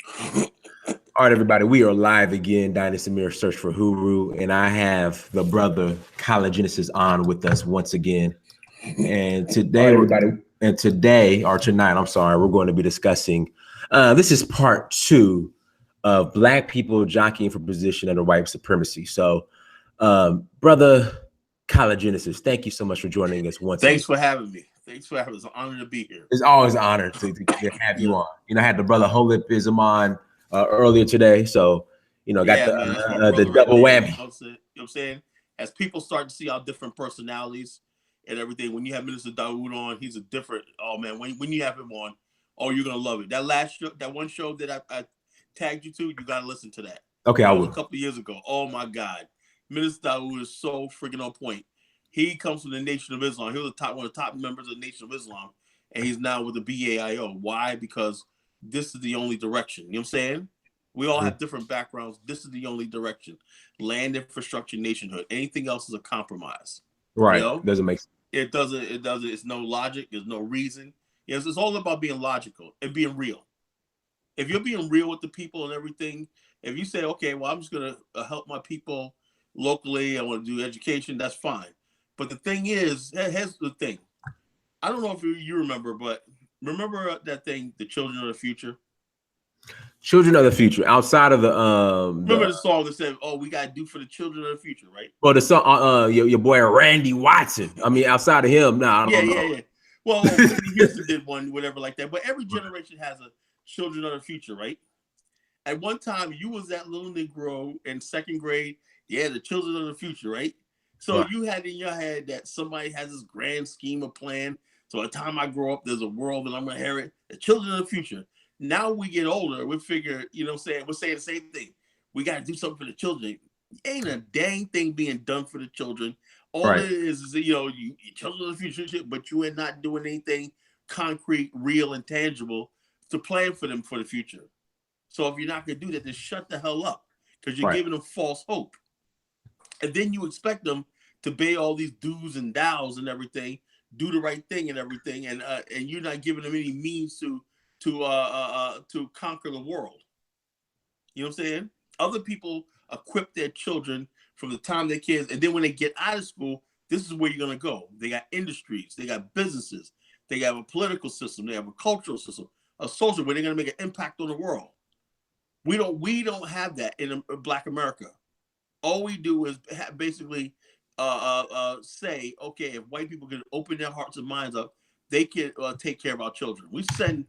All right, everybody, we are live again. Dynasty Mirror Search for Huru, and I have the brother College Genesis on with us once again. And today, or tonight, I'm sorry, we're going to be discussing. This is part 2 of Black people jockeying for position under white supremacy. So, brother College Genesis, thank you so much for joining us once again. Thanks for having me. It's an honor to be here. It's always an honor to have you on. You know, I had the brother Holipism on earlier today, so got the double whammy. You know what I'm saying? As people start to see our different personalities and everything, when you have Minister Dawood on, he's a different. Oh man, when you have him on, oh, you're gonna love it. That last show, that one show that I tagged you to, you gotta listen to that. Okay, I will. A couple of years ago. Oh my God, Minister Dawood is so freaking on point. He comes from the Nation of Islam. He was one of the top members of the Nation of Islam, and he's now with the BAIO. Why? Because this is the only direction. You know what I'm saying? We all have different backgrounds. This is the only direction. Land, infrastructure, nationhood. Anything else is a compromise. Right. Doesn't make sense. It doesn't. It's no logic. There's no reason. Yes, it's all about being logical and being real. If you're being real with the people and everything, if you say, okay, well, I'm just going to help my people locally, I want to do education, that's fine. But the thing is, here's the thing. I don't know if you remember, but remember that thing, the children of the future? Children of the future, outside of the remember the song that said, "Oh, we gotta do for the children of the future," right? Well, the song, your boy Randy Watson. I mean, outside of him, I don't know. Yeah. Well, Whitney Houston did one, whatever, like that. But every generation has a children of the future, right? At one time, you was that little Negro in second grade. Yeah, the children of the future, right? So you had in your head that somebody has this grand scheme of plan. So by the time I grow up, there's a world that I'm gonna inherit. The children of the future. Now we get older, we figure, you know what I'm saying? We're saying the same thing. We got to do something for the children. Ain't a dang thing being done for the children. All it is you children of the future, but you are not doing anything concrete, real, and tangible to plan for them for the future. So if you're not going to do that, then shut the hell up because you're giving them false hope. And then you expect them to pay all these dues and dows and everything, do the right thing and everything, and you're not giving them any means to conquer the world. You know what I'm saying? Other people equip their children from the time they're kids, and then when they get out of school, this is where you're gonna go. They got industries, they got businesses, they have a political system, they have a cultural system, a social where they're gonna make an impact on the world. We don't have that in Black America. All we do is basically say, okay, if white people can open their hearts and minds up, they can take care of our children. We send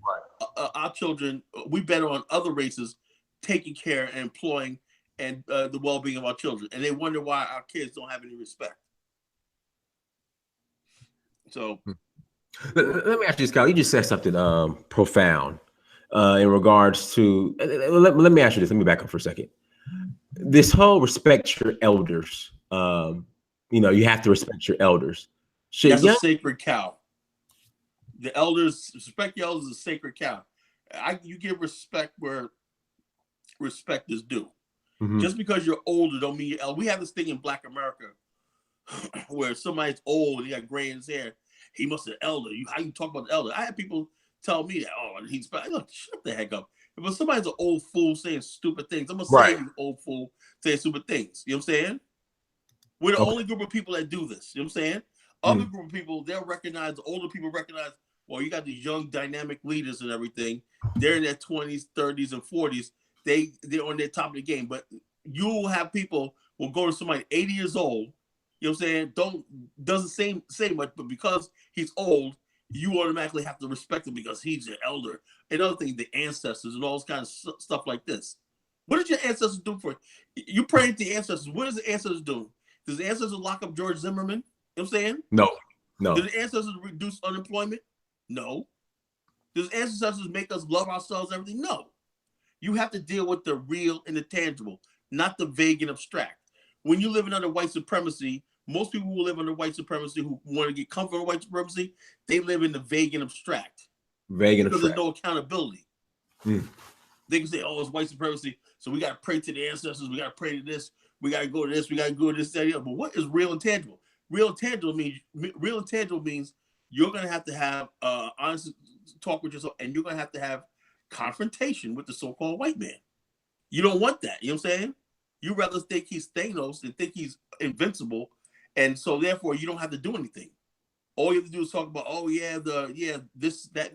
our children, we bet on other races taking care and employing and the well-being of our children. And they wonder why our kids don't have any respect. So let me ask you this, Kyle. You just said something profound in regards to, let me ask you this. Let me back up for a second. This whole respect your elders, you have to respect your elders. That's a sacred cow. The elders, respect your elders is a sacred cow. You give respect where respect is due. Mm-hmm. Just because you're older don't mean you're elder. We have this thing in Black America where somebody's old and he got gray in his hair. He must be an elder. How you talk about the elder? I had people tell me that, oh, he's bad. Look, shut the heck up. If somebody's an old fool saying stupid things, I'm going to say you old fool saying stupid things. You know what I'm saying? We're the only group of people that do this. You know what I'm saying? Other group of people, they'll recognize, the older people recognize, well, you got these young dynamic leaders and everything. They're in their 20s, 30s, and 40s. They're on their top of the game. But you will have people will go to somebody 80 years old, you know what I'm saying, doesn't say much, but because he's old, you automatically have to respect him because he's an elder. And other things, the ancestors and all this kind of stuff like this. What did your ancestors do for you? You pray to the ancestors. What does the ancestors do? Does the ancestors lock up George Zimmerman? You know what I'm saying? No. Did the ancestors reduce unemployment? No. Does ancestors make us love ourselves and everything? No. You have to deal with the real and the tangible, not the vague and abstract. When you're living under white supremacy, most people who live under white supremacy who want to get comfort with white supremacy, they live in the vague and abstract. Because there's no accountability. They can say, oh, it's white supremacy, so we got to pray to the ancestors, we got to pray to this, we got to go to this, we got to go to this, that, but what is real and tangible? Real and tangible means you're going to have honest talk with yourself, and you're going to have confrontation with the so-called white man. You don't want that. You know what I'm saying? You rather think he's Thanos and think he's invincible, and so therefore you don't have to do anything. All you have to do is talk about, this, that,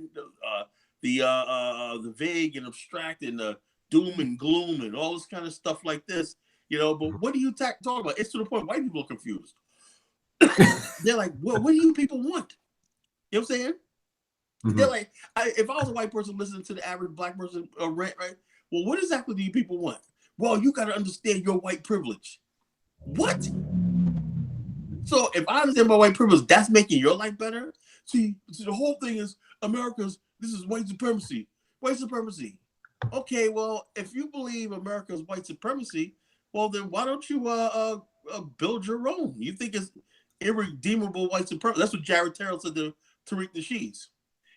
the vague and abstract and the doom and gloom and all this kind of stuff like this, But what do you talk about? It's to the point white people are confused. They're like, well, what do you people want? You know what I'm saying? Mm-hmm. They're like, if I was a white person listening to the average black person rant, right? Well, what exactly do you people want? Well, you got to understand your white privilege. What? So if I understand my white privilege, that's making your life better? See, the whole thing is this is white supremacy. White supremacy. Okay, well, if you believe America's white supremacy, well, then why don't you build your own? You think it's irredeemable white supremacy? That's what Jared Terrell said to Tariq Nasheed.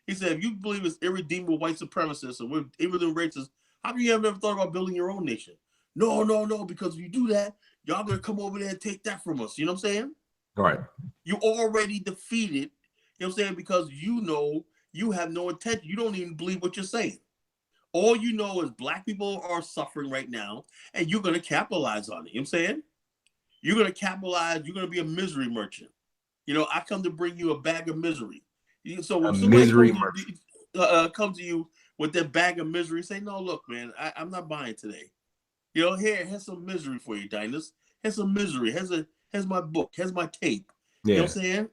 He said, if you believe it's irredeemable white supremacists and we're irredeemable racists, how come you have never thought about building your own nation? No, because if you do that, y'all gonna come over there and take that from us. You know what I'm saying? All right. You already defeated, you know what I'm saying? Because you have no intention. You don't even believe what you're saying. All you know is black people are suffering right now, and you're gonna capitalize on it. You know what I'm saying? You're gonna capitalize, you're gonna be a misery merchant. I come to bring you a bag of misery. So when somebody comes to you with that bag of misery, say, no, look, man, I'm not buying today. Here's some misery for you, Dinus. Here's some misery. Here's my book. Here's my tape. Yeah. You know what I'm saying?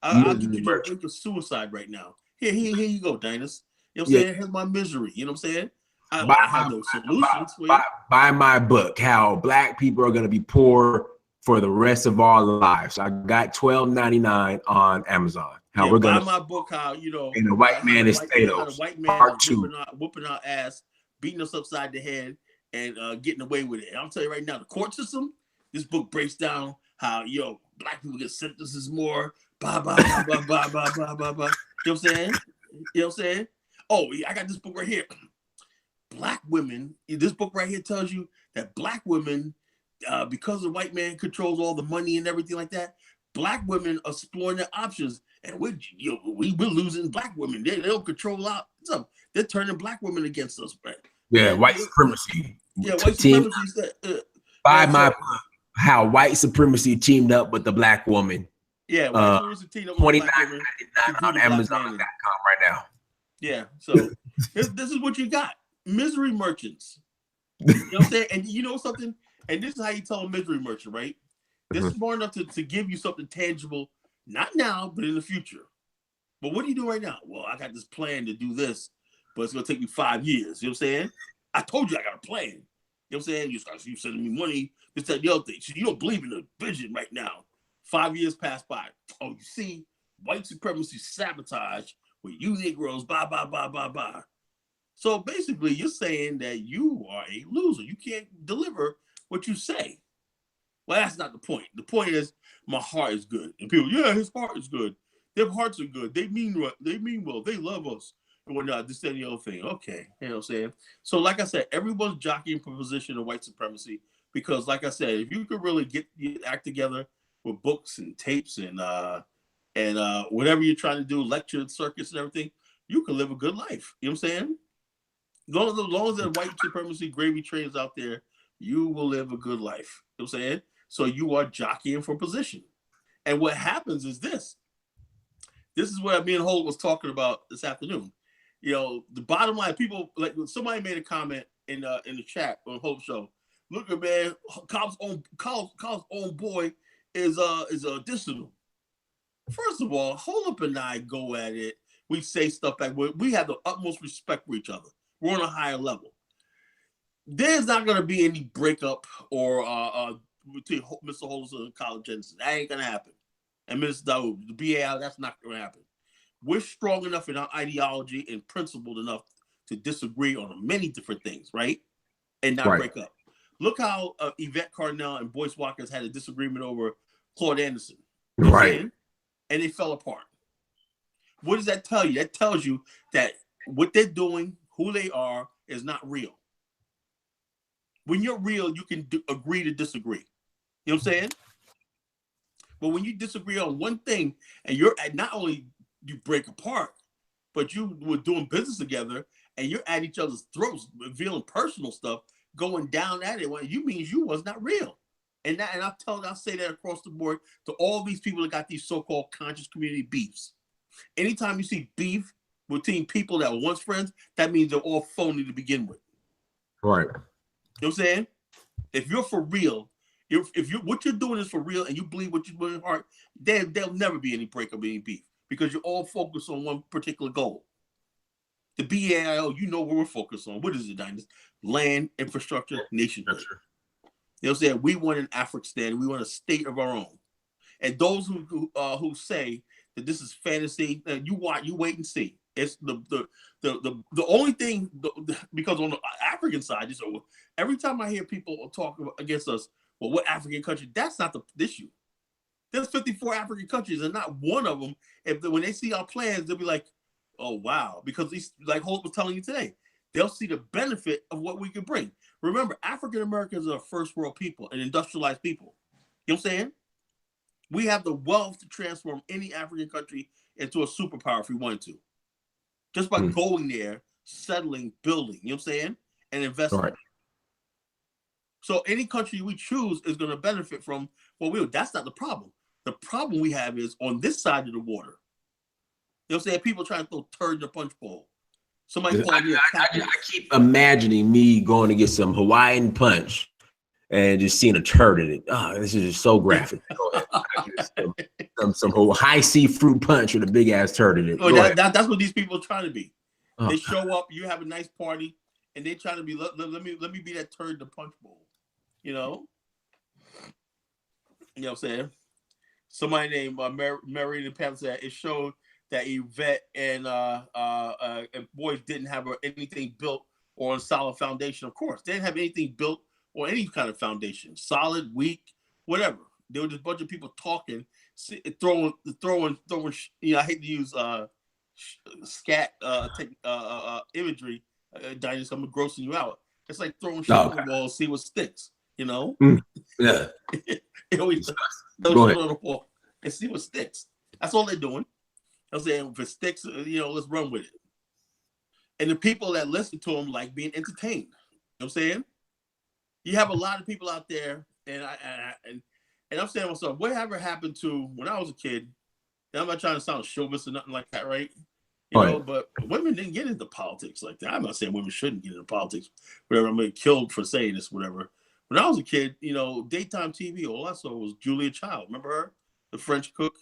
I'll get you to a brink of suicide right now. Here you go, Dinus. You know what I'm saying? Here's my misery. You know what I'm saying? I have no solutions for you. Buy my book, How Black People Are Gonna Be Poor for the Rest of Our Lives. I got $12.99 on Amazon. We're gonna buy my book, how and the white man is Thanos. The white man is whooping our ass, beating us upside the head, and getting away with it. And I'll tell you right now, the court system. This book breaks down how black people get sentences more. Blah blah blah blah blah blah blah blah blah. You know what I'm saying? You know what I'm saying? Oh, I got this book right here. Black women. This book right here tells you that black women, because the white man controls all the money and everything like that, black women are exploring their options, and we're losing black women. They don't control out. They're turning black women against us, right? Yeah, white supremacy. Yeah, white supremacy. Buy my book, How White Supremacy Teamed Up with the Black Woman. Yeah, white supremacy teamed up with the black woman on Amazon.com right now. Yeah, so this is what you got. Misery merchants. You know what I'm saying? And you know something? And this is how you tell a misery merchant, right? This is more enough to give you something tangible, not now, but in the future. But what do you do right now? Well, I got this plan to do this, but it's going to take me 5 years. You know what I'm saying? I told you I got a plan. You know what I'm saying? You sending me money, this, that, the other thing. So you don't believe in the vision right now. 5 years pass by. Oh, you see, white supremacy sabotage with you Negroes, blah, blah, blah, blah, blah. So basically, you're saying that you are a loser. You can't deliver what you say. Well, that's not the point. The point is, my heart is good. And people, his heart is good. Their hearts are good. They mean well. They love us. And whatnot, this, and the other thing. Okay. You know what I'm saying? So, like I said, everyone's jockeying for position of white supremacy because, like I said, if you could really act together with books and tapes and whatever you're trying to do, lecture circuits and everything, you can live a good life. You know what I'm saying? As long as the white supremacy gravy train is out there, you will live a good life. You know what I'm saying? So you are jockeying for position. And what happens is this. This is what me and Holt was talking about this afternoon. The bottom line, people, like somebody made a comment in the chat on Hope Show. Look at, man, Cobb's own boy is a dissident. First of all, Holup and I go at it. We say stuff back. We have the utmost respect for each other. We're on a higher level. There's not going to be any breakup or between Mr. Hollis and College Jensen. That ain't going to happen. And Mr. Daoud, the BAL, that's not going to happen. We're strong enough in our ideology and principled enough to disagree on many different things, right? And not break up. Look how Yvette Carnell and Boyce Watkins had a disagreement over Claude Anderson. You know what I'm saying? And they fell apart. What does that tell you? That tells you that what they're doing, who they are, is not real. When you're real, you can agree to disagree. You know what I'm saying? But when you disagree on one thing, and you're not only you break apart, but you were doing business together, and you're at each other's throats, revealing personal stuff, going down at it, well, you means you was not real. And I'll say that across the board to all these people that got these so-called conscious community beefs. Anytime you see beef between people that were once friends, that means they're all phony to begin with. Right. You know what I'm saying? If you're for real, if you what you're doing is for real and you believe what you believe in your heart, there'll never be any breakup, any beef, because you're all focused on one particular goal. The BAIO, you know what we're focused on. What is it, Dynasty? Land, infrastructure, nationhood. You know what I'm saying? We want an Afghanistan. We want a state of our own. And those who say that this is fantasy, you wait and see. It's the only thing, because on the African side, so every time I hear people talk against us, well, what African country? That's not the issue. There's 54 African countries, and not one of them, when they see our plans, they'll be like, oh, wow. Because like Holt was telling you today, they'll see the benefit of what we can bring. Remember, African Americans are first world people and industrialized people. You know what I'm saying? We have the wealth to transform any African country into a superpower if we wanted to. Just by going there, settling, building, you know what I'm saying? And investing. Right. So any country we choose is going to benefit from what we do. That's not the problem. The problem we have is on this side of the water. You know what I'm saying? People trying to throw turd in the punch bowl. Somebody called me a capitalist. I keep imagining me going to get some Hawaiian punch and just seeing a turd in it. Oh, this is just so graphic. some high sea fruit punch with a big ass turd in it. Oh, that's what these people are trying to be. Oh. They show up, you have a nice party, and they try to be let me be that turd in the punch bowl. You know? You know what I'm saying? Somebody named Mary the Pam said it showed that Yvette and boys didn't have anything built or a solid foundation. Of course, they didn't have anything built or any kind of foundation, solid, weak, whatever. There were just a bunch of people talking, throwing. You know, I hate to use scat imagery. Dynasty, I'm grossing you out. It's like throwing shit on the wall, see what sticks. You know? Yeah. They always throw shit on the wall and see what sticks. That's all they're doing. I'm saying if it sticks, you know, let's run with it. And the people that listen to them like being entertained. You know what I'm saying? You have a lot of people out there, and I'm saying to myself, whatever happened to when I was a kid, and I'm not trying to sound chauvinist or nothing like that, right? You know, but women didn't get into politics like that. I'm not saying women shouldn't get into politics, whatever. I'm going to get killed for saying this, whatever. When I was a kid, you know, daytime TV, all I saw was Julia Child. Remember her? The French cook?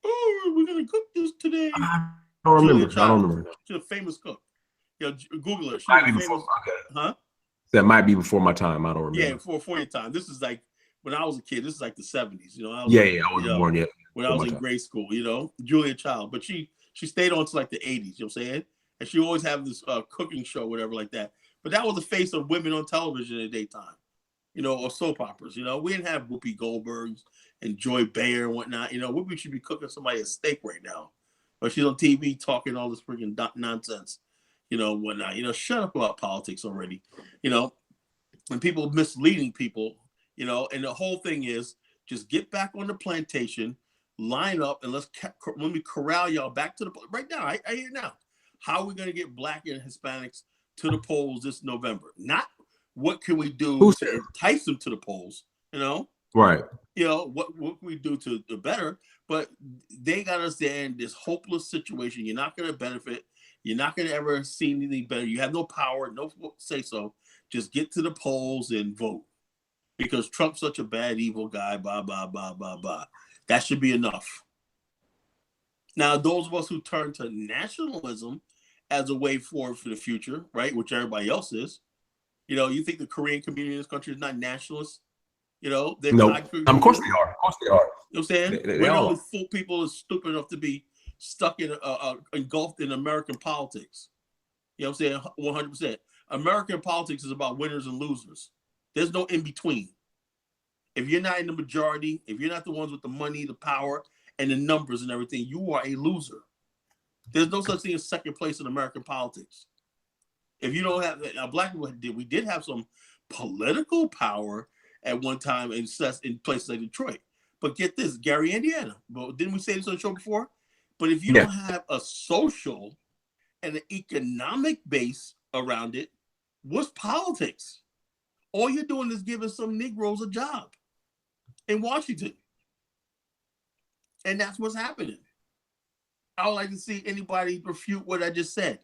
Oh, we're going to cook this today. I don't remember. She's a famous cook. You know, Google her. Huh? That might be before my time. I don't remember. Yeah, before your time. This is like when I was a kid. This is like the 70s. You know, I wasn't born yet. When I was in grade school, you know, Julia Child. But she stayed on to like the 80s, you know what I'm saying? And she always have this cooking show, whatever like that. But that was the face of women on television in the daytime, you know, or soap operas. You know, we didn't have Whoopi Goldbergs and Joy Behar and whatnot. You know, Whoopi should be cooking somebody a steak right now. But she's on TV talking all this freaking nonsense, you know, whatnot. You know, shut up about politics already. You know, when people misleading people, you know, and the whole thing is just get back on the plantation, line up, and let me corral y'all back to the right now. I hear now. How are we going to get Black and Hispanics to the polls this November? Not what can we do to entice them to the polls, you know? Right. You know, what can we do to better? But they got to understand this hopeless situation. You're not going to benefit. You're not going to ever see anything better. You have no power, no say so. Just get to the polls and vote. Because Trump's such a bad, evil guy, blah, blah, blah, blah, blah. That should be enough. Now, those of us who turn to nationalism as a way forward for the future, right, which everybody else is, you know, you think the Korean community in this country is not nationalist? You know, no, of course they are. Of course they are. You know what I'm saying? We're the only fool people is stupid enough to be stuck in engulfed in American politics. You know what I'm saying? 100%. American politics is about winners and losers. There's no in between. If you're not in the majority, if you're not the ones with the money, the power, and the numbers and everything, you are a loser. There's no such thing as second place in American politics. If you don't have, Black people we did have some political power at one time in places like Detroit. But get this, Gary, Indiana. But didn't we say this on the show before? But if you don't have a social and the economic base around it was politics. All you're doing is giving some Negroes a job in Washington. And that's what's happening. I would like to see anybody refute what I just said.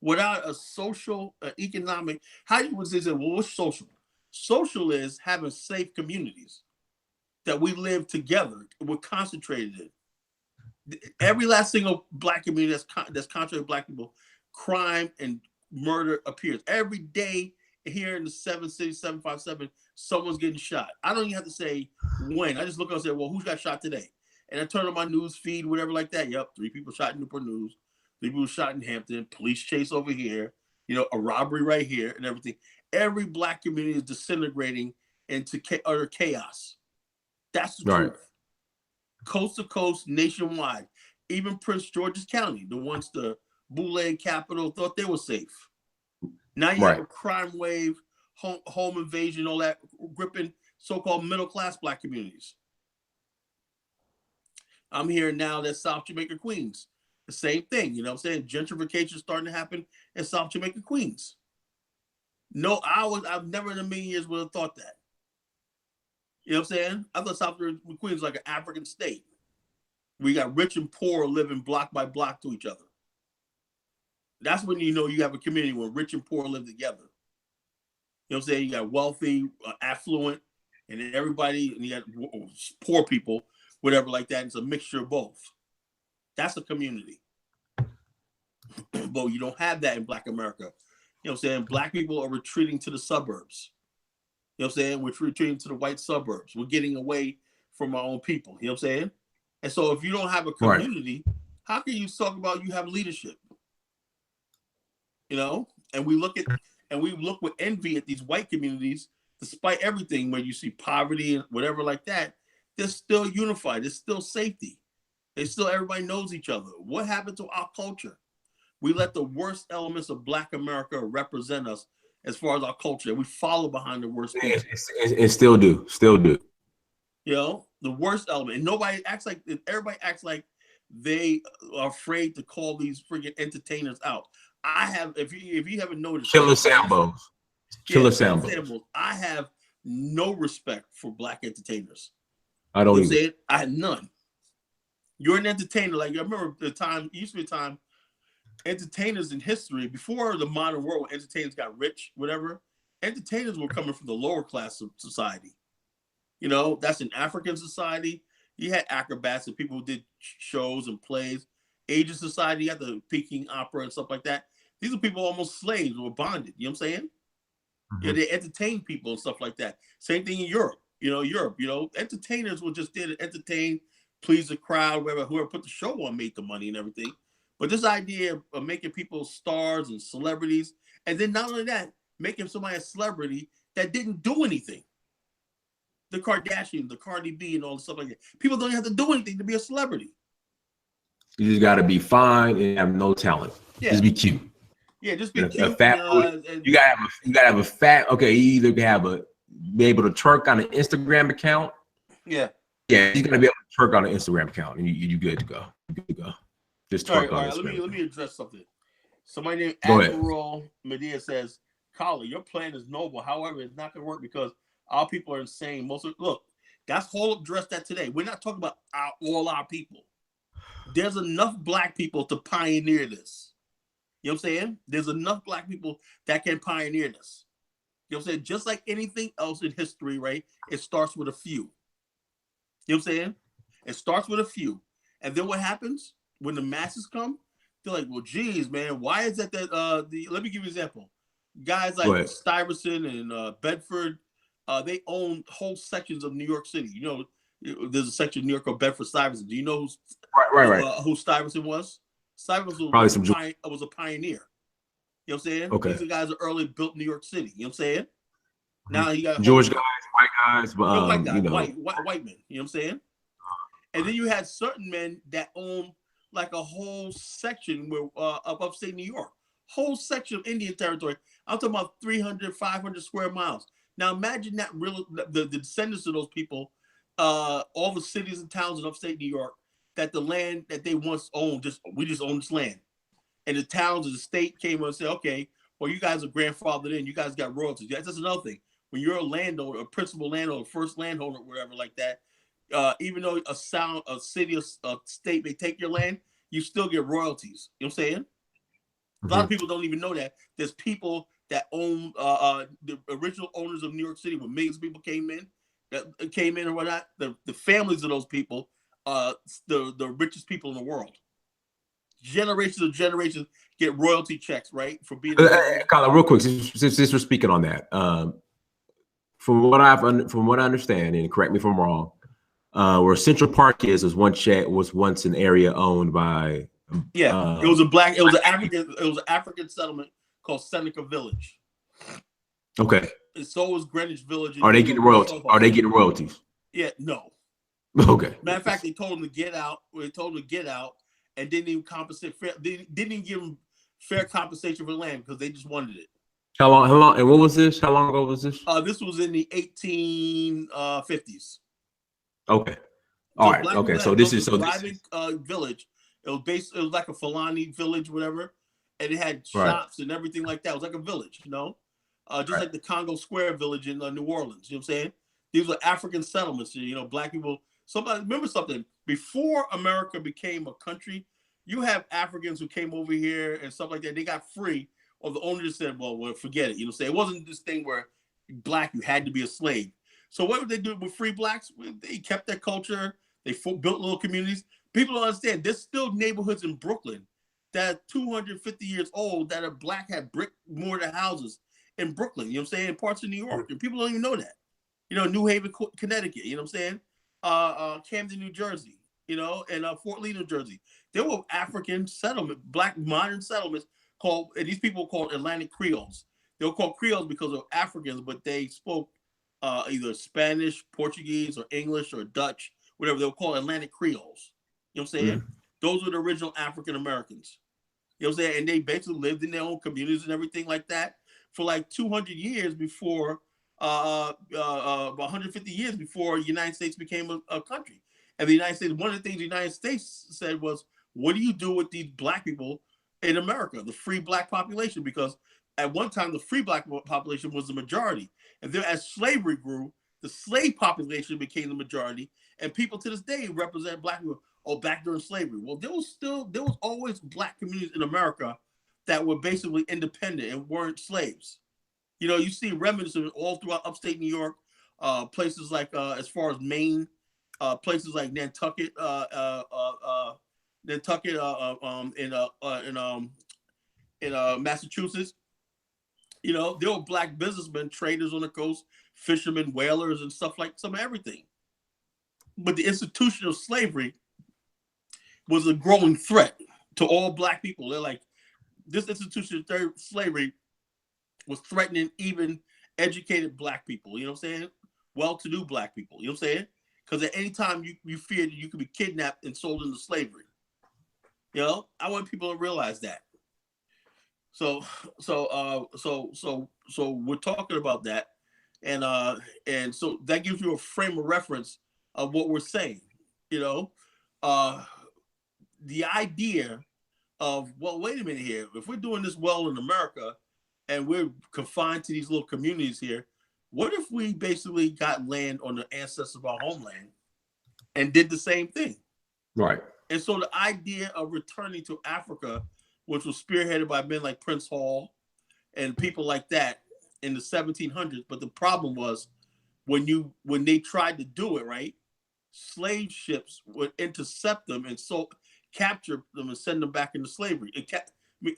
Without a social, economic, how you would say, well, what's social? Social is having safe communities that we live together. We're concentrated in. Every last single black community that's contrary to black people, crime and murder appears. Every day here in the 7 cities, 757, someone's getting shot. I don't even have to say when. I just look up and say, well, who's got shot today? And I turn on my news feed, whatever like that. Yep, 3 people shot in Newport News. 3 people shot in Hampton. Police chase over here. You know, a robbery right here and everything. Every black community is disintegrating into utter chaos. That's the truth. Coast to coast, nationwide. Even Prince George's County, the ones the bootleg capital thought they were safe. Now you have a crime wave, home invasion, all that, gripping so-called middle-class black communities. I'm hearing now that South Jamaica, Queens, the same thing. You know what I'm saying? Gentrification starting to happen in South Jamaica, Queens. No, I've never in a million years would have thought that. You know what I'm saying? I thought South Jamaica, Queens was like an African state. We got rich and poor living block by block to each other. That's when you know you have a community where rich and poor live together. You know what I'm saying? You got wealthy, affluent, and then everybody, and you got poor people, whatever like that. It's a mixture of both. That's a community. But you don't have that in Black America. You know what I'm saying? Black people are retreating to the suburbs. You know what I'm saying? We're retreating to the white suburbs. We're getting away from our own people. You know what I'm saying? And so if you don't have a community, how can you talk about you have leadership? You know? And we look with envy at these white communities, despite everything, where you see poverty and whatever like that, they're still unified. There's still safety. Everybody knows each other. What happened to our culture? We let the worst elements of Black America represent us as far as our culture. We follow behind the worst people. And still do. You know, the worst element. And everybody acts like they are afraid to call these friggin' entertainers out. If you haven't noticed, Killer Sambos. I have no respect for Black entertainers. I don't either. I had none. You're an entertainer. Like, I remember used to be a time, entertainers in history, before the modern world, when entertainers got rich, whatever, entertainers were coming from the lower class of society. You know, that's in African society. You had acrobats and people who did shows and plays. Asian society, you had the Peking opera and stuff like that. These are people almost slaves who were bonded. You know what I'm saying? Mm-hmm. Yeah, they entertained people and stuff like that. Same thing in Europe. Entertainers were just there to entertain, please the crowd, whoever put the show on made the money and everything. But this idea of making people stars and celebrities, and then not only that, making somebody a celebrity that didn't do anything. The Kardashians, the Cardi B, and all the stuff like that. People don't have to do anything to be a celebrity. You just got to be fine and have no talent. Yeah. Just be cute. Yeah, just be cute. You gotta have a fat. Okay, you either be able to twerk on an Instagram account. Yeah. Yeah, you gotta be able to twerk on an Instagram account, and you good to go. Just twerk on Instagram. Let me address something. Somebody named Admiral Medea says, "Carla, your plan is noble. However, it's not gonna work because our people are insane. That's whole address that today. We're not talking about all our people. There's enough Black people to pioneer this. You know what I'm saying? There's enough Black people that can pioneer this. You know what I'm saying? Just like anything else in history, right? It starts with a few. You know what I'm saying? It starts with a few. And then what happens when the masses come? They're like, well, geez, man, why is that let me give you an example. Guys like Stuyvesant and Bedford, they own whole sections of New York City. You know, there's a section of New York called Bedford-Stuyvesant. Do you know who Stuyvesant was? Stuyvesant was a pioneer. You know what I'm saying? Okay. These guys are early built New York City. You know what I'm saying? Now you got Jewish guys, white guys, but white men. You know what I'm saying? And then you had certain men that own like a whole section of upstate New York, whole section of Indian territory. I'm talking about 300, 500 square miles. Now imagine that the descendants of those people, all the cities and towns in upstate New York, that the land that they once owned, we just own this land. and the towns of the state came and said, okay, well, you guys are grandfathered in. You guys got royalties. That's another thing. When you're a landowner, a principal landowner, first landowner, whatever like that, even though a city, a state may take your land, you still get royalties. You know what I'm saying? A lot of people don't even know that. There's people that own the original owners of New York City when millions of people came in or whatnot. The families of those people, the richest people in the world. Generations of generations get royalty checks, right, for being. Colin, real quick, since we're speaking on that, from what I understand, and correct me if I'm wrong, where Central Park was once an area owned by. Yeah, it was an African settlement called Seneca Village. Okay. And so was Greenwich Village. Are they getting royalties? Are they getting royalties? Yeah, no. Okay. Matter of fact, they told them to get out. They told them to get out, and didn't even compensate. Didn't even give them fair compensation for land because they just wanted it. How long? And what was this? How long ago was this? This was in the 1850s. Okay. All right. Okay. So this is thriving village. It was like a Fulani village, whatever, and it had shops and everything like that. It was like a village, just like the Congo Square village in New Orleans. You know what I'm saying? These were African settlements. Black people. Somebody remember something. Before America became a country, you have Africans who came over here and stuff like that. They got free, or the owner just said, "Well, forget it." It wasn't this thing where black you had to be a slave. So what would they do with free blacks? They kept their culture. They built little communities. People don't understand. There's still neighborhoods in Brooklyn that are 250 years old that are black, have brick mortar houses in Brooklyn. You know what I'm saying? In parts of New York, and people don't even know that. New Haven, Connecticut. You know what I'm saying? Camden, New Jersey. And Fort Lee, New Jersey. There were African black modern settlements and these people were called Atlantic Creoles. They were called Creoles because of Africans, but they spoke either Spanish, Portuguese, or English, or Dutch, whatever. They were called Atlantic Creoles. You know what I'm saying? Mm-hmm. Those were the original African Americans. You know what I'm saying? And they basically lived in their own communities and everything like that for like 200 years before, about 150 years before the United States became a country. And the United States, one of the things the United States said was, what do you do with these black people in America, the free black population? Because at one time, the free black population was the majority. And then as slavery grew, the slave population became the majority. And people to this day represent black people. Back during slavery. Well, there was always black communities in America that were basically independent and weren't slaves. You see remnants of it all throughout upstate New York, places like as far as Maine, places like Nantucket, in Massachusetts. There were black businessmen, traders on the coast, fishermen, whalers, and stuff like some of everything. But the institution of slavery was a growing threat to all black people. They're like, this institution of slavery was threatening even educated black people. You know what I'm saying? Well-to-do black people. You know what I'm saying? Because at any time you feared that you could be kidnapped and sold into slavery. I want people to realize that. So we're talking about that, and so that gives you a frame of reference of what we're saying. The idea of, well, wait a minute here. If we're doing this well in America and we're confined to these little communities here, what if we basically got land on the ancestors of our homeland and did the same thing? Right. And so the idea of returning to Africa, which was spearheaded by men like Prince Hall and people like that in the 1700s. But the problem was when they tried to do it, right, slave ships would intercept them and capture them and send them back into slavery.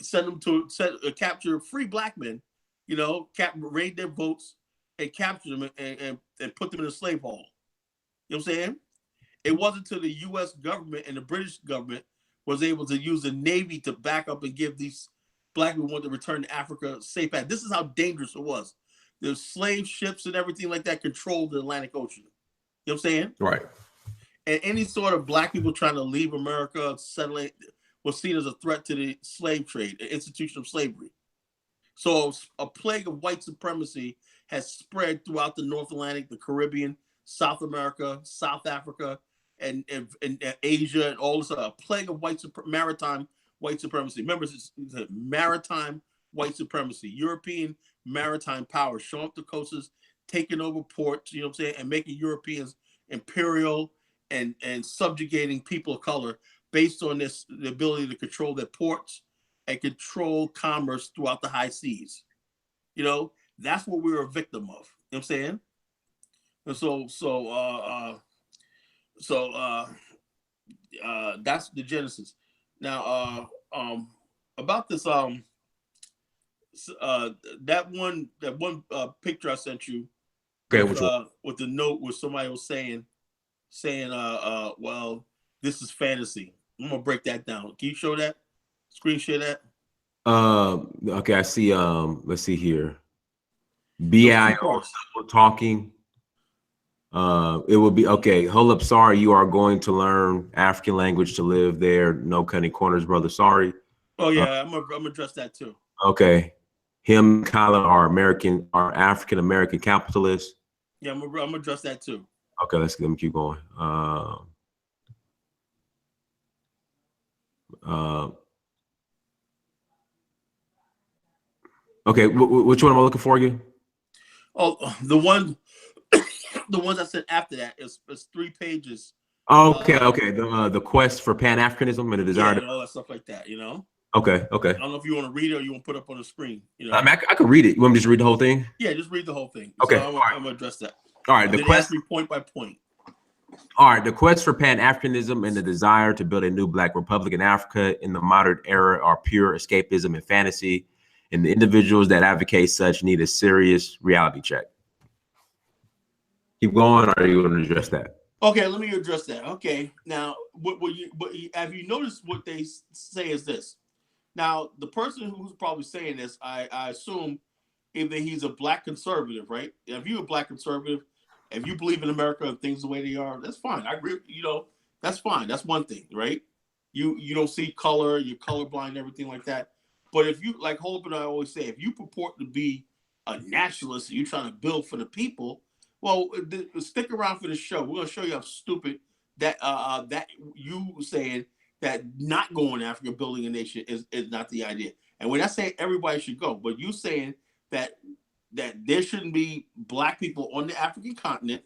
Send them to capture free black men, raid their boats and capture them and put them in a slave hall. You know what I'm saying? It wasn't until the U.S. government and the British government was able to use the Navy to back up and give these black people who want to return to Africa safe path. This is how dangerous it was. The slave ships and everything like that controlled the Atlantic Ocean. You know what I'm saying? Right. And any sort of black people trying to leave America, settling, was seen as a threat to the slave trade, the institution of slavery. So a plague of white supremacy has spread throughout the North Atlantic, the Caribbean, South America, South Africa, and Asia, and all this. A plague of maritime white supremacy. Remember, it's maritime white supremacy. European maritime powers showing up the coasts, taking over ports, you know what I'm saying, and making Europeans imperial and subjugating people of color based on the ability to control their ports and control commerce throughout the high seas. You know, that's what we were a victim of. You know what I'm saying? And that's the genesis. Now, about this, that one picture I sent you, with the note where somebody was saying, well, this is fantasy. I'm gonna break that down. Can you show that? Screen share that? Okay, I see. Let's see here. BIO talking. It will be okay. Hold up. Sorry, you are going to learn African language to live there. No cutting corners, brother. Sorry. Oh yeah, I'm gonna address that too. Okay. Him, Colin are African American capitalists. Yeah, I'm gonna address that too. Okay, let me keep going. Okay, which one am I looking for again? Oh, the ones I said after that is 3 pages. Okay. The quest for Pan-Africanism and the desire and all that stuff like that, you know. Okay. I don't know if you want to read it or you want to put it up on the screen. You know, I mean, I could read it. You want me to just read the whole thing? Yeah, just read the whole thing. Okay, So I'm gonna address that. All right, the quest point by point. All right, the quest for Pan-Africanism and the desire to build a new Black republic in Africa in the modern era are pure escapism and fantasy, and the individuals that advocate such need a serious reality check. Keep going, or are you going to address that? Okay, let me address that. Okay, now, have you noticed what they say is this? Now, the person who's probably saying this, I assume, either he's a Black conservative, right? If you're a Black conservative, if you believe in America and things the way they are, that's fine. I agree. You know, that's fine. That's one thing, right? You don't see color, you're colorblind, everything like that. But if you, like Hope and I always say, if you purport to be a nationalist and you're trying to build for the people, well, stick around for the show. We're gonna show you how stupid that that you saying that not going to Africa, building a nation is not the idea. And we're not saying everybody should go, but you saying that there shouldn't be Black people on the African continent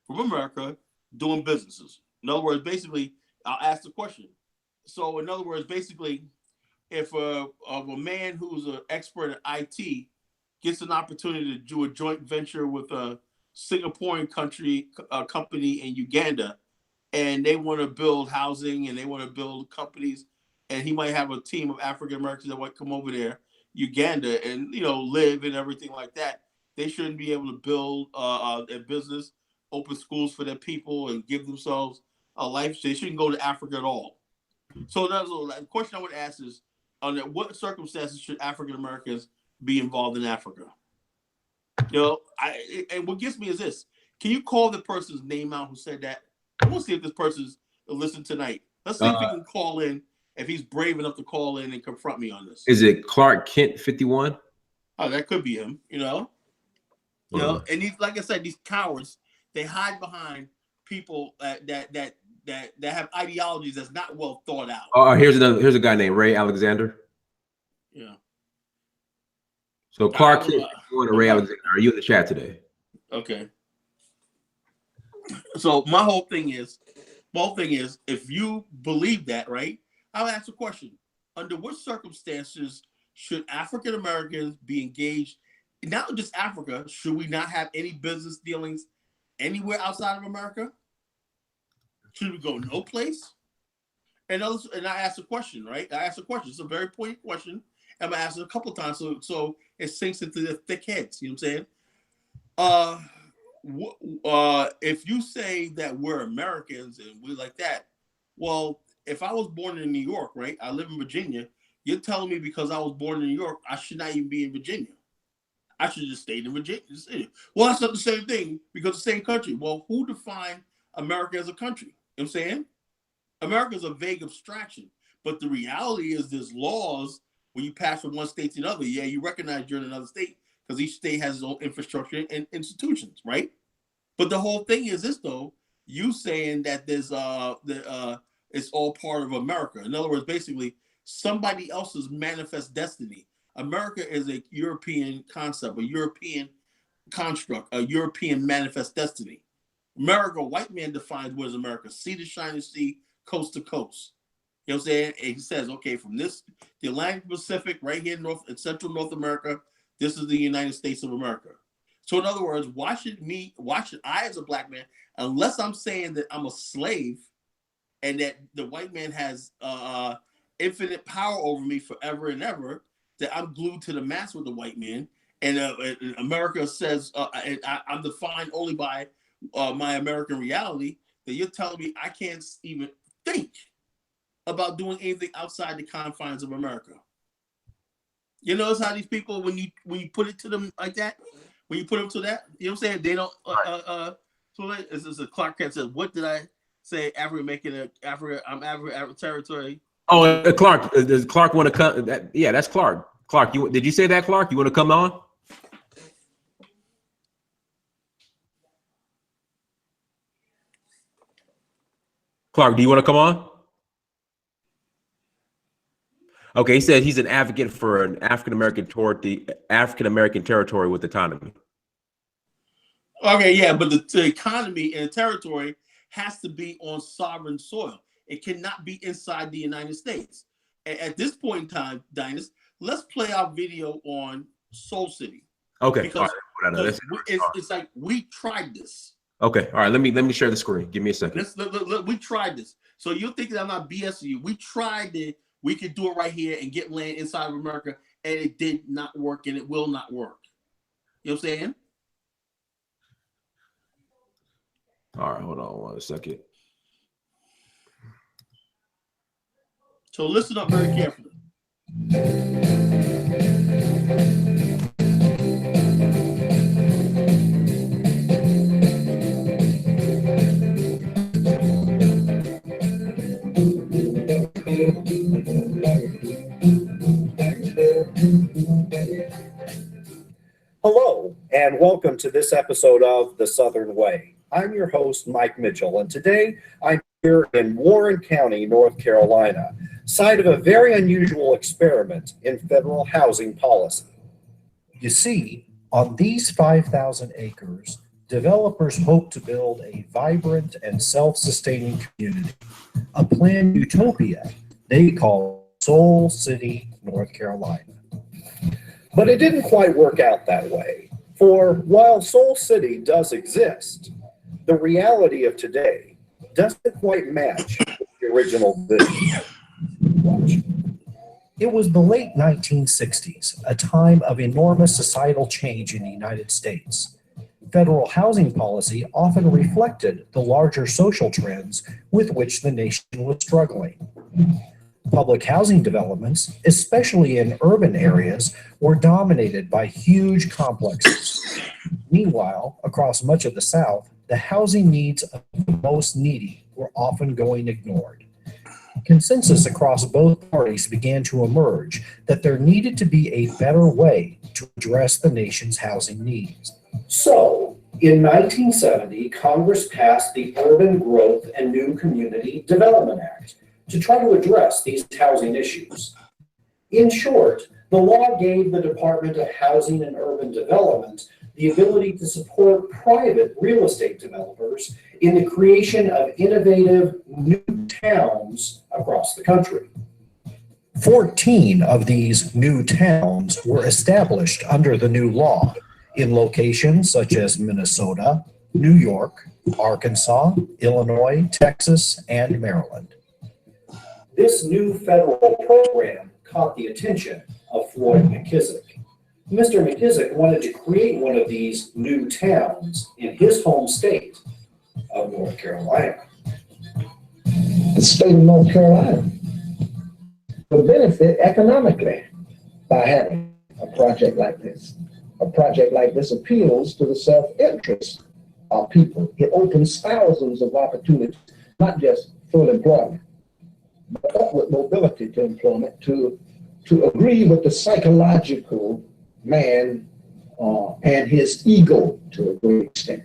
from America doing businesses. In other words, basically, I'll ask the question. So, in other words, basically, if a man who's an expert at IT gets an opportunity to do a joint venture with a Singaporean company in Uganda, and they want to build housing and they want to build companies, and he might have a team of African Americans that might come over there, Uganda, and live and everything like that. They shouldn't be able to build a business, open schools for their people, and give themselves a life. They shouldn't go to Africa at all. So the question I would ask is, under what circumstances should African Americans be involved in Africa? And what gets me is this: can you call the person's name out who said that? I want to see if this person's listening tonight. Let's see if he can call in, if he's brave enough to call in and confront me on this. Is it Clark Kent 51? Oh, that could be him. And these, like I said, these cowards, they hide behind people that have ideologies that's not well thought out. Oh, here's a guy named Ray Alexander. Yeah. So Clark Kent, Ray Alexander, are you in the chat today? Okay. So my whole thing is, if you believe that, right? I'll ask a question: under what circumstances should African Americans be engaged? Not just Africa. Should we not have any business dealings anywhere outside of America? Should we go no place? And I asked a question, right? I asked a question. It's a very poignant question. I'm gonna ask it a couple of times so it sinks into their thick heads. You know what I'm saying? If you say that we're Americans and we like that, well, if I was born in New York, right? I live in Virginia. You're telling me because I was born in New York, I should not even be in Virginia. I should just stay in Virginia. Well, that's not the same thing because it's the same country. Well, who defined America as a country? You know what I'm saying? America is a vague abstraction, but the reality is there's laws when you pass from one state to another. Yeah, you recognize you're in another state because each state has its own infrastructure and institutions, right? But the whole thing is this, though. You saying that there's it's all part of America. In other words, basically, somebody else's manifest destiny. America is a European concept, a European construct, a European manifest destiny. America, white man defines what is America: sea to shining sea, coast to coast. You know what I'm saying? And he says, okay, from the Atlantic Pacific, right here in Central North America, this is the United States of America. So in other words, why should I as a black man, unless I'm saying that I'm a slave and that the white man has infinite power over me forever and ever, that I'm glued to the mast with the white man, and America says I'm defined only by my American reality, that you're telling me I can't even think about doing anything outside the confines of America. You notice how these people, when you put it to them like that, when you put them to that, you know what I'm saying? They don't. So as Clark Kent says, what did I say? Africa making Africa. I'm Africa territory. Oh, Clark. Does Clark want to come? Yeah, that's Clark. Clark, did you say that, Clark? You want to come on? Clark, do you want to come on? Okay, he said he's an advocate for an African American territory with autonomy. Okay, yeah, but the economy and the territory has to be on sovereign soil. It cannot be inside the United States. At this point in time, Dinus, let's play our video on Soul City. Okay, because it's like we tried this. Okay, all right. Let me share the screen. Give me a second. We tried this. So you're thinking I'm not BSing you. We tried it. We could do it right here and get land inside of America, and it did not work, and it will not work. You know what I'm saying? All right, hold on 1 second. So listen up very carefully. Hello, and welcome to this episode of The Southern Way. I'm your host, Mike Mitchell, and today I'm here in Warren County, North Carolina, site of a very unusual experiment in federal housing policy. You see, on these 5,000 acres, developers hope to build a vibrant and self-sustaining community, a planned utopia they call Soul City, North Carolina. But it didn't quite work out that way, for while Soul City does exist, the reality of today doesn't quite match the original vision. It was the late 1960s, a time of enormous societal change in the United States. Federal housing policy often reflected the larger social trends with which the nation was struggling. Public housing developments, especially in urban areas, were dominated by huge complexes. Meanwhile, across much of the South, the housing needs of the most needy were often going ignored. Consensus across both parties began to emerge that there needed to be a better way to address the nation's housing needs. So, in 1970, Congress passed the Urban Growth and New Community Development Act to try to address these housing issues. In short, the law gave the Department of Housing and Urban Development the ability to support private real estate developers in the creation of innovative new towns across the country. 14 of these new towns were established under the new law in locations such as Minnesota, New York, Arkansas, Illinois, Texas, and Maryland. This new federal program caught the attention of Floyd McKissick. Mr. McKissick wanted to create one of these new towns in his home state of North Carolina. The state of North Carolina will benefit economically by having a project like this. A project like this appeals to the self-interest of people. It opens thousands of opportunities, not just full employment, but upward mobility to employment, to agree with the psychological man and his ego to a great extent.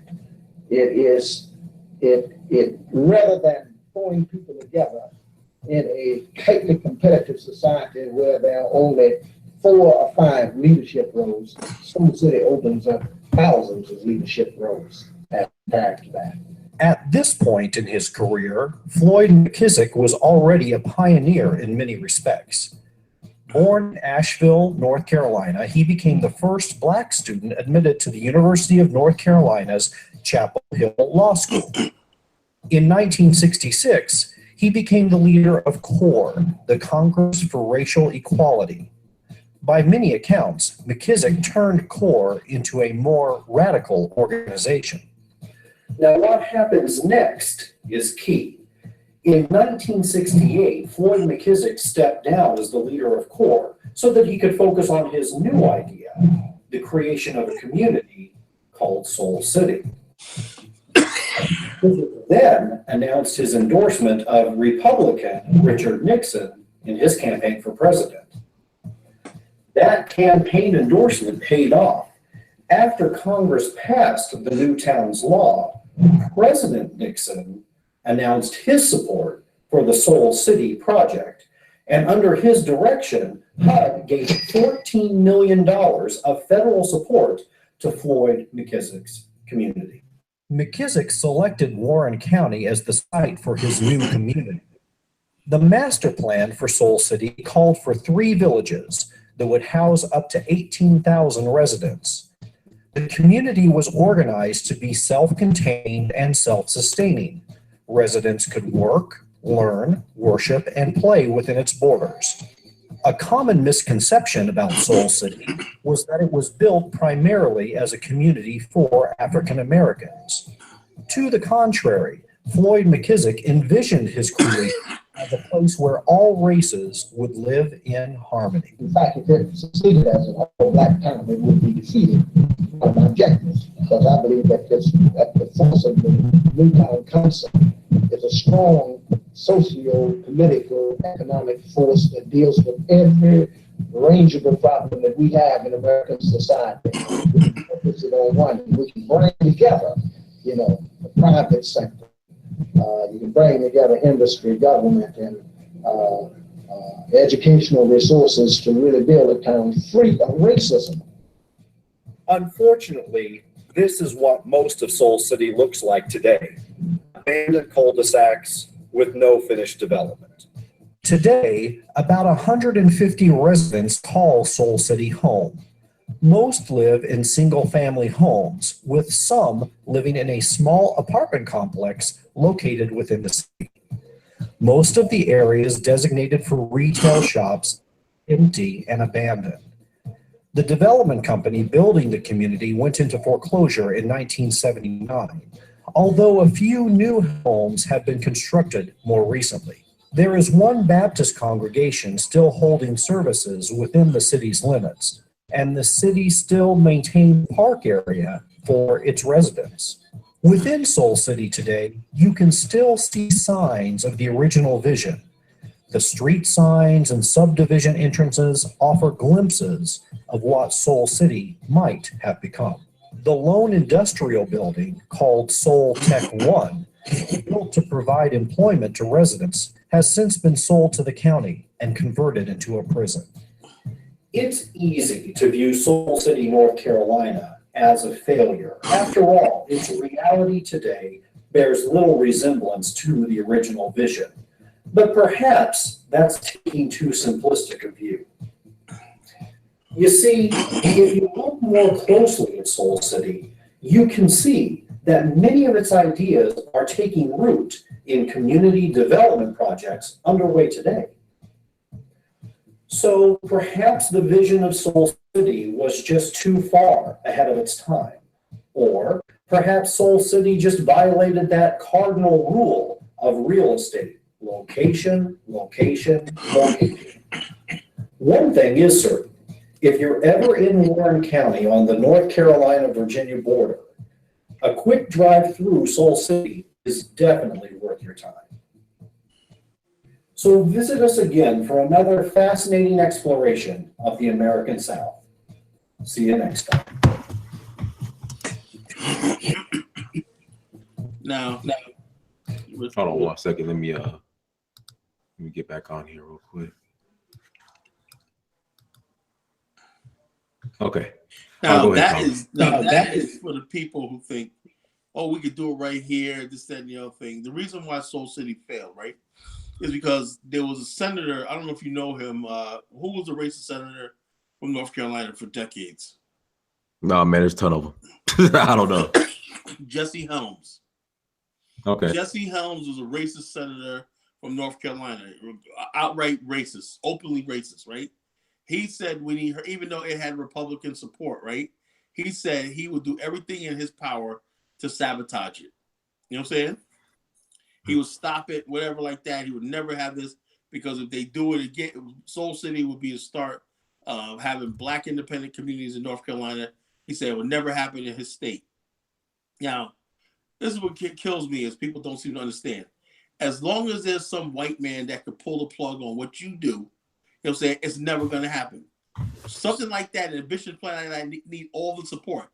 It rather than throwing people together in a tightly competitive society where there are only 4 or 5 leadership roles, Soul City opens up thousands of leadership roles as compared to that. At this point in his career, Floyd McKissick was already a pioneer in many respects. Born in Asheville, North Carolina, he became the first Black student admitted to the University of North Carolina's Chapel Hill Law School. In 1966, he became the leader of CORE, the Congress for Racial Equality. By many accounts, McKissick turned CORE into a more radical organization. Now, what happens next is key. In 1968, Floyd McKissick stepped down as the leader of CORE so that he could focus on his new idea, the creation of a community called Soul City. McKissick then announced his endorsement of Republican Richard Nixon in his campaign for president. That campaign endorsement paid off. After Congress passed the New Towns Law, President Nixon announced his support for the Soul City project, and under his direction, HUD gave $14 million of federal support to Floyd McKissick's community. McKissick selected Warren County as the site for his new community. The master plan for Soul City called for 3 villages that would house up to 18,000 residents. The community was organized to be self-contained and self-sustaining. Residents could work, learn, worship, and play within its borders. A common misconception about Soul City was that it was built primarily as a community for African Americans. To the contrary, Floyd McKissick envisioned his creation as a place where all races would live in harmony. In fact, if it succeeded as an all-Black town, it would be defeated by my objectives, because I believe that the force of the Newtown Council is a strong socio-political economic force that deals with every rangeable problem that we have in American society. We can focus it on one. We can bring together, the private sector. You can bring together industry, government, and educational resources to really build a town free of racism. Unfortunately, this is what most of Soul City looks like today. Abandoned cul-de-sacs with no finished development. Today, about 150 residents call Soul City home. Most live in single-family homes, with some living in a small apartment complex located within the city. Most of the areas designated for retail shops empty and abandoned. The development company building the community went into foreclosure in 1979, although a few new homes have been constructed more recently. There is one Baptist congregation still holding services within the city's limits, and the city still maintains a park area for its residents. Within Soul City today, you can still see signs of the original vision. The street signs and subdivision entrances offer glimpses of what Soul City might have become. The lone industrial building, called Soul Tech 1, built to provide employment to residents, has since been sold to the county and converted into a prison. It's easy to view Soul City, North Carolina as a failure. After all, its reality today bears little resemblance to the original vision. But perhaps that's taking too simplistic a view. You see, if you look more closely at Soul City, you can see that many of its ideas are taking root in community development projects underway today. So perhaps the vision of Soul City was just too far ahead of its time. Or perhaps Soul City just violated that cardinal rule of real estate: location, location, location. One thing is certain: if you're ever in Warren County on the North Carolina-Virginia border, a quick drive through Soul City is definitely worth your time. So visit us again for another fascinating exploration of the American South. See you next time. Now, Hold on 1 second. Let me Let me get back on here real quick. Okay. Now that is for the people who think, oh, we could do it right here, this, that, and the other thing. The reason why Soul City failed, right, is because there was a senator, I don't know if you know him, who was a racist senator from North Carolina for decades. No, man, there's a ton of them. I don't know. Jesse Helms. Okay. Jesse Helms was a racist senator from North Carolina, outright racist, openly racist, right? He said when he heard, even though it had Republican support, right? He said he would do everything in his power to sabotage it. You know what I'm saying? He would stop it, whatever like that. He would never have this, because if they do it again, Soul City would be a start of having black independent communities in North Carolina. He said it would never happen in his state. Now, this is what kills me, is people don't seem to understand. As long as there's some white man that could pull the plug on what you do, you know what I'm saying, it's never going to happen. Something like that, an ambitious plan like that, need all the support.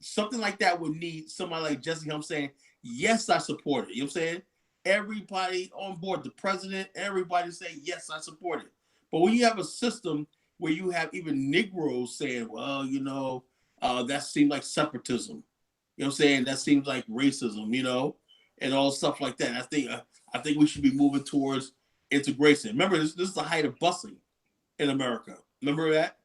Something like that would need somebody like Jesse Helms saying, yes, I support it. You know what I'm saying? Everybody on board, the president, everybody say, yes, I support it. But when you have a system where you have even Negroes saying, well, you know, that seemed like separatism. You know what I'm saying? That seems like racism, you know, and all stuff like that. I think we should be moving towards integration. Remember, this is the height of busing in America. Remember that?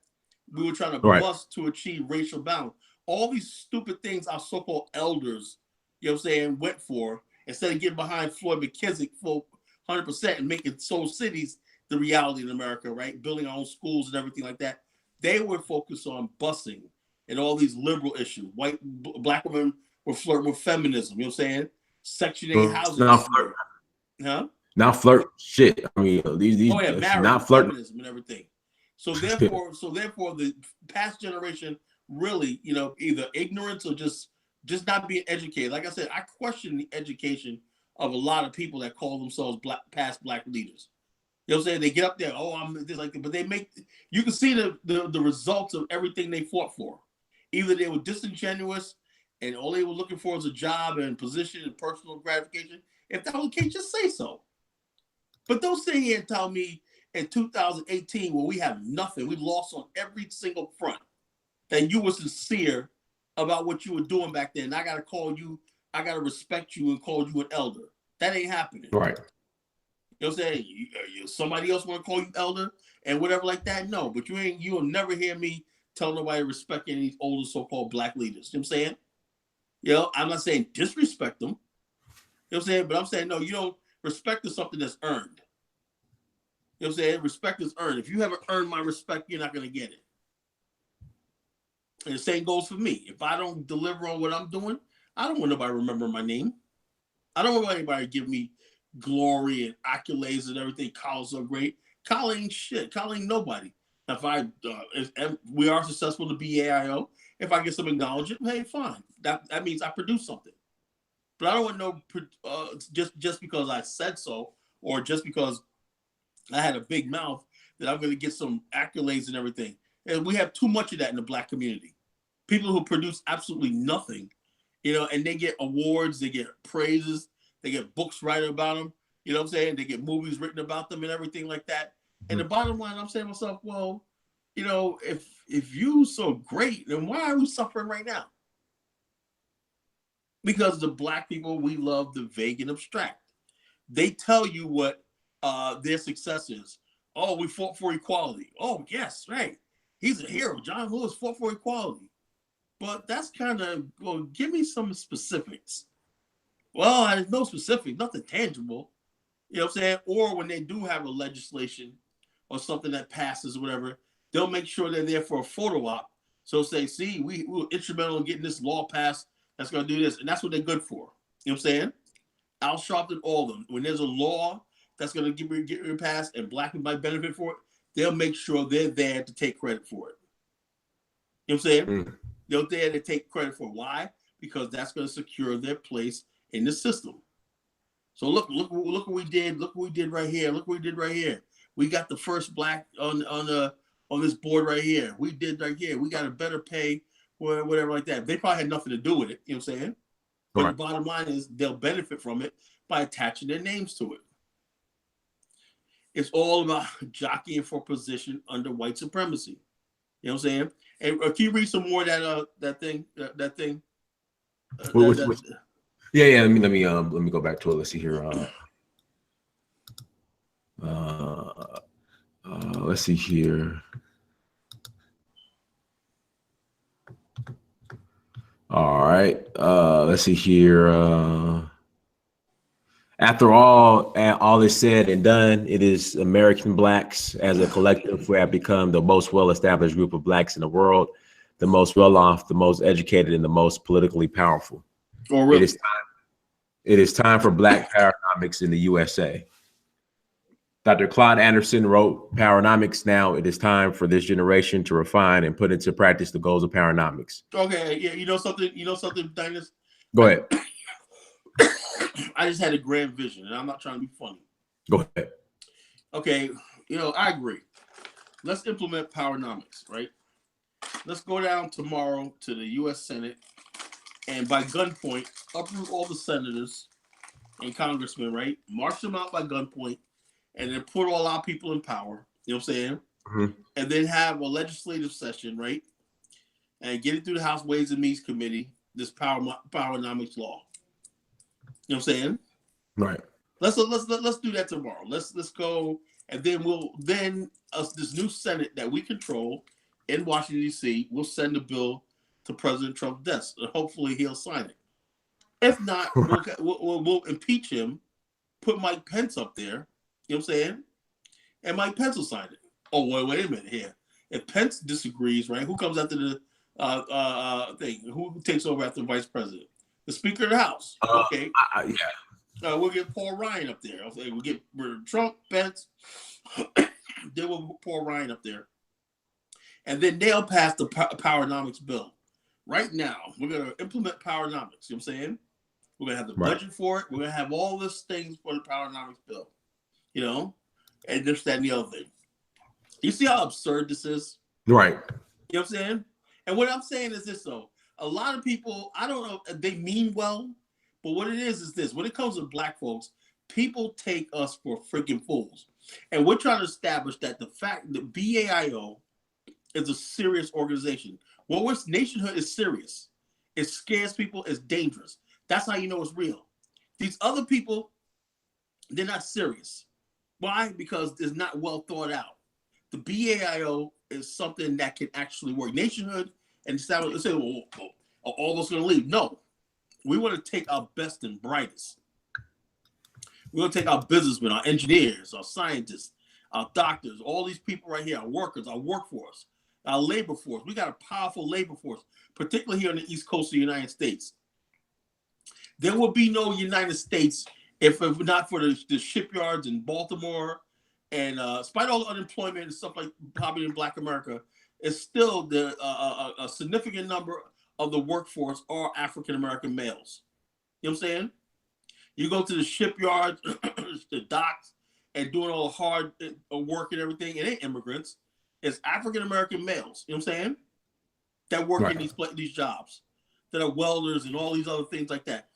We were trying to bust to achieve racial balance. All these stupid things our so-called elders, you know what I'm saying, went for, instead of getting behind Floyd McKissick full 100% and making Soul Cities the reality in America, right? Building our own schools and everything like that. They were focused on busing and all these liberal issues. Black women were flirting with feminism, you know what I'm saying? Section 8 housing. Not flirt shit. I mean, these not flirting. Feminism and everything. So therefore, the past generation really, you know, either ignorance or just not being educated. Like I said, I question the education of a lot of people that call themselves past black leaders. You know what I'm saying? They get up there, oh, I'm this like that, but they make, you can see the results of everything they fought for. Either they were disingenuous and all they were looking for was a job and position and personal gratification. If that was the case, just say so. But don't sit here and tell me in 2018, when we have nothing, we lost on every single front, that you were sincere about what you were doing back then. I got to call you, I got to respect you and call you an elder. That ain't happening. Right. You know what I'm saying? Somebody else want to call you elder and whatever like that? No, but you'll never hear me tell nobody to respect any of these older so-called black leaders. You know what I'm saying? You know, I'm not saying disrespect them. You know what I'm saying? But I'm saying, no, you don't respect is something that's earned. You know what I'm saying? Respect is earned. If you haven't earned my respect, you're not going to get it. And the same goes for me. If I don't deliver on what I'm doing, I don't want nobody to remember my name. I don't want anybody to give me glory and accolades and everything. Kyle's so great. Kyle ain't shit. Kyle ain't nobody. If we are successful to BAIO, if I get some acknowledgement, hey, fine. That means I produced something. But I don't want just because I said so, or just because I had a big mouth, that I'm going to get some accolades and everything. And we have too much of that in the black community. People who produce absolutely nothing, you know, and they get awards, they get praises, they get books written about them, you know what I'm saying? They get movies written about them and everything like that. And the bottom line, I'm saying to myself, well, you know, if you so great, then why are we suffering right now? Because the black people, we love the vague and abstract. They tell you what their success is. Oh, we fought for equality. Oh, yes, right. He's a hero. John Lewis fought for equality. But that's kind of, well, give me some specifics. Well, there's no specific, nothing tangible. You know what I'm saying? Or when they do have a legislation or something that passes or whatever, they'll make sure they're there for a photo op. So say, see, we were instrumental in getting this law passed that's going to do this. And that's what they're good for. You know what I'm saying? Al Sharpton, all of them. When there's a law that's going to get passed and black people might benefit for it, they'll make sure they're there to take credit for it. You know what I'm saying? They're there to take credit for it. Why? Because that's going to secure their place in the system. So look what we did. Look what we did right here. Look what we did right here. We got the first black on this board right here. We did right here. We got a better pay, or whatever like that. They probably had nothing to do with it. You know what I'm saying? But the bottom line is they'll benefit from it by attaching their names to it. It's all about jockeying for position under white supremacy. You know what I'm saying? And can you read some more of that thing? Yeah. Let me go back to it. Let's see here. Let's see here. All right. Let's see here. After all is said and done, it is American blacks as a collective who have become the most well-established group of blacks in the world, the most well-off, the most educated, and the most politically powerful. Oh, really? It is time for Black Powernomics in the USA. Dr. Claude Anderson wrote Powernomics. Now it is time for this generation to refine and put into practice the goals of Powernomics. Okay, yeah, you know something, Dinus? Go ahead. I just had a grand vision, and I'm not trying to be funny. Go ahead. Okay, I agree. Let's implement Powernomics, right? Let's go down tomorrow to the U.S. Senate, and by gunpoint, uproot all the senators and congressmen, right? March them out by gunpoint, and then put all our people in power. You know what I'm saying? Mm-hmm. And then have a legislative session, right? And get it through the House Ways and Means Committee. This Powernomics law. You know what I'm saying? Right. Let's do that tomorrow. Let's go, and then this new Senate that we control in Washington D.C. will send a bill to President Trump's desk, and hopefully he'll sign it. If not, we'll impeach him, put Mike Pence up there. You know what I'm saying? And Mike Pence will sign it. Oh, wait a minute here. If Pence disagrees, right? Who comes after the thing? Who takes over after the vice president? The Speaker of the House. Okay. Yeah. We'll get Paul Ryan up there. We'll get Trump, Pence. Then we'll put Paul Ryan up there. And then they'll pass the Powernomics bill. Right now, we're going to implement Powernomics. You know what I'm saying? We're going to have the budget for it. We're going to have all these things for the Powernomics bill. And this, that, and the other thing. You see how absurd this is? Right. You know what I'm saying? And what I'm saying is this, though. A lot of people, I don't know if they mean well, but what it is this. When it comes to black folks, people take us for freaking fools. And we're trying to establish that the fact that BAIO is a serious organization. Nationhood is serious. It scares people. It's dangerous. That's how you know it's real. These other people, they're not serious. Why? Because it's not well thought out. The BAIO is something that can actually work. Nationhood and establish, say, all of us are going to leave. No. We want to take our best and brightest. We're going to take our businessmen, our engineers, our scientists, our doctors, all these people right here, our workers, our workforce, our labor force. We got a powerful labor force, particularly here on the East Coast of the United States. There will be no United States if not for the shipyards in Baltimore, and despite all the unemployment and stuff like poverty in Black America, it's still a significant number of the workforce are African American males. You know what I'm saying? You go to the shipyards, the docks, and doing all the hard work and everything. It ain't immigrants. It's African American males. You know what I'm saying? That work in these jobs, that are welders and all these other things like that.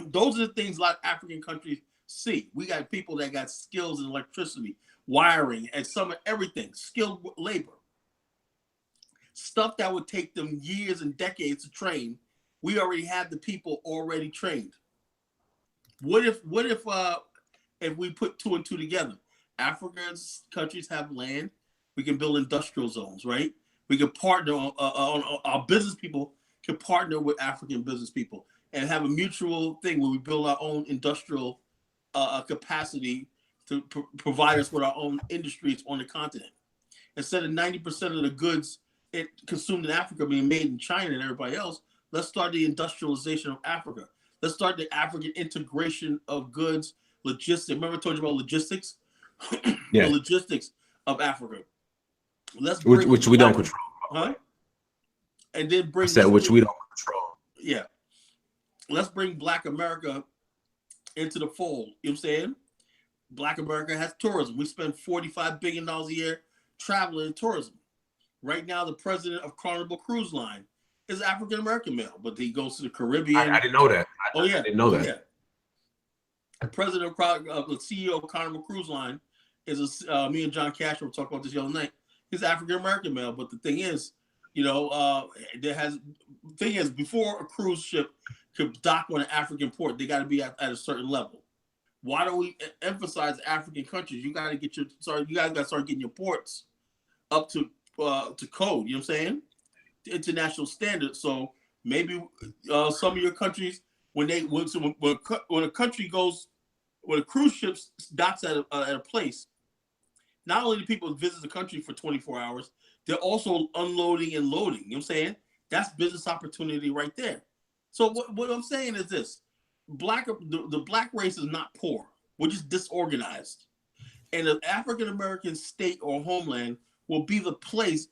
Those are the things a lot of African countries see. We got people that got skills in electricity, wiring, and some of everything, skilled labor. Stuff that would take them years and decades to train. We already have the people already trained. What if we put two and two together? Africa's countries have land. We can build industrial zones, right? We can partner on our business people can partner with African business people and have a mutual thing where we build our own industrial capacity to provide us with our own industries on the continent. Instead of 90% of the goods consumed in Africa being made in China and everybody else, let's start the industrialization of Africa. Let's start the African integration of goods, logistics. Remember I told you about logistics? Yeah. The logistics of Africa. Which we don't control. Huh? And then which we don't control. Yeah. Let's bring Black America into the fold. You know what I'm saying? Black America has tourism. We spend $45 billion a year traveling in tourism. Right now, the president of Carnival Cruise Line is African American male, but he goes to the Caribbean. I didn't know that. I didn't know that. Yeah. The president of the CEO of Carnival Cruise Line is me and John Castro were talking about this the other night. He's African American male, but the thing is, before a cruise ship could dock on an African port, they got to be at a certain level. Why don't we emphasize African countries? You got to get you guys got to start getting your ports up to code. You know what I'm saying? To international standards. So maybe some of your countries, when a cruise ship docks at a place, not only do people visit the country for 24 hours, they're also unloading and loading. You know what I'm saying? That's business opportunity right there. So what I'm saying is this: the black race is not poor. We're just disorganized. And the African American state or homeland will be the place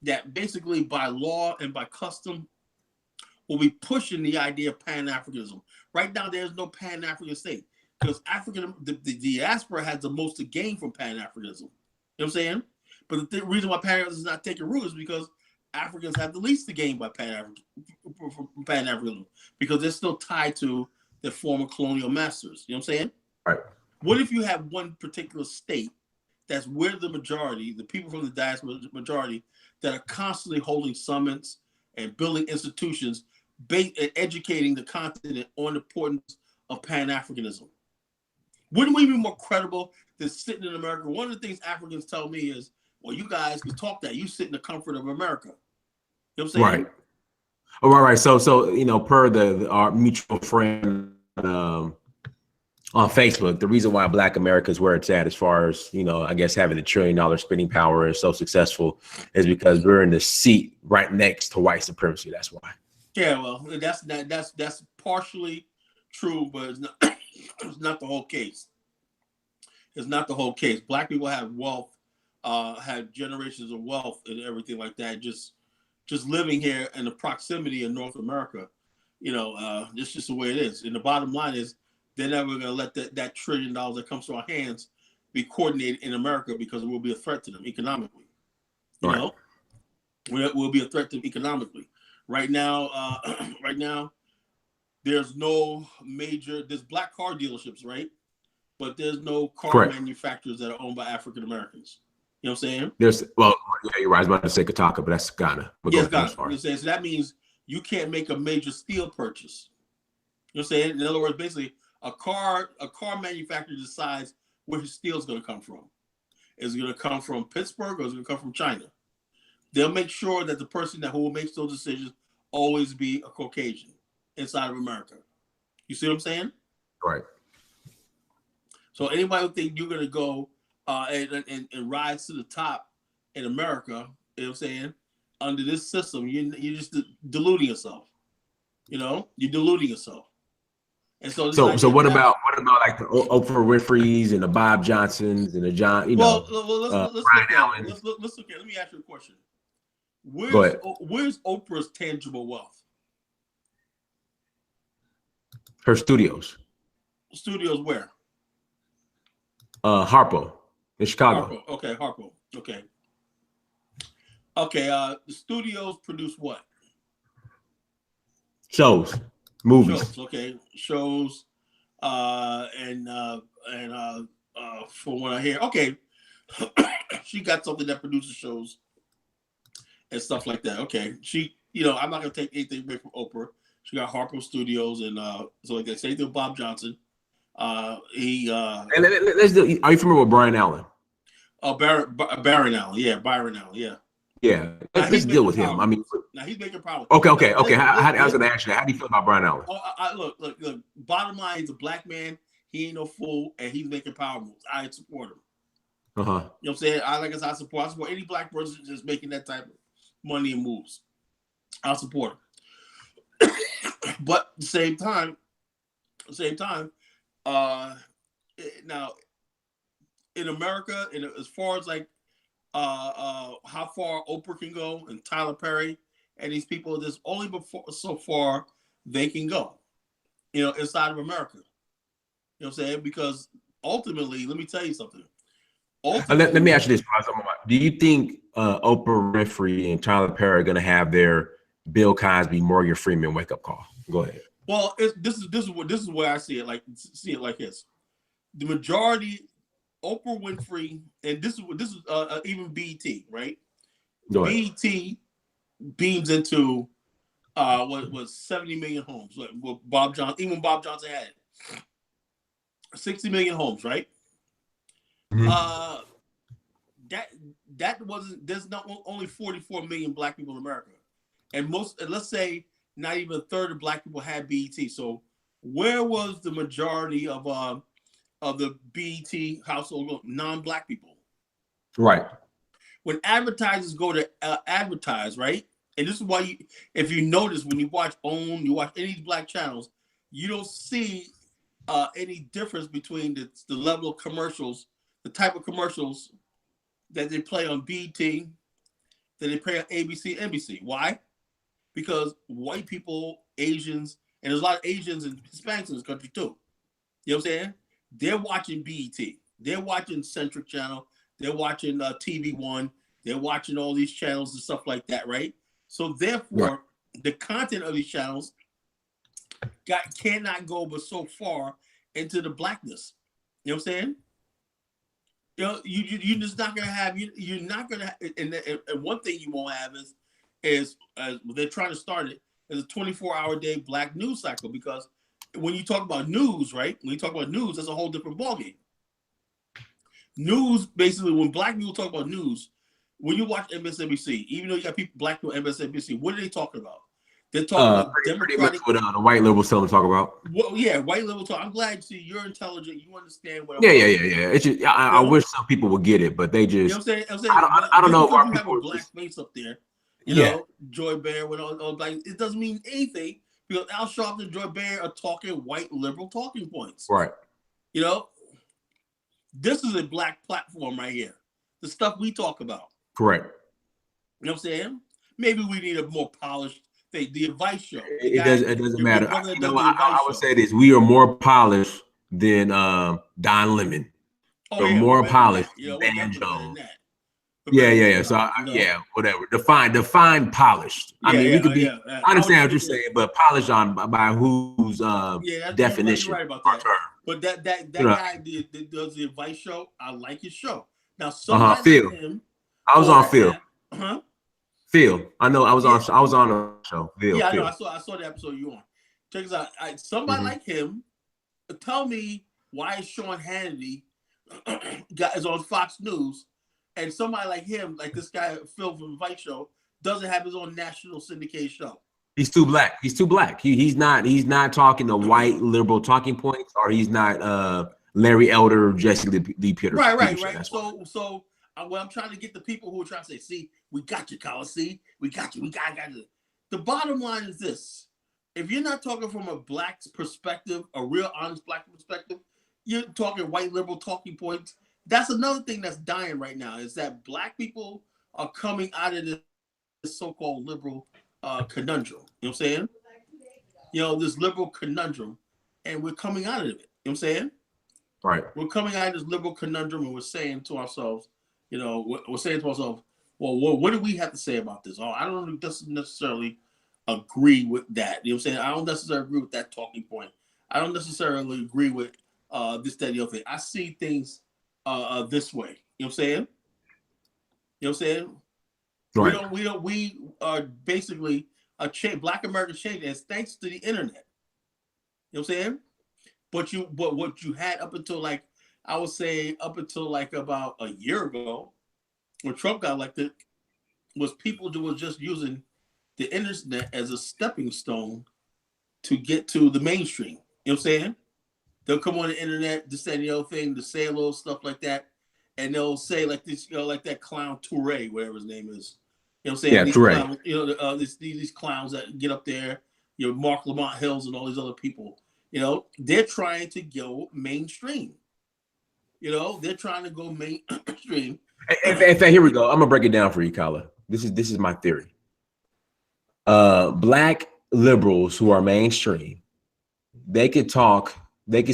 that basically by law and by custom will be pushing the idea of Pan-Africanism. Right now, there's no Pan-African state because the diaspora has the most to gain from Pan-Africanism. You know what I'm saying? But the reason why Pan-Africanism is not taking root is because Africans have the least to gain by Pan-Africanism because they're still tied to their former colonial masters. You know what I'm saying? Right. What if you have one particular state that's where the majority, the people from the diaspora majority, that are constantly holding summits and building institutions, and educating the continent on the importance of Pan-Africanism? Wouldn't we be more credible than sitting in America? One of the things Africans tell me is, well, you guys can talk that. You sit in the comfort of America. You know what I'm saying? Right. Oh, right. So per our mutual friend on Facebook, the reason why Black America is where it's at, as far as, I guess having $1 trillion spending power and so successful, is because we're in the seat right next to white supremacy. That's why. Yeah, well, that's partially true, but it's not, it's not the whole case. It's not the whole case. Black people have wealth, have generations of wealth and everything like that. Just living here in the proximity of North America, it's just the way it is. And the bottom line is, they're never going to let that $1 trillion that comes to our hands be coordinated in America because it will be a threat to them economically. You know, will be a threat to them economically. Right now, there's black car dealerships, right? But there's no car manufacturers that are owned by African Americans. You know what I'm saying? You're right. I was about to say Kataka, but that's Ghana. Yes, Ghana. You know, so that means you can't make a major steel purchase. You know what I'm saying? In other words, basically, a car manufacturer decides where his steel is going to come from. Is it going to come from Pittsburgh or is it going to come from China? They'll make sure that the person who makes those decisions always be a Caucasian inside of America. You see what I'm saying? Right. So anybody who think you're going to go and rise to the top in America, you know what I'm saying, under this system, you're just deluding yourself. You're deluding yourself. And so what about like the Oprah Winfrey's and the Bob Johnsons and the John, let's look at it. Let me ask you a question. Where's Oprah's tangible wealth? Her studios. Studios where? Harpo in Chicago. Harpo. Okay. The studios produce what? Shows. Movies. Shows, and from what I hear, she got something that produces shows and stuff like that. Okay, I'm not gonna take anything away from Oprah. She got Harpo Studios and so like that. Same thing with Bob Johnson. And let's do. Are you familiar with Brian Allen? Byron Allen, yeah. Yeah, let's deal with him. I mean, now he's making power. Okay. I was going to ask you that. How do you feel about Brian Allen? Look. Bottom line, he's a black man. He ain't no fool, and he's making power moves. I support him. You know what I'm saying? I support any black person just making that type of money and moves. I'll support him. But at the same time, now in America, and as far as like how far Oprah can go and Tyler Perry and these people, there's only so far they can go, inside of America. You know what I'm saying? Because ultimately, let me tell you something. Let me ask you this. Do you think Oprah Winfrey and Tyler Perry are going to have their Bill Cosby, Morgan Freeman wake up call? Go ahead. Well, this is where I see it like this. The majority Oprah Winfrey, and this is even BET, right? Go ahead. BET beams into what was 70 million homes. Like Bob Johnson, even Bob Johnson had 60 million homes, right? Mm-hmm. That wasn't. There's not only 44 million black people in America, and let's say not even a third of black people had BET. So where was the majority of the BET household non-black people? Right. When advertisers go to advertise, right? And this is why if you notice, when you watch OWN, you watch any of these black channels, you don't see any difference between the level of commercials, the type of commercials that they play on BT, that they play on ABC, NBC. Why? Because white people, Asians, and there's a lot of Asians and Hispanics in this country too. You know what I'm saying? They're watching BET. They're watching Centric Channel. They're watching TV One. They're watching all these channels and stuff like that, right? So therefore, the content of these channels cannot go but so far into the blackness. You know what I'm saying? You know, you're just not gonna have you're not gonna and one thing you won't have is they're trying to start it as a 24-hour day black news cycle, because when you talk about news, right? When you talk about news, that's a whole different ballgame. News, basically, when black people talk about news, when you watch MSNBC, even though you got black people on MSNBC, what are they talking about? They're talking about Democratic. Pretty much what the white liberals tell them to talk about. Well, yeah, white liberal talk. I'm glad you're intelligent. You understand what. Yeah. It's just I wish some people would get it, but they just. You know what I'm saying? I don't know if our you have people a black face up there. You know, Joy Bear with all black. It doesn't mean anything, because Al Sharpton and Joy Bear are talking white liberal talking points. Right. You know, this is a black platform right here. The stuff we talk about. Correct. You know what I'm saying? Maybe we need a more polished thing. The advice show. It doesn't matter. I would say this: we are more polished than Don Lemon. More polished than Jones. Yeah. So whatever. Define polished. I mean, we could be. I understand what you're saying, but polished by whose definition? You're right about that. But that guy that does the advice show, I like his show. Now, somebody Phil. like him. I was on Phil. Phil. I know. I was on a show. Phil. Yeah, I know. I saw the episode you on. Check this out. Somebody like him. Tell me why Sean Hannity is on Fox News, and somebody like him, like this guy Phil from the Vice Show, doesn't have his own national syndicated show. He's too black. He's not talking the white liberal talking points, or he's not Larry Elder or Jesse Lee Peterson. Right. So what I'm trying to get the people who are trying to say, see, we got you, Carlos. See, we got you. We got you. The bottom line is this: if you're not talking from a black perspective, a real honest black perspective, you're talking white liberal talking points. That's another thing that's dying right now, is that black people are coming out of this so-called liberal conundrum. You know what I'm saying? You know, this liberal conundrum, and we're coming out of it. You know what I'm saying? Right. We're coming out of this liberal conundrum, and we're saying to ourselves, we're saying to ourselves, well, what do we have to say about this? Oh, I don't necessarily agree with that. You know what I'm saying? I don't necessarily agree with that talking point. I don't necessarily agree with this, that, the other thing. I see things this way. You know what I'm saying? You know what I'm saying? Right. We are basically Black American change, and it's thanks to the internet. You know what I'm saying? But what you had up until like about a year ago, when Trump got elected, was people who were just using the internet as a stepping stone to get to the mainstream. You know what I'm saying? They'll come on the internet, this, that, and the other thing, to say a little stuff like that, and they'll say like this, like that clown Touré, whatever his name is. You know what I'm saying? Yeah, these Touré. Clowns, these clowns that get up there, Mark Lamont Hills and all these other people. They're trying to go mainstream. They're trying to go mainstream. In fact, here we go. I'm gonna break it down for you, Kala. This is my theory. Black liberals who are mainstream, they could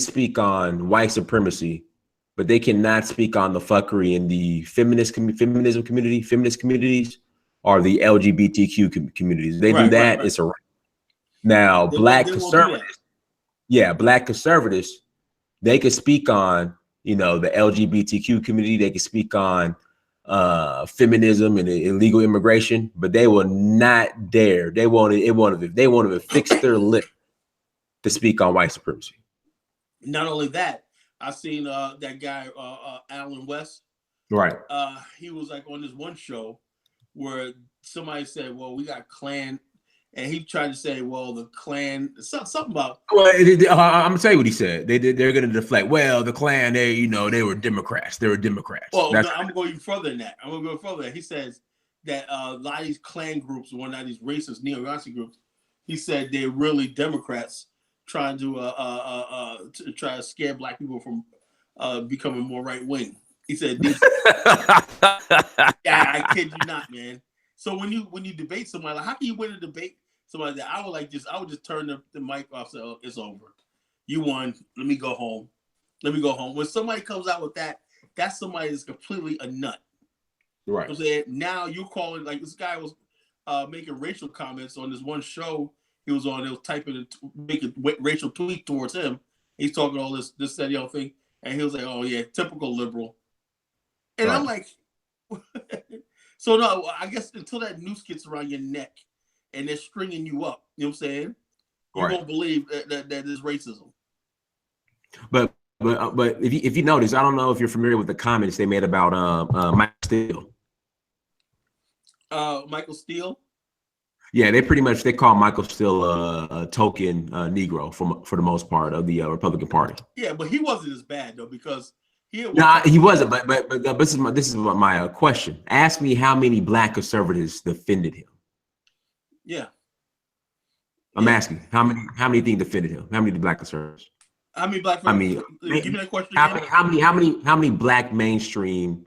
speak on white supremacy, but they cannot speak on the fuckery in the feminist communities, or the LGBTQ communities. They do that. Right. It's a right. Now, black conservatives, they could speak on, the LGBTQ community. They can speak on feminism and illegal immigration, but they will not dare. They won't even fix their lip to speak on white supremacy. Not only that, I seen that guy Alan West. Right. He was like on this one show where somebody said, "Well, we got Klan," and he tried to say, "Well, the Klan something about." Well, I'm gonna tell you what he said. They're gonna deflect. Well, the Klan, they were Democrats. They were Democrats. Well, no, I'm going further than that. He says that a lot of these Klan groups, one of these racist neo-Nazi groups, he said they're really Democrats trying to try to scare black people from becoming more right wing. He said, "Yeah, I kid you not, man." So when you debate somebody, like, how can you win a debate? Somebody that I would just turn the mic off. Say, "Oh, it's over. You won. Let me go home. When somebody comes out with that, that's somebody that's completely a nut. Right. I'm saying, now you're calling, like, this guy was making racial comments on this one show he was on. They was typing and making racial tweet towards him. He's talking all this that the other thing, and he was like, "Oh yeah, typical liberal." And right. I'm like, so no, I guess until that noose gets around your neck and they're stringing you up, you know what I'm saying? You right. won't believe that is racism. But if you notice, I don't know if you're familiar with the comments they made about Michael Steele. Michael Steele? Yeah, they call Michael Steele a token Negro for the most part of the Republican Party. Yeah, but he wasn't as bad though, because he wasn't. But this is my question. Ask me how many black conservatives defended him. Yeah. I'm asking how many think defended him? How many black conservatives? How many black? I mean, give me that question again. How many black mainstream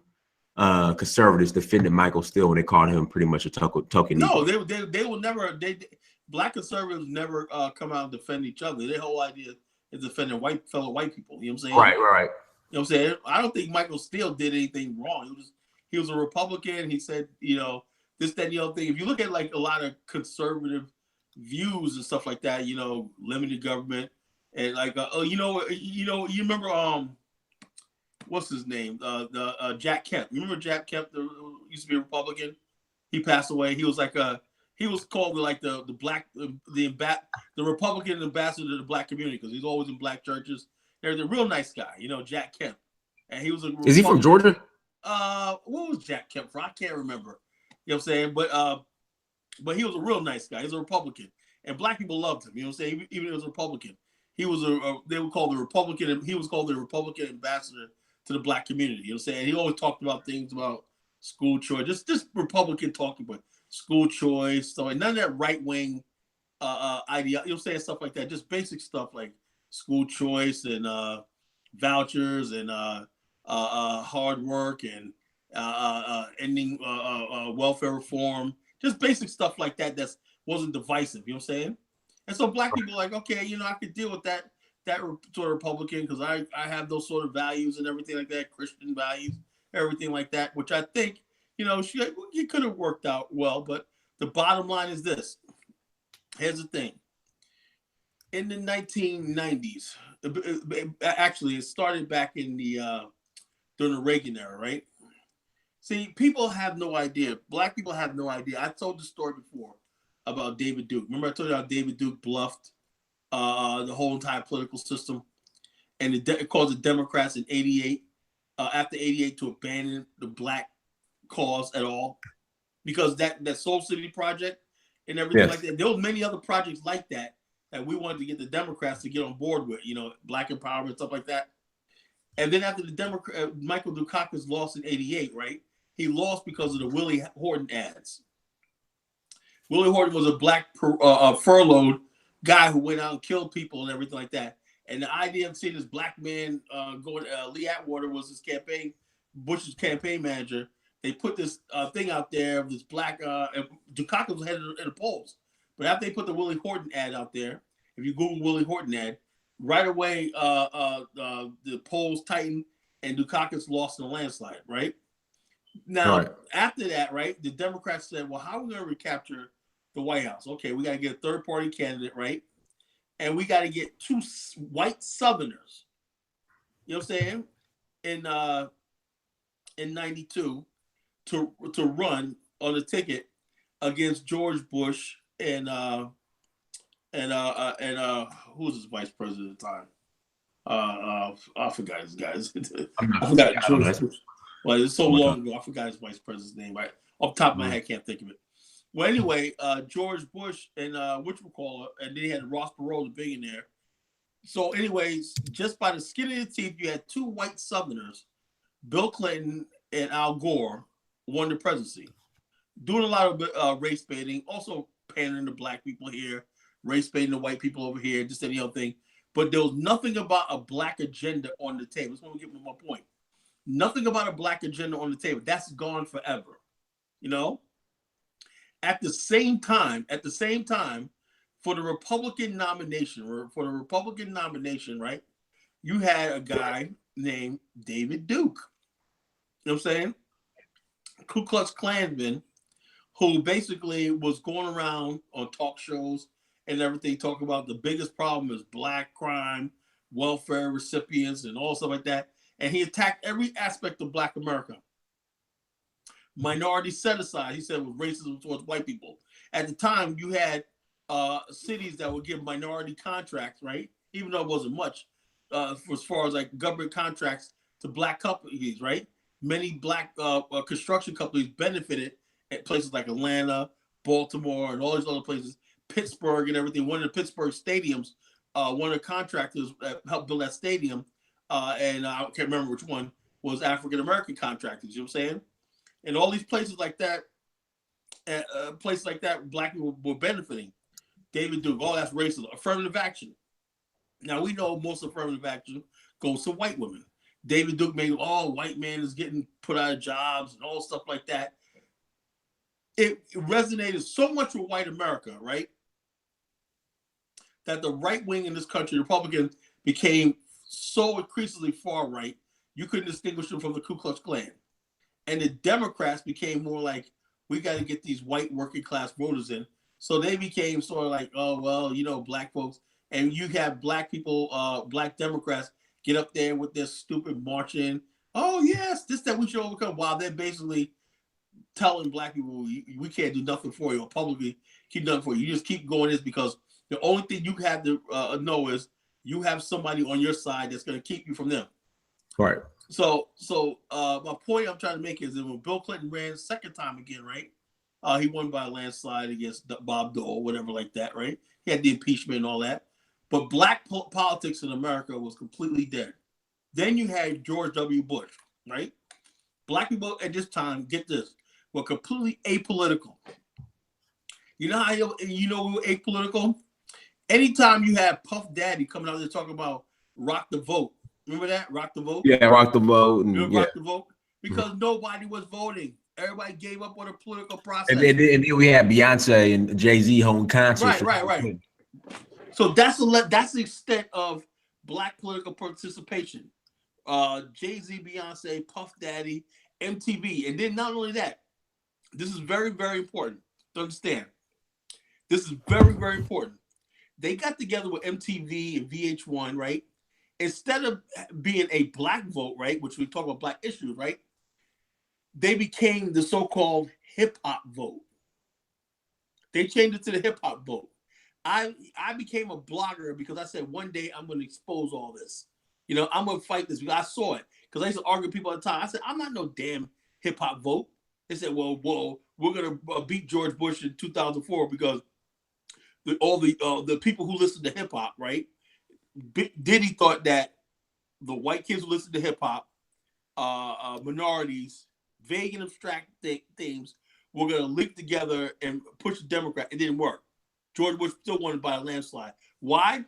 conservatives defended Michael Steele when they called him pretty much a token? No, they will never. Black conservatives never come out and defend each other. Their whole idea is defending fellow white people. You know what I'm saying? Right. You know what I'm saying? I don't think Michael Steele did anything wrong. He was a Republican. He said, this, that, and the other thing. If you look at like a lot of conservative views and stuff like that, limited government and like you remember what's his name? Jack Kemp. You remember Jack Kemp? Used to be a Republican. He passed away. He was like he was called like the Republican ambassador to the black community because he's always in black churches. There's a real nice guy, Jack Kemp, and he was a Republican. Is he from Georgia? What was Jack Kemp from? I can't remember. You know what I'm saying? But he was a real nice guy. He's a Republican, and black people loved him. You know what I'm saying? Even if he was a Republican, he was they would call the Republican. He was called the Republican ambassador to the black community. You know what I'm saying? He always talked about things about school choice, just Republican talking about school choice, so none of that right wing idea. You know what I'm saying? Stuff like that. Just basic stuff like school choice and vouchers and hard work and ending welfare reform. Just basic stuff like that. That wasn't divisive. You know what I'm saying? And so black people are like, okay, I could deal with that sort of Republican because I have those sort of values and everything like that, Christian values, everything like that, which I think, he could have worked out well. But the bottom line is this. Here's the thing. In the 1990s, actually, it started back in during the Reagan era, right? See, people have no idea. Black people have no idea. I told the story before about David Duke. Remember I told you how David Duke bluffed the whole entire political system, and it caused the Democrats in '88, after '88, to abandon the black cause at all, because that Soul City project and everything like that. There was many other projects like that we wanted to get the Democrats to get on board with, black empowerment, stuff like that. And then after the Michael Dukakis lost in '88, right? He lost because of the Willie Horton ads. Willie Horton was a black furloughed guy who went out and killed people and everything like that. And the idea of seeing this black man going, Lee Atwater was his Bush's campaign manager. They put this thing out there of this black, Dukakis was headed in the polls. But after they put the Willie Horton ad out there, if you Google Willie Horton ad, right away the polls tightened and Dukakis lost in a landslide, right? Now, after that, right, the Democrats said, well, how are we going to recapture the White House? Okay, we got to get a third-party candidate, right? And we got to get two white Southerners, you know what I'm saying, in 92 to run on a ticket against George Bush and who was his vice president at the time? I forgot his guys. I forgot George Bush. Well, it's so long ago. I forgot his vice president's name. Right off the top of my head, can't think of it. Well, anyway, George Bush and whatchamacallit, and then he had Ross Perot, the billionaire. So, anyways, just by the skin of your teeth, you had two white Southerners, Bill Clinton and Al Gore, won the presidency, doing a lot of race baiting, also pandering to black people here, race baiting the white people over here, just any other thing. But there was nothing about a black agenda on the table. That's what we get to my point. Nothing about a black agenda on the table. That's gone forever. You know? At the same time, for the Republican nomination, right? You had a guy named David Duke. You know what I'm saying? Ku Klux Klansman, who basically was going around on talk shows and everything, talking about the biggest problem is black crime, welfare recipients, and all stuff like that. And he attacked every aspect of black America. Minority set aside, he said, was racism towards white people. At the time, you had cities that would give minority contracts, right? Even though it wasn't much, as far as like government contracts to black companies, right? Many black construction companies benefited at places like Atlanta, Baltimore, and all these other places, Pittsburgh and everything. One of the Pittsburgh stadiums, one of the contractors that helped build that stadium, and I can't remember which one, was African-American contractors, you know what I'm saying? And all these places like that, black people were benefiting. David Duke, oh, that's racism. Affirmative action. Now, we know most affirmative action goes to white women. David Duke made, white man is getting put out of jobs and all stuff like that. It resonated so much with white America, right? That the right wing in this country, Republicans, became so increasingly far right, you couldn't distinguish them from the Ku Klux Klan. And the Democrats became more like, we got to get these white working class voters in. So they became sort of like, oh, well, you know, black folks. And you have black people, black Democrats get up there with their stupid marching. Oh, yes, this, that we should overcome. While they're basically telling black people, we can't do nothing for you, or publicly keep nothing for you. You just keep going this because the only thing you have to know is you have somebody on your side that's going to keep you from them. Right. So my point I'm trying to make is that when Bill Clinton ran second time again, right? He won by a landslide against Bob Dole, whatever like that, right? He had the impeachment and all that. But black politics in America was completely dead. Then you had George W. Bush, right? Black people at this time, get this, were completely apolitical. You know how we were apolitical? Anytime you had Puff Daddy coming out there talking about rock the vote. Remember that? Rock the vote? Yeah, rock the vote. And, rock the vote? Because nobody was voting. Everybody gave up on the political process. And then we had Beyonce and Jay-Z home concerts. Right. So that's the extent of black political participation. Jay-Z, Beyonce, Puff Daddy, MTV. And then not only that, this is very, very important to understand. This is very, very important. They got together with MTV and VH1, right? Instead of being a black vote, right, which we talk about black issues, right, they became the so-called hip-hop vote. They changed it to the hip-hop vote. I became a blogger because I said, one day I'm going to expose all this. You know, I'm going to fight this. I saw it because I used to argue with people all the time. I said, I'm not no damn hip-hop vote. They said, well, we're going to beat George Bush in 2004 because all the people who listen to hip-hop, right, Diddy thought that the white kids who listen to hip hop, minorities, vague and abstract themes, were going to link together and push the Democrat. It didn't work. George Bush still won by a landslide. Why?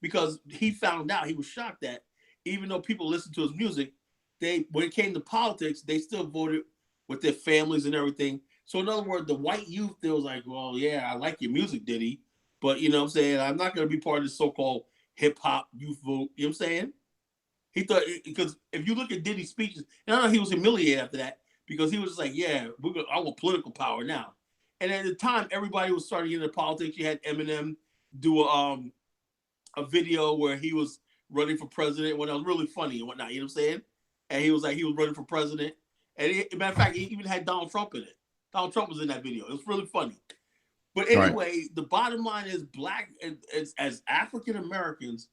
Because he found out, he was shocked that even though people listened to his music, when it came to politics, they still voted with their families and everything. So in other words, the white youth, they was like, well, yeah, I like your music, Diddy, but you know what I'm saying? I'm not going to be part of this so-called hip-hop youth vote. You know what I'm saying? He thought, because if you look at Diddy's speeches, and I know he was humiliated after that because he was just like, yeah, I want political power now. And at the time, everybody was starting to get into politics. You had Eminem do a video where he was running for president when it was really funny and whatnot, you know what I'm saying? and he was like he was running for president. And matter of fact, he even had Donald Trump in it. Donald Trump was in that video. It was really funny. But anyway, the bottom line is black as African Americans,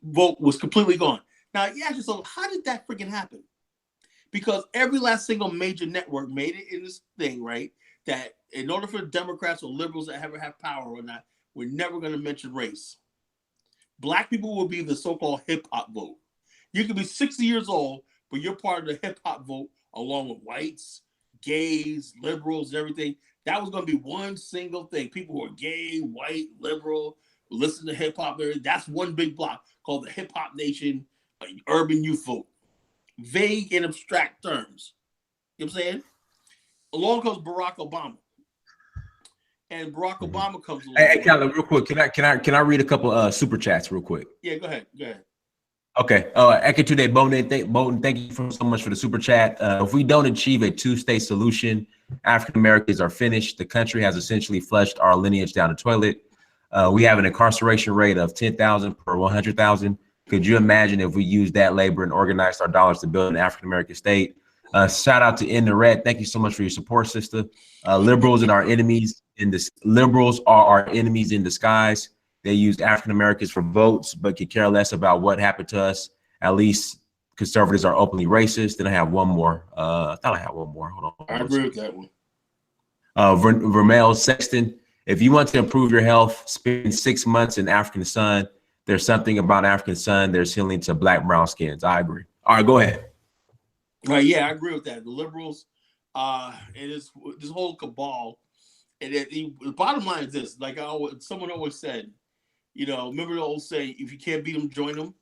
vote was completely gone. Now you ask yourself, how did that freaking happen? Because every last single major network made it in this thing, right? That in order for Democrats or liberals that ever have power or not, we're never going to mention race. Black people will be the so-called hip hop vote. You can be 60 years old, but you're part of the hip hop vote along with whites, gays, liberals, everything. That was going to be one single thing. People who are gay, white, liberal, listen to hip hop. That's one big block called the Hip Hop Nation Urban Youth Vote. Vague and abstract terms. You know what I'm saying? Along comes Barack Obama. And Barack Obama comes along. Hey, Calvin, real quick. Can I read a couple super chats real quick? Yeah, go ahead. Go ahead. Okay. Ekitude Bowden, thank you so much for the super chat. If we don't achieve a two-state solution, African Americans are finished. The country has essentially flushed our lineage down the toilet. We have an incarceration rate of 10,000 per 100,000. Could you imagine if we used that labor and organized our dollars to build an African American state? Shout out to In the Red. Thank you so much for your support, sister. Liberals are our enemies in disguise. They used African Americans for votes, but could care less about what happened to us. At least conservatives are openly racist. Then I have one more. I thought I had one more. Hold on. I agree with that one. Vermel Sexton. If you want to improve your health, spend 6 months in African sun. There's something about African sun. There's healing to black, brown skins. I agree. All right, go ahead. Right, yeah, I agree with that. The liberals, it is this whole cabal. And the bottom line is this: like someone always said, remember the old saying, "If you can't beat them, join them."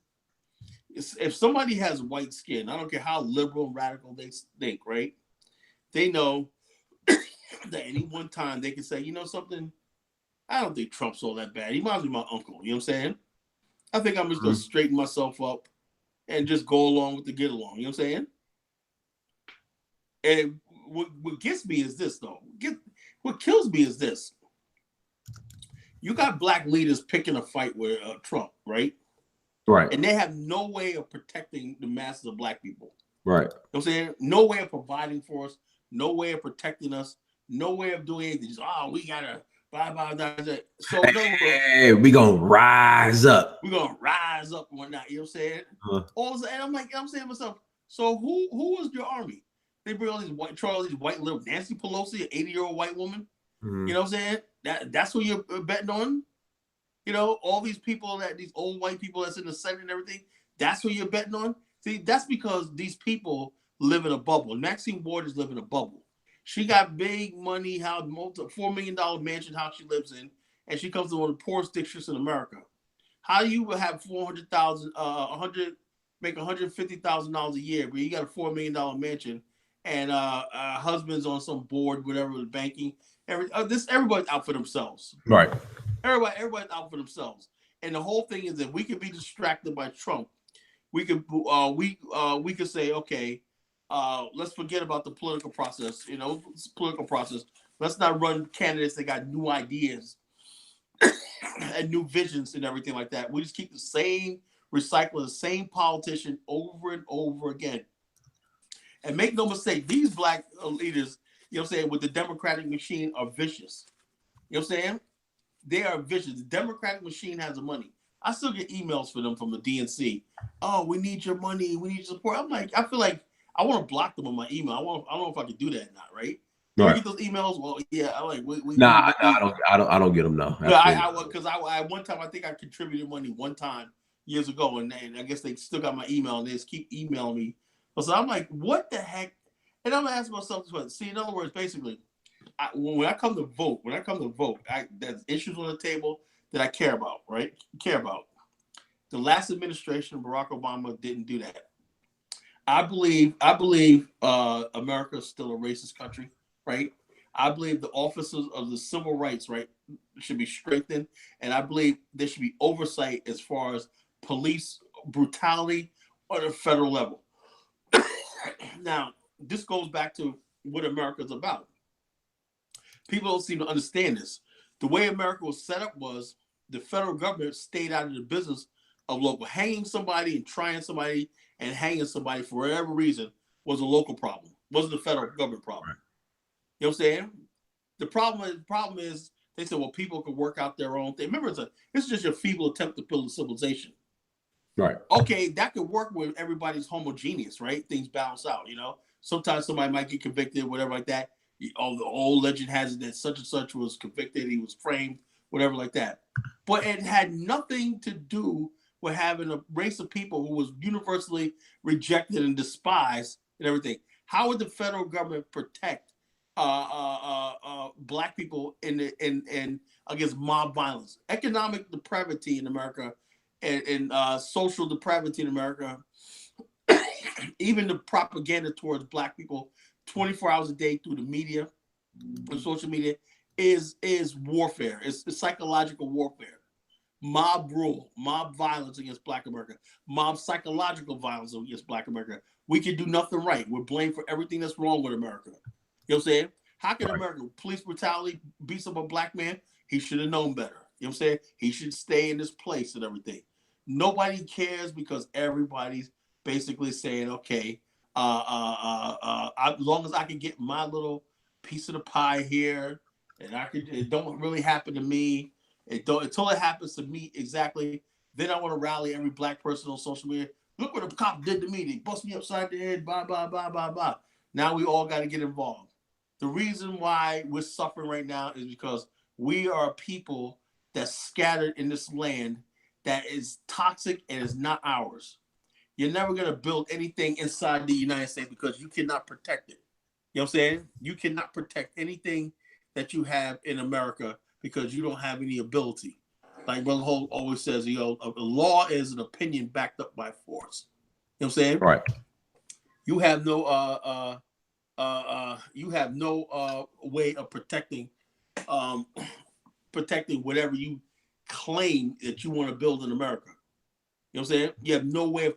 If somebody has white skin, I don't care how liberal and radical they think, right? They know that any one time they can say, you know something, I don't think Trump's all that bad. He reminds me of my uncle. You know what I'm saying? I think I'm just going to straighten myself up and just go along with the get along. You know what I'm saying? And what gets me is this, though. What kills me is this. You got black leaders picking a fight with Trump, right? Right. And they have no way of protecting the masses of black people. Right. You know what I'm saying? No way of providing for us. No way of protecting us. No way of doing anything. Just, we got to blah, blah, blah, blah. So, hey, we going to rise up. We're going to rise up and whatnot. You know what I'm saying? And I'm saying to myself, so who is your army? They bring all these white little Nancy Pelosi, an 80-year-old white woman. You know what I'm saying? That's who you're betting on. All these people these old white people that's in the Senate and everything. That's who you're betting on. See, that's because these people live in a bubble. Maxine Waters live in a bubble. She got big money, $4 million mansion house she lives in, and she comes to one of the poorest districts in America. How do you have $400,000, make $150,000 a year, but you got a $4 million mansion? And husband's on some board, whatever, with banking. Everybody's out for themselves. Right. Everybody's out for themselves. And the whole thing is that we could be distracted by Trump. We could say, okay, let's forget about the political process. Political process. Let's not run candidates that got new ideas and new visions and everything like that. We just keep recycle the same politician over and over again. And make no mistake, these black leaders, with the Democratic machine are vicious. You know what I'm saying? They are vicious. The Democratic machine has the money. I still get emails for them from the DNC. Oh, we need your money. We need your support. I'm like, I feel like I want to block them on my email. I don't know if I can do that or not, right? Do you get those emails? Well, yeah. I like. I don't get them. No. Because I one time I think I contributed money one time years ago, and I guess they still got my email and they just keep emailing me. So I'm like, what the heck? And I'm gonna ask myself this. See, in other words, basically, when I come to vote, there's issues on the table that I care about, right? The last administration, Barack Obama, didn't do that. I believe America is still a racist country, right? I believe the officers of the civil rights, right, should be strengthened, and I believe there should be oversight as far as police brutality on a federal level. Now, this goes back to what America's about. People don't seem to understand this. The way America was set up was the federal government stayed out of the business of local. Hanging somebody and trying somebody and hanging somebody for whatever reason was a local problem. It wasn't a federal government problem. Right. You know what I'm saying? The problem is they said, well, people can work out their own thing. Remember, it's just a feeble attempt to build a civilization. Right. Okay, that could work when everybody's homogeneous, right? Things balance out, you know. Sometimes somebody might get convicted, whatever like that. Oh, the old legend has it that such and such was convicted, he was framed, whatever like that. But it had nothing to do with having a race of people who was universally rejected and despised and everything. How would the federal government protect black people in against mob violence, economic depravity in America, and social depravity in America, even the propaganda towards black people 24 hours a day through the media and social media is warfare. It's psychological warfare. Mob rule, mob violence against black America, mob psychological violence against black America. We can do nothing right. We're blamed for everything that's wrong with America. You know what I'm saying? How can America police brutality beats up a black man? He should have known better. You know what I'm saying? He should stay in this place and everything. Nobody cares because everybody's basically saying, okay, as long as I can get my little piece of the pie here, and it don't really happen to me. Until it happens to me exactly. Then I want to rally every black person on social media. Look what the cop did to me. They bust me upside the head. Blah blah blah blah blah. Now we all got to get involved. The reason why we're suffering right now is because we are people that's scattered in this land that is toxic and is not ours. You're never going to build anything inside the United States because you cannot protect it. You know what I'm saying? You cannot protect anything that you have in America because you don't have any ability. Like Brother Holt always says, you know, a law is an opinion backed up by force. You know what I'm saying? Right. You have no way of protecting whatever you claim that you want to build in America. You know what I'm saying? You have no way of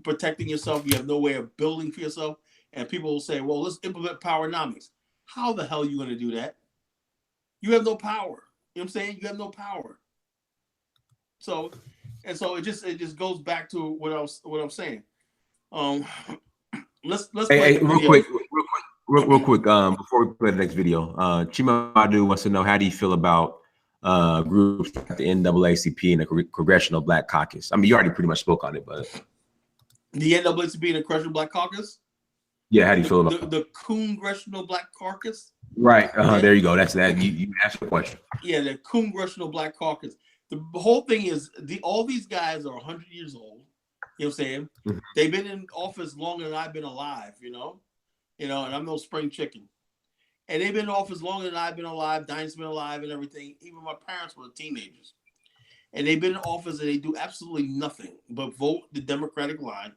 protecting yourself. You have no way of building for yourself. And people will say, well, let's implement powernomics. How the hell are you going to do that? You have no power. You know what I'm saying? You have no power. So it just goes back to what I'm saying. Let's hey, real quick, before we play the next video, Chima Madu wants to know, how do you feel about groups like the NAACP and the Congressional Black Caucus? I mean, you already pretty much spoke on it, but the NAACP and the Congressional Black Caucus. Yeah, how do you feel about the Congressional Black Caucus? Right. There you go. That's that. You asked the question. Yeah, the Congressional Black Caucus. The whole thing is all these guys are 100 years old. You know what I'm saying? Mm-hmm. They've been in office longer than I've been alive, you know, and I'm no spring chicken. And they've been in office longer than I've been alive, Diane's been alive and everything. Even my parents were teenagers. And they've been in office and they do absolutely nothing but vote the Democratic line,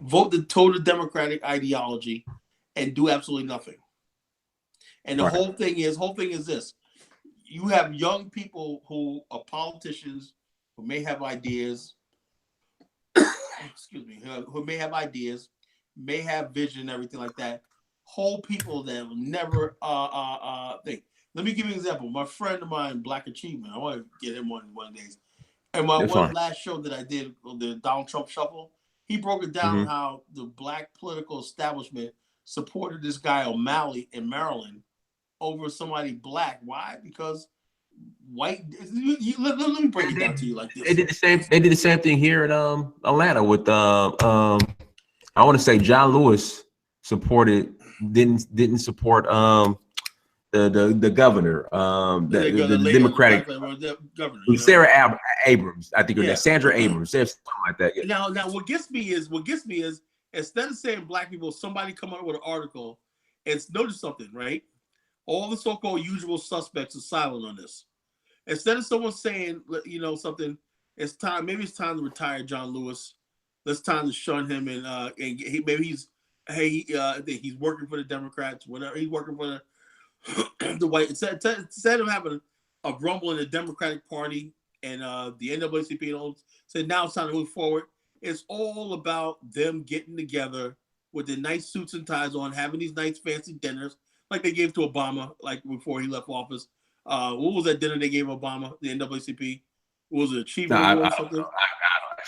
vote the total Democratic ideology, and do absolutely nothing. And the whole thing is this. You have young people who are politicians who may have ideas, excuse me, who may have ideas, may have vision, everything like that. Whole people that will never think. Let me give you an example. My friend of mine, Black Achievement, I want to get him one of these. And my one last show that I did, the Donald Trump Shuffle, he broke it down how the black political establishment supported this guy O'Malley in Maryland over somebody black. Why? Because white. Let me break it down to you like this. They did the same thing here in Atlanta with I want to say John Lewis didn't support the governor, the Democratic governor, Sarah Abrams, I think, or Sandra Abrams, something like that. Yeah. Now what gets me is instead of saying black people, somebody come up with an article and notice something, right? All the so-called usual suspects are silent on this. Instead of someone saying, you know, something, it's time to retire John Lewis. It's time to shun him, and he's working for the Democrats, whatever. He's working for the white. Instead of having a rumble in the Democratic Party and the NAACP, said now it's time to move forward. It's all about them getting together with their nice suits and ties on, having these nice fancy dinners like they gave to Obama, like before he left office. What was that dinner they gave Obama, the NAACP? Was it Achievement Award or something?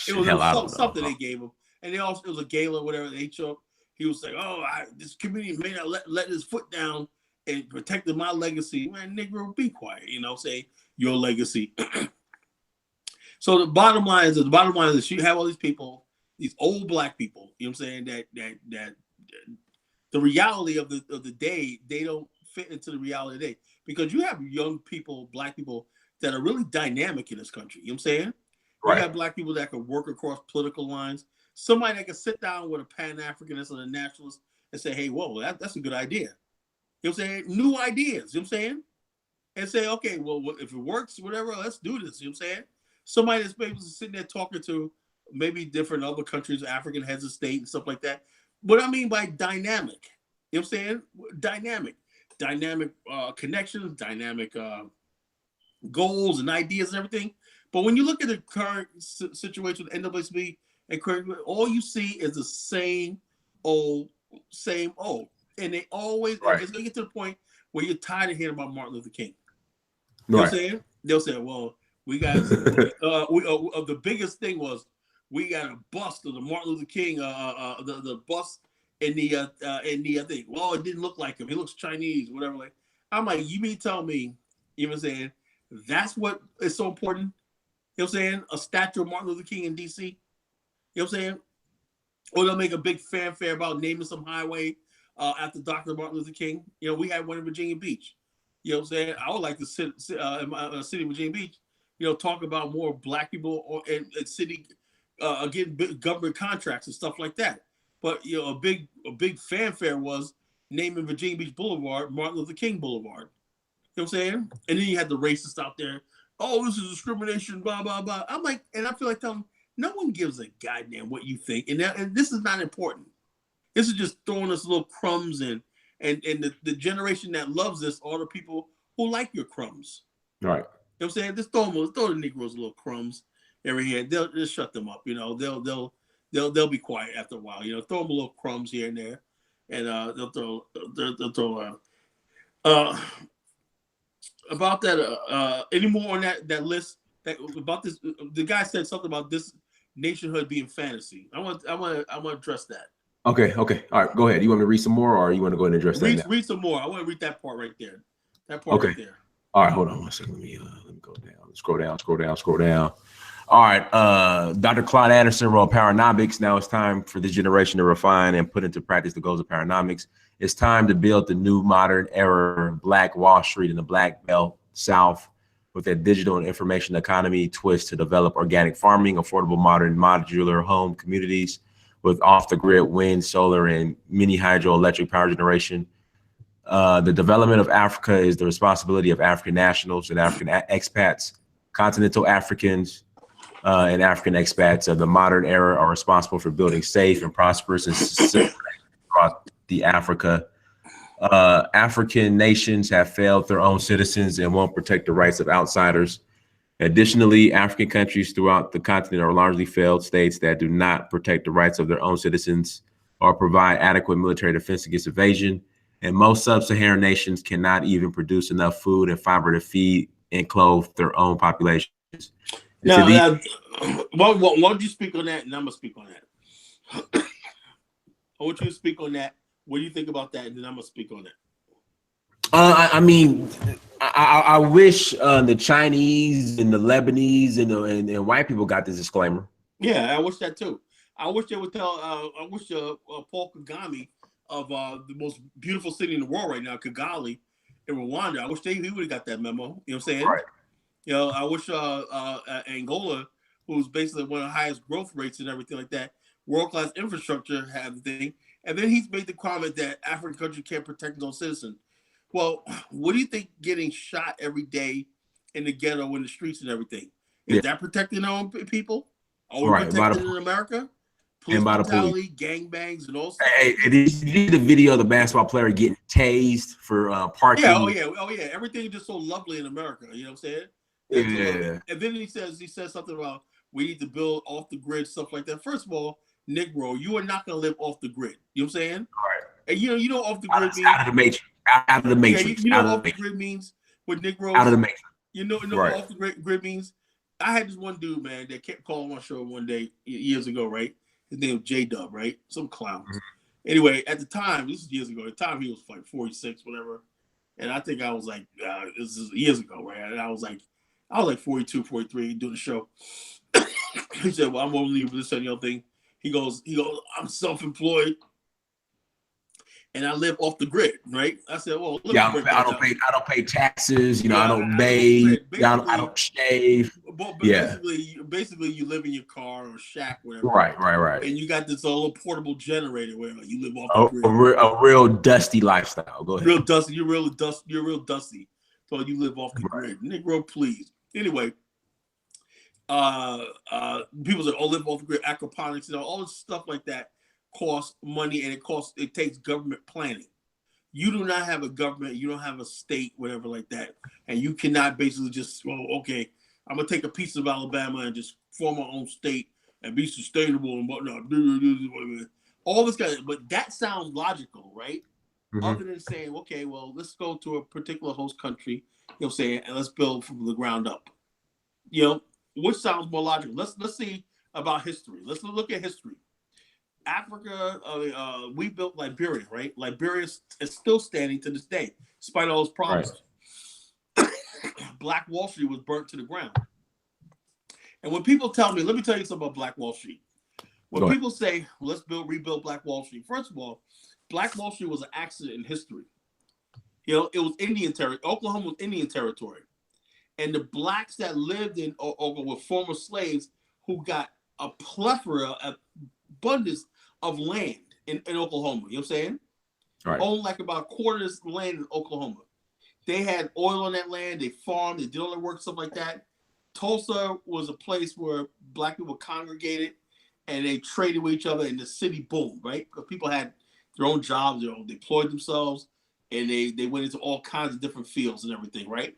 It was something they gave him, and it was a gala, whatever. They showed. He was like, "Oh, this community may not let his foot down and protected my legacy." Man, Negro, be quiet. Say your legacy. So the bottom line is that you have all these people, these old black people. You know what I'm saying? That the reality of the day, they don't fit into the reality of the day, because you have young people, black people that are really dynamic in this country. You know what I'm saying? Right. You have black people that can work across political lines. Somebody that can sit down with a Pan-Africanist and a nationalist and say, "Hey, whoa, that's a good idea." You know what I'm saying? New ideas. You know what I'm saying? And say, "Okay, well, if it works, whatever, let's do this." You know what I'm saying? Somebody that's maybe sitting there talking to maybe different other countries, African heads of state and stuff like that. What I mean by dynamic, you know what I'm saying? Dynamic connections, dynamic goals and ideas and everything. But when you look at the current situation with NAACP and current, all you see is the same old. And they always, it's going to get to the point where you're tired of hearing about Martin Luther King. You know what I'm saying? They'll say, well, we got, the biggest thing was we got a bust of the Martin Luther King, the bust in the thing. Well, it didn't look like him. He looks Chinese, whatever. Like, I'm like, you mean tell me, you know what I'm saying? That's what is so important. You know what I'm saying? A statue of Martin Luther King in DC. You know what I'm saying? Or they'll make a big fanfare about naming some highway after Dr. Martin Luther King. You know, we had one in Virginia Beach. You know what I'm saying? I would like to sit in my city of Virginia Beach, talk about more black people and city getting big government contracts and stuff like that. But a big fanfare was naming Virginia Beach Boulevard Martin Luther King Boulevard. You know what I'm saying? And then you had the racists out there. Oh, this is discrimination, blah, blah, blah. I'm like, and I feel like telling them, no one gives a goddamn what you think. And this is not important. This is just throwing us little crumbs in. And the generation that loves this are the people who like your crumbs. Right. You know what I'm saying? Just throw the Negroes little crumbs every here. They'll just shut them up. They'll be quiet after a while. Throw them a little crumbs here and there. And they'll throw about that, any more on that list about this? The guy said something about this nationhood being fantasy. I want to address that. Okay. All right, go ahead. You want me to read some more, or you want to go ahead and address that? Read some more. I want to read that part right there. That part right there. All right, hold on one second. Let me go down. Scroll down. All right. Dr. Claude Anderson wrote Paranomics. Now it's time for this generation to refine and put into practice the goals of Paranomics. It's time to build the new modern era Black Wall Street and the Black Belt South with a digital and information economy twist to develop organic farming, affordable modern modular home communities with off-the-grid wind, solar, and mini hydroelectric power generation. The development of Africa is the responsibility of African nationals and African expats. Continental Africans and African expats of the modern era are responsible for building safe and prosperous and across the Africa. African nations have failed their own citizens and won't protect the rights of outsiders. Additionally, African countries throughout the continent are largely failed states that do not protect the rights of their own citizens or provide adequate military defense against invasion. And most sub-Saharan nations cannot even produce enough food and fiber to feed and clothe their own populations. Now, why don't you speak on that, and I'm going to speak on that. I want you to speak on that. What do you think about that? And then I'm going to speak on that. I wish the Chinese and the Lebanese and white people got this disclaimer. Yeah, I wish that too. I wish they would tell. I wish Paul Kagame of the most beautiful city in the world right now, Kigali, in Rwanda. I wish he would have got that memo. You know what I'm saying? Right. I wish Angola, who's basically one of the highest growth rates and everything like that, world-class infrastructure, have the thing. And then he's made the comment that African countries can't protect their own citizens. Well, what do you think getting shot every day in the ghetto, in the streets and everything? Is that protecting our own people? Are we protected in America? Police brutality, gangbangs, and all stuff. Hey, did you see the video of the basketball player getting tased for parking? Yeah, oh yeah. Everything is just so lovely in America. You know what I'm saying? Yeah. And then he says something about we need to build off the grid, stuff like that. First of all, Negro, you are not going to live off the grid. You know what I'm saying? Right. And you know off the grid means out of the matrix. Out of the matrix. Yeah, you know off the grid means with Negros. Out of the matrix. You know what off the grid means? I had this one dude, man, that kept calling my show one day years ago, right? His name was J-Dub, right? Some clown. Mm-hmm. Anyway, at the time, this is years ago. At the time, he was like 46, whatever. And I think I was like, this is years ago, right? And I was like 42, 43, doing the show. He said, well, I'm going to leave this and the other thing. He goes, I'm self-employed. And I live off the grid, right? I said, well, I don't pay taxes. I don't bathe. I don't shave. But basically, you live in your car or shack, whatever. Right. And you got this little portable generator where you live off the grid. A real dusty lifestyle. Go ahead. Real dusty. You're real dusty. So you live off the grid. Negro, please. Anyway, people say, live off the grid, aquaponics, all this stuff like that. Costs money, and it takes government planning. You do not have a government, you don't have a state, whatever like that, and you cannot basically just I'm gonna take a piece of Alabama and just form my own state and be sustainable and whatnot. All this kind of, but that sounds logical, right? Mm-hmm. Other than saying, okay, well, let's go to a particular host country, and let's build from the ground up. Which sounds more logical. Let's see about history. Let's look at history. Africa, we built Liberia, right? Liberia is still standing to this day, despite all those problems. Right. Black Wall Street was burnt to the ground. And when people tell me, let me tell you something about Black Wall Street. When people say, let's rebuild Black Wall Street, first of all, Black Wall Street was an accident in history. It was Indian territory. Oklahoma was Indian territory. And the blacks that lived in Oklahoma were former slaves who got a plethora of abundance of land in Oklahoma. You know what I'm saying? Right. Owned like about a quarter of the land in Oklahoma. They had oil on that land. They farmed. They did all their work, stuff like that. Tulsa was a place where black people congregated and they traded with each other, and the city boomed, right? Because people had their own jobs, they employed themselves, and they went into all kinds of different fields and everything, right?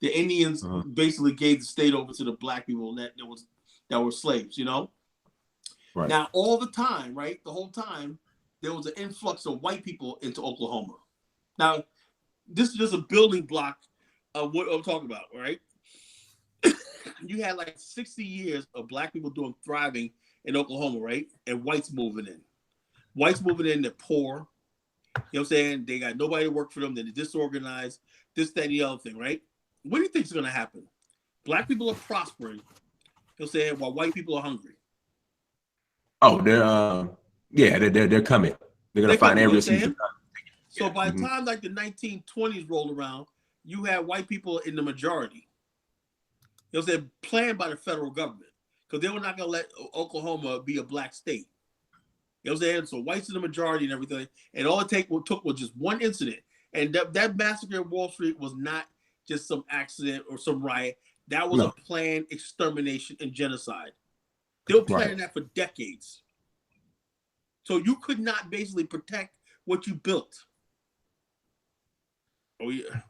The Indians basically gave the state over to the black people that were slaves, Right. Now, all the time, right, the whole time, there was an influx of white people into Oklahoma. Now, this is just a building block of what I'm talking about, right? You had like 60 years of black people thriving in Oklahoma, right? And whites moving in. They're poor. You know what I'm saying? They got nobody to work for them. They're disorganized, this, that, and the other thing, right? What do you think is going to happen? Black people are prospering, you know what I'm saying, while white people are hungry. Oh, they're coming. They're gonna find every excuse. So by the time like the 1920s rolled around, you had white people in the majority. You know what I'm saying? Planned by the federal government, because they were not gonna let Oklahoma be a black state. You know what I'm saying? So whites in the majority and everything, and all it took was just one incident, and that massacre at Wall Street was not just some accident or some riot. That was a planned extermination and genocide. They were planning that for decades. So you could not basically protect what you built. Oh, yeah.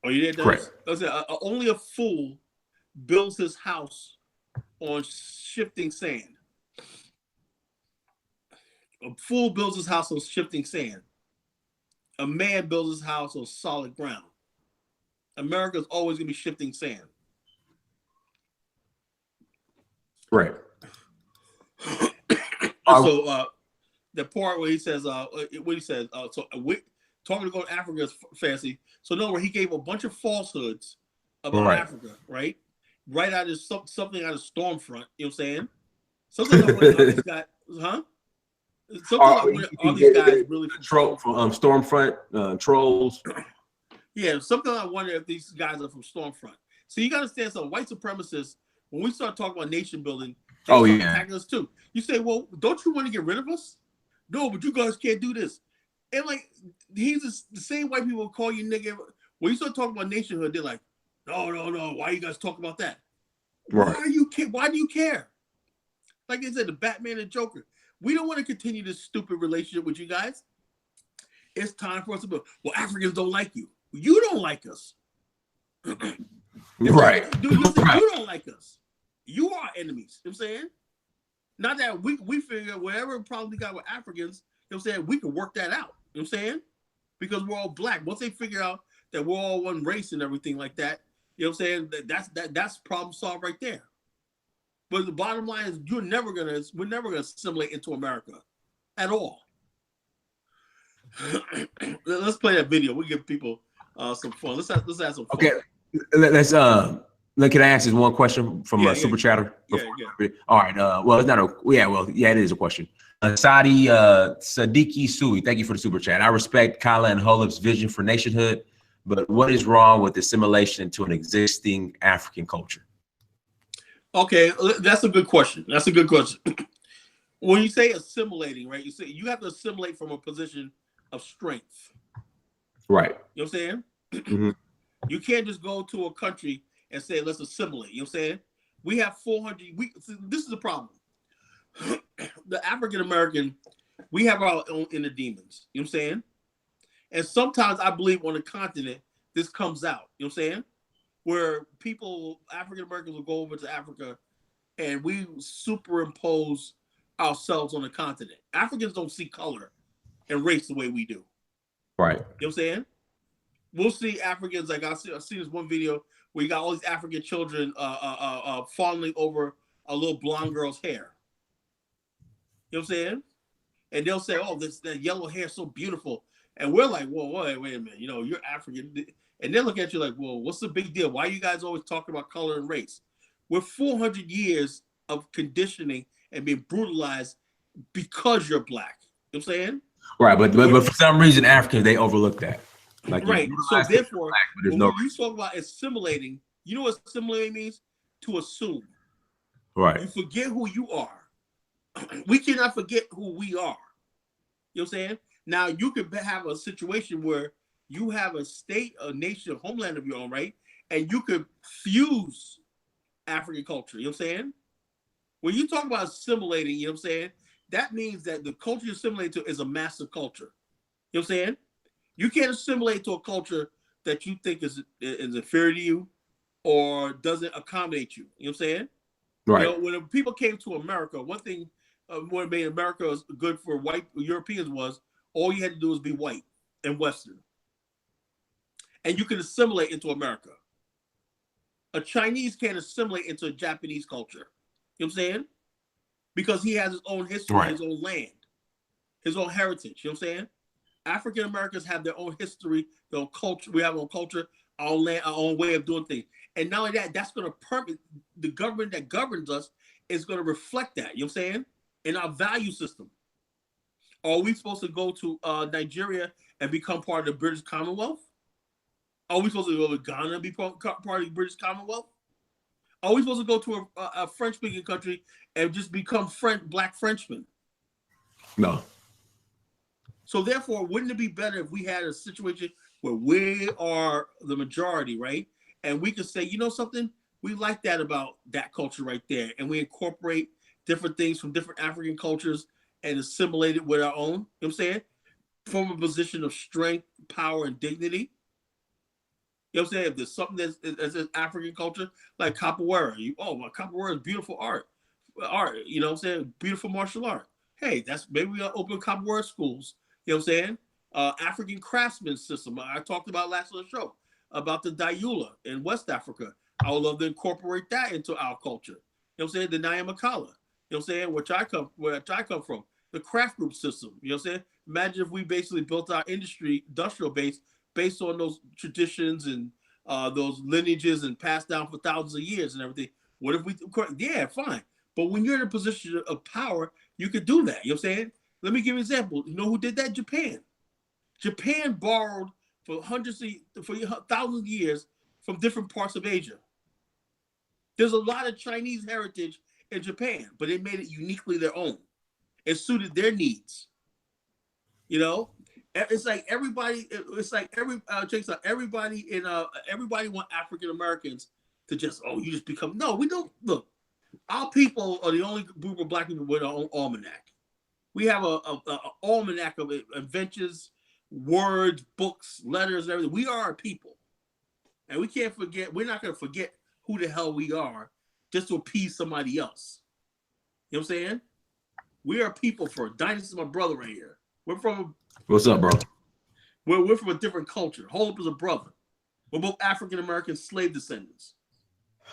Oh, you did that? Only a fool builds his house on shifting sand. A fool builds his house on shifting sand. A man builds his house on solid ground. America's always going to be shifting sand. Right. So the part where he says, talking to go to Africa is fancy. So no, where he gave a bunch of falsehoods about Africa, right? Right out of something out of Stormfront. You know what I'm saying? Something like all these guys, huh? Something like all these guys really from Stormfront trolls. Yeah, something I wonder if these guys are from Stormfront. So you got to understand, some white supremacists. When we start talking about nation building, they start attacking us too. You say, well, don't you want to get rid of us? No, but you guys can't do this. And like, he's the same white people call you nigga. When you start talking about nationhood, they're like, no. Why you guys talk about that? Right. Why do you care? Like I said, the Batman and Joker. We don't want to continue this stupid relationship with you guys. It's time for us to build. Well, Africans don't like you. You don't like us. Right. Dude, you don't like us. You are enemies. You know what I'm saying? Not that we figure whatever problem we got with Africans, you know what I'm saying, we can work that out. You know what I'm saying? Because we're all black. Once they figure out that we're all one race and everything like that, You know what I'm saying? That's problem solved right there. But the bottom line is we're never gonna assimilate into America at all. Let's play that video. We give people some fun. Let's have some fun. Okay, let's can I ask this one question from a super chatter? Yeah. All right. Well, it's not a it is a question. Sadi Sadiki Sui, thank you for the super chat. I respect Kyla and Holup's vision for nationhood, but what is wrong with assimilation into an existing African culture? Okay, that's a good question. When you say assimilating, right? You say you have to assimilate from a position of strength. Right. You know what I'm saying? Mm-hmm. You can't just go to a country and say, let's assimilate. You know what I'm saying? We have 400. This is the problem. The African American, we have our own inner demons. You know what I'm saying? And sometimes I believe on the continent, this comes out. You know what I'm saying? Where African Americans will go over to Africa and we superimpose ourselves on the continent. Africans don't see color and race the way we do. Right. You know what I'm saying? We'll see Africans, like I see this one video where you got all these African children fawning over a little blonde girl's hair. You know what I'm saying? And they'll say, oh, that yellow hair is so beautiful. And we're like, whoa, wait a minute. You know, you're African. And they look at you like, well, what's the big deal? Why are you guys always talking about color and race? We're 400 years of conditioning and being brutalized because you're black. You know what I'm saying? Right, but for some reason, Africans, they overlook that. Like, right. So therefore, black, when you talk about assimilating, you know what assimilating means? To assume. Right. You forget who you are. We cannot forget who we are. You know what I'm saying? Now, you could have a situation where you have a state, a nation, a homeland of your own, right? And you could fuse African culture. You know what I'm saying? When you talk about assimilating, you know what I'm saying? That means that the culture you assimilate to is a massive culture. You know what I'm saying? You can't assimilate to a culture that you think is inferior to you or doesn't accommodate you. You know what I'm saying? Right. You know, when people came to America, one thing what made America good for white Europeans was all you had to do was be white and Western. And you can assimilate into America. A Chinese can't assimilate into a Japanese culture. You know what I'm saying? Because he has his own history, right. His own land, his own heritage. You know what I'm saying? African Americans have their own history, their own culture. We have our own culture, our own land, our own way of doing things. And not only that, that's going to permit the government that governs us is going to reflect that. You know what I'm saying? In our value system. Are we supposed to go to Nigeria and become part of the British Commonwealth? Are we supposed to go to Ghana and be part of the British Commonwealth? Are we supposed to go to a French-speaking country and just become black Frenchmen? No. So therefore, wouldn't it be better if we had a situation where we are the majority, right? And we could say, you know something? We like that about that culture right there. And we incorporate different things from different African cultures and assimilate it with our own. You know what I'm saying? From a position of strength, power, and dignity. You know what I'm saying? If there's something that's an African culture, like capoeira, capoeira is beautiful art, you know what I'm saying? Beautiful martial art. Hey, maybe we'll open capoeira schools. You know what I'm saying? African craftsman system. I talked about last on the show about the Dayula in West Africa. I would love to incorporate that into our culture. You know what I'm saying? The Nyamakala. You know what I'm saying? Where I come from. The craft group system. You know what I'm saying? Imagine if we basically built our industrial base based on those traditions and those lineages and passed down for thousands of years and everything. What if yeah, fine. But when you're in a position of power, you could do that. You know what I'm saying? Let me give you an example. You know who did that? Japan. Japan borrowed for thousands of years from different parts of Asia. There's a lot of Chinese heritage in Japan, but they made it uniquely their own. It suited their needs. You know? It's like everybody want African Americans to just, you just become. No, we don't. Look, our people are the only group of black people with our own almanac. We have an almanac of inventions, words, books, letters, and everything. We are a people. And we can't forget, we're not going to forget who the hell we are just to appease somebody else. You know what I'm saying? We are people for Dynasty, my brother right here. We're from What's up, bro? We're from a different culture. Holub is a brother. We're both African American slave descendants.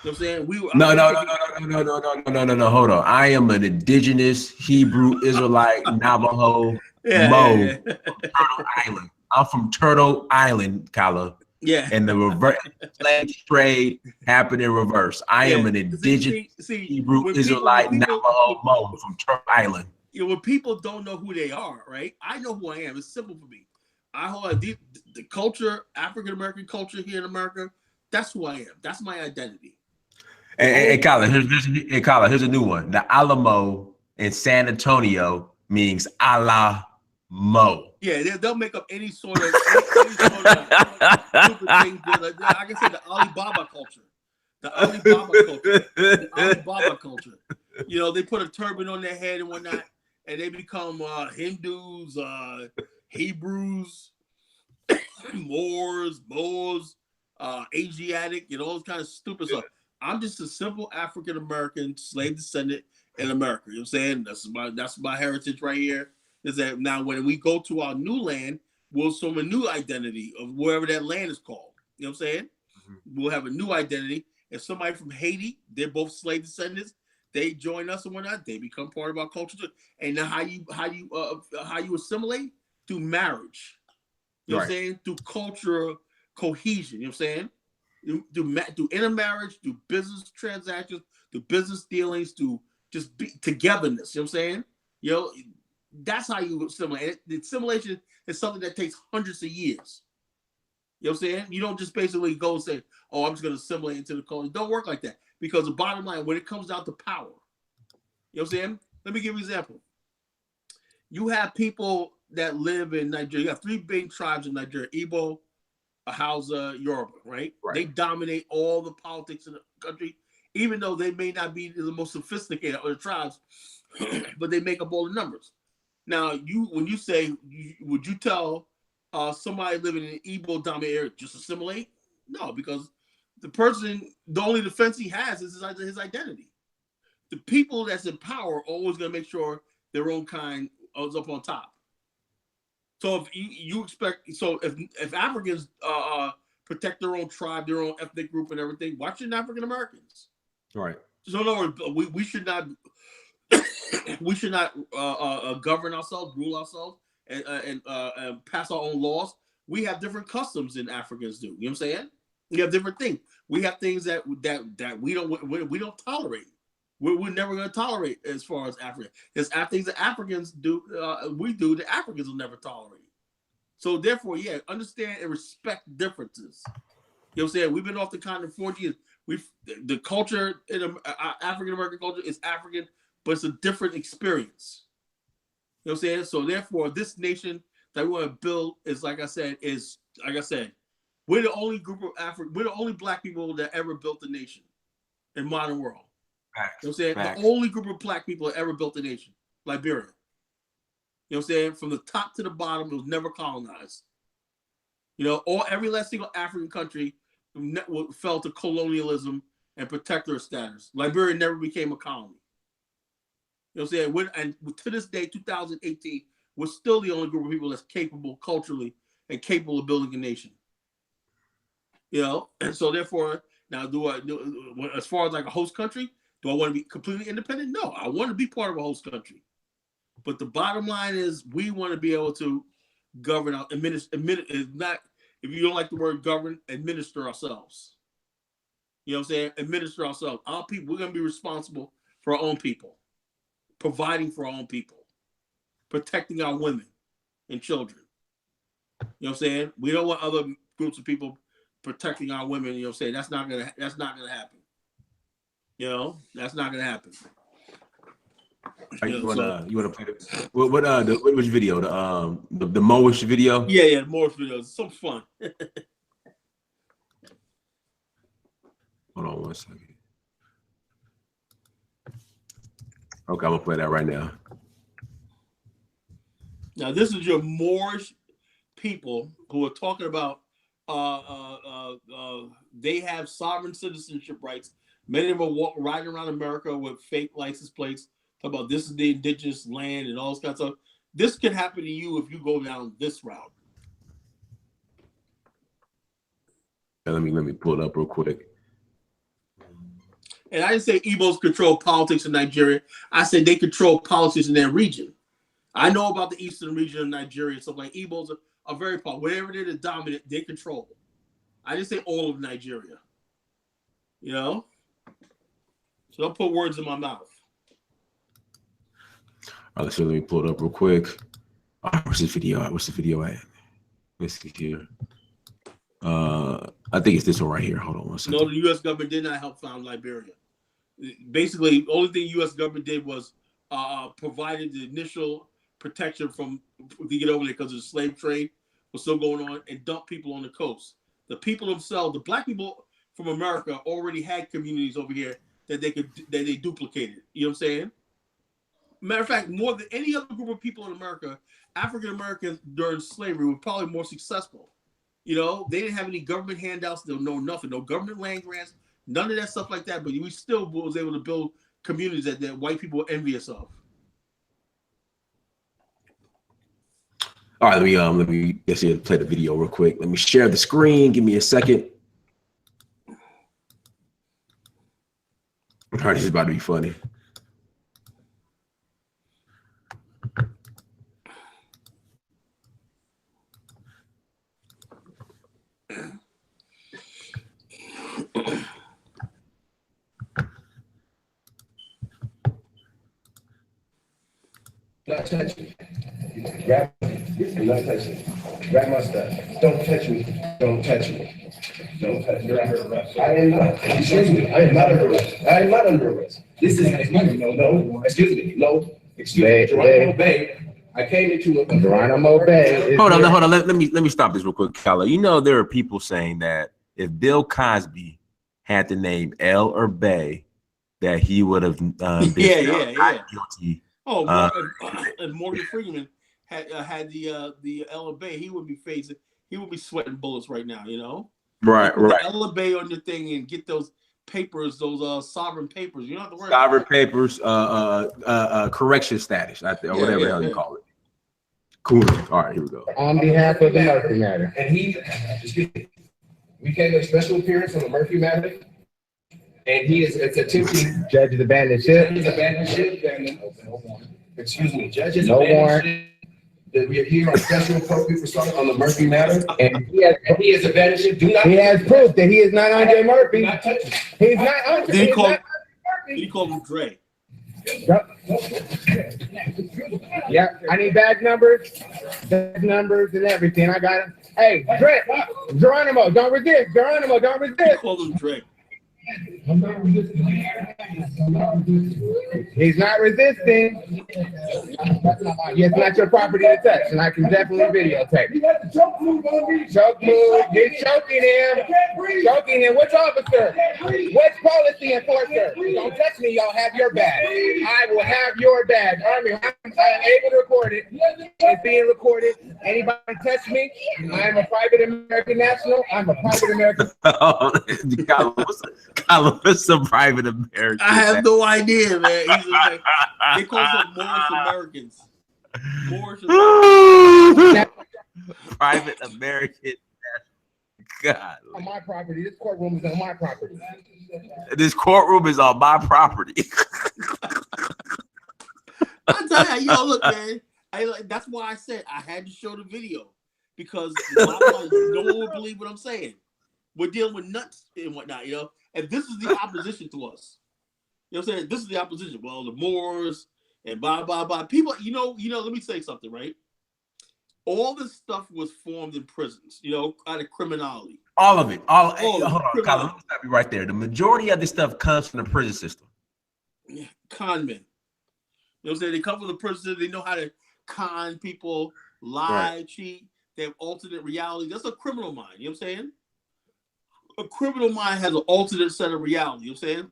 You know what I'm saying? No. Hold on. I am an indigenous Hebrew Israelite Navajo Mo from Turtle Island. I'm from Turtle Island, Kala. Yeah. And the reverse slave trade happened in reverse. I am an indigenous Hebrew Israelite Navajo Mo from Turtle Island. You know, when people don't know who they are, right? I know who I am. It's simple for me. I hold the culture, African American culture here in America. That's who I am. That's my identity. And Kala, here's a new one. The Alamo in San Antonio means Allah Mo. Yeah, they'll make up any sort of stupid thing. Like, I can say the Alibaba culture. The Alibaba culture. You know, they put a turban on their head and whatnot, and they become Hindus, Hebrews, Moors, Asiatic, you know, all this kind of stupid stuff. I'm just a simple African American slave descendant in America. You know what I'm saying? That's my heritage right here. Is that now when we go to our new land, we'll assume a new identity of wherever that land is called. You know what I'm saying? Mm-hmm. We'll have a new identity. If somebody from Haiti, they're both slave descendants, they join us and whatnot, they become part of our culture too. And now how you assimilate? Through marriage. You know what I'm saying? Through cultural cohesion. You know what I'm saying? Through intermarriage, through business transactions, through business dealings, through just togetherness. You know what I'm saying? You know, that's how you assimilate. The assimilation is something that takes hundreds of years. You know what I'm saying? You don't just basically go and say, oh, I'm just going to assimilate into the culture. It don't work like that. Because the bottom line, when it comes down to power, you know what I'm saying? Let me give you an example. You have people that live in Nigeria. You have 3 big tribes in Nigeria: Igbo, Hausa, Yoruba, right? They dominate all the politics in the country, even though they may not be the most sophisticated of the tribes, but they make up all the numbers. Now, when you say, would you tell somebody living in an Igbo dominated area just assimilate? No, because the only defense he has is his identity. The people that's in power are always going to make sure their own kind is up on top. So if you expect, if Africans protect their own tribe, their own ethnic group, and everything, why shouldn't African Americans? Right. So in other words, we should not govern ourselves, rule ourselves, and pass our own laws. We have different customs than Africans do. You know what I'm saying? We have different things. We have things that we don't tolerate. We're never going to tolerate as far as Africa. There's things that Africans do, that Africans will never tolerate. So therefore, yeah, understand and respect differences. You know what I'm saying? We've been off the continent 40 years. The culture in African American culture is African, but it's a different experience. You know what I'm saying? So therefore, this nation that we want to build is, like I said, we're the only group of we're the only Black people that ever built a nation in modern world. Facts. You know what I'm saying? Facts. The only group of Black people that ever built a nation, Liberia. You know what I'm saying? From the top to the bottom, it was never colonized. You know, every last single African country fell to colonialism and protectorate status. Liberia never became a colony. You know what I'm saying? And to this day, 2018, we're still the only group of people that's capable culturally and capable of building a nation. You know, and so therefore, now as far as like a host country, do I want to be completely independent? No, I want to be part of a host country. But the bottom line is we want to be able to govern, if you don't like the word govern, administer ourselves. You know what I'm saying? Administer ourselves. Our people, we're going to be responsible for our own people, providing for our own people, protecting our women and children. You know what I'm saying? We don't want other groups of people protecting our women. You know what I'm saying? That's not gonna happen. You know, that's not gonna happen. You wanna play which video? The Moish video? Yeah, the Moish video. It's so fun. Hold on 1 second. Okay, I'm gonna play that right now. Now, this is your Moorish people who are talking about they have sovereign citizenship rights. Many of them are riding around America with fake license plates. Talk about this is the indigenous land and all this kind of stuff. This can happen to you if you go down this route. Let me pull it up real quick. And I didn't say Igbos control politics in Nigeria. I said they control politics in their region. I know about the eastern region of Nigeria. So like Igbos are very powerful. Wherever they're the dominant, they control. I didn't say all of Nigeria. You know? So don't put words in my mouth. All right, so let me pull it up real quick. All right, where's this video at? What's the video at? Let's see here. I think it's this one right here. Hold on one second. No, the U.S. government did not help found Liberia. Basically, the only thing the U.S. government did was provided the initial protection from to get over there because the slave trade was still going on and dump people on the coast. The people themselves, the black people from America, already had communities over here that they duplicated. You know what I'm saying? Matter of fact, more than any other group of people in America, African Americans during slavery were probably more successful. You know, they didn't have any government handouts. They don't know nothing, no government land grants, none of that stuff like that. But we still was able to build communities that white people were envious of. All right, let me play the video real quick. Let me share the screen. Give me a second. All right, this is about to be funny. Not touch me. Grab me. Not touch me. Grab my stuff. Don't touch me. Don't touch me. Don't touch me. You're under arrest. I am not. Excuse me. I am not under arrest. I am not under arrest. This is no. Excuse me. No. Excuse me. Geronimo Bay. I came into a Geronimo Bay. Hold on. Let me stop this real quick, Kala. You know there are people saying that if Bill Cosby had the name L or Bay, that he would have been guilty. Oh, if Morgan Freeman had the Ella Bay, he would be sweating bullets right now, you know? Right. Ella Bay on your thing and get those papers, those sovereign papers. You don't have to worry. Sovereign papers, correction status, or whatever the hell you call it. Cool. All right, here we go. On behalf of the Murphy matter. And we came to a special appearance on the Murphy matter. And it's attempting. Judge has abandoned ship. Excuse me, judge has abandoned ship. That we are here on special appropriate for something on the Murphy matter. And he has abandoned ship. He has proof that he is not Andre Murphy. Not touch him. He's not Andre. Did he call him Dre? Yeah, I need badge numbers and everything. I got it. Hey, Dre, Geronimo, don't resist. Geronimo, don't resist. He called him Dre. He's not resisting. It's not your property to touch, and I can definitely videotape. Choke move. You're choking him. Choking him. Which officer? Which policy enforcer? Don't touch me. Y'all have your badge. I will have your badge. Army, I'm able to record it. It's being recorded. Anybody touch me? I'm a private American national. I'm a private American. What's a private American? I have no idea, man. They call them Moorish Americans. Private American. God. On my property. This courtroom is on my property. This courtroom is on my property. I tell you, look, man. That's why I said I had to show the video because no one would believe what I'm saying. We're dealing with nuts and whatnot, you know. And this is the opposition to us. You know what I'm saying? This is the opposition. Well, the Moors and blah, blah, blah. People, you know, let me say something, right? All this stuff was formed in prisons, you know, out of criminality. All of it. Hold on, Colin, let me stop you right there. The majority of this stuff comes from the prison system. Con men. You know what I'm saying? They come from the prison system. They know how to con people, lie, cheat. They have alternate reality. That's a criminal mind. You know what I'm saying? A criminal mind has an alternate set of reality. You know what I'm saying?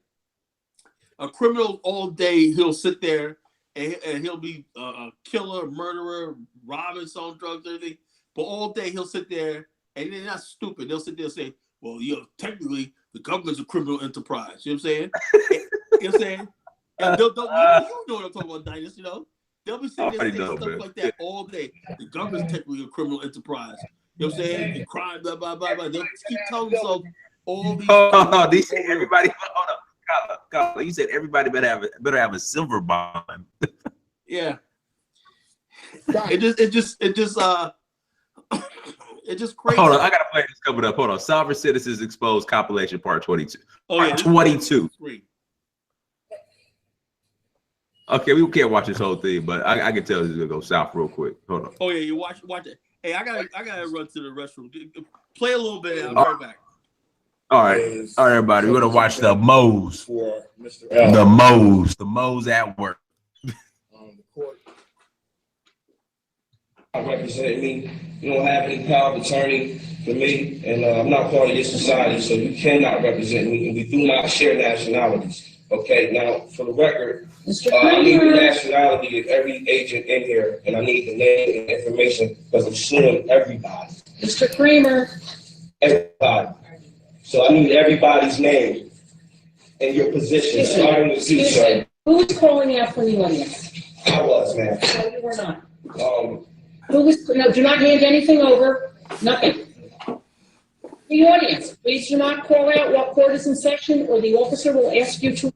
A criminal all day, he'll sit there and he'll be a killer, murderer, robbing, selling drugs, everything. But all day he'll sit there and they're not stupid. They'll sit there and say, well, technically the government's a criminal enterprise. You know what I'm saying? You know what I'm saying? And you know what I'm talking about, Dynas, you know? They'll be sitting there saying stuff like that all day. The government's technically a criminal enterprise. You know what I'm saying? The crime, blah, blah, blah, blah. They'll keep telling themselves all these Oh, they said everybody, hold up. You said everybody better have a silver bond. Yeah. It just crazy. Hold on, I gotta play this coming up. Hold on. Sovereign Citizens Exposed compilation part 22. Oh, part yeah, 22. Okay, we can't watch this whole thing, but I can tell this is gonna go south real quick. Hold on. Oh yeah, you watch it. Hey, I gotta run to the restroom. Play a little bit and I'll be right back. All right, everybody. We're gonna watch the Moes. The Moes at work. The court represent me. You don't have any power of attorney for me, and I'm not part of your society, so you cannot represent me, and we do not share nationalities. Okay, now for the record, I need the nationality of every agent in here, and I need the name and information because I'm suing everybody. Mr. Kramer. Everybody. So I need everybody's name and your position. Starting with you, sir. Who was calling out from the audience? I was, man. No, you were not. Who was? No, do not hand anything over. Nothing. The audience, please do not call out what court is in session, or the officer will ask you to leave.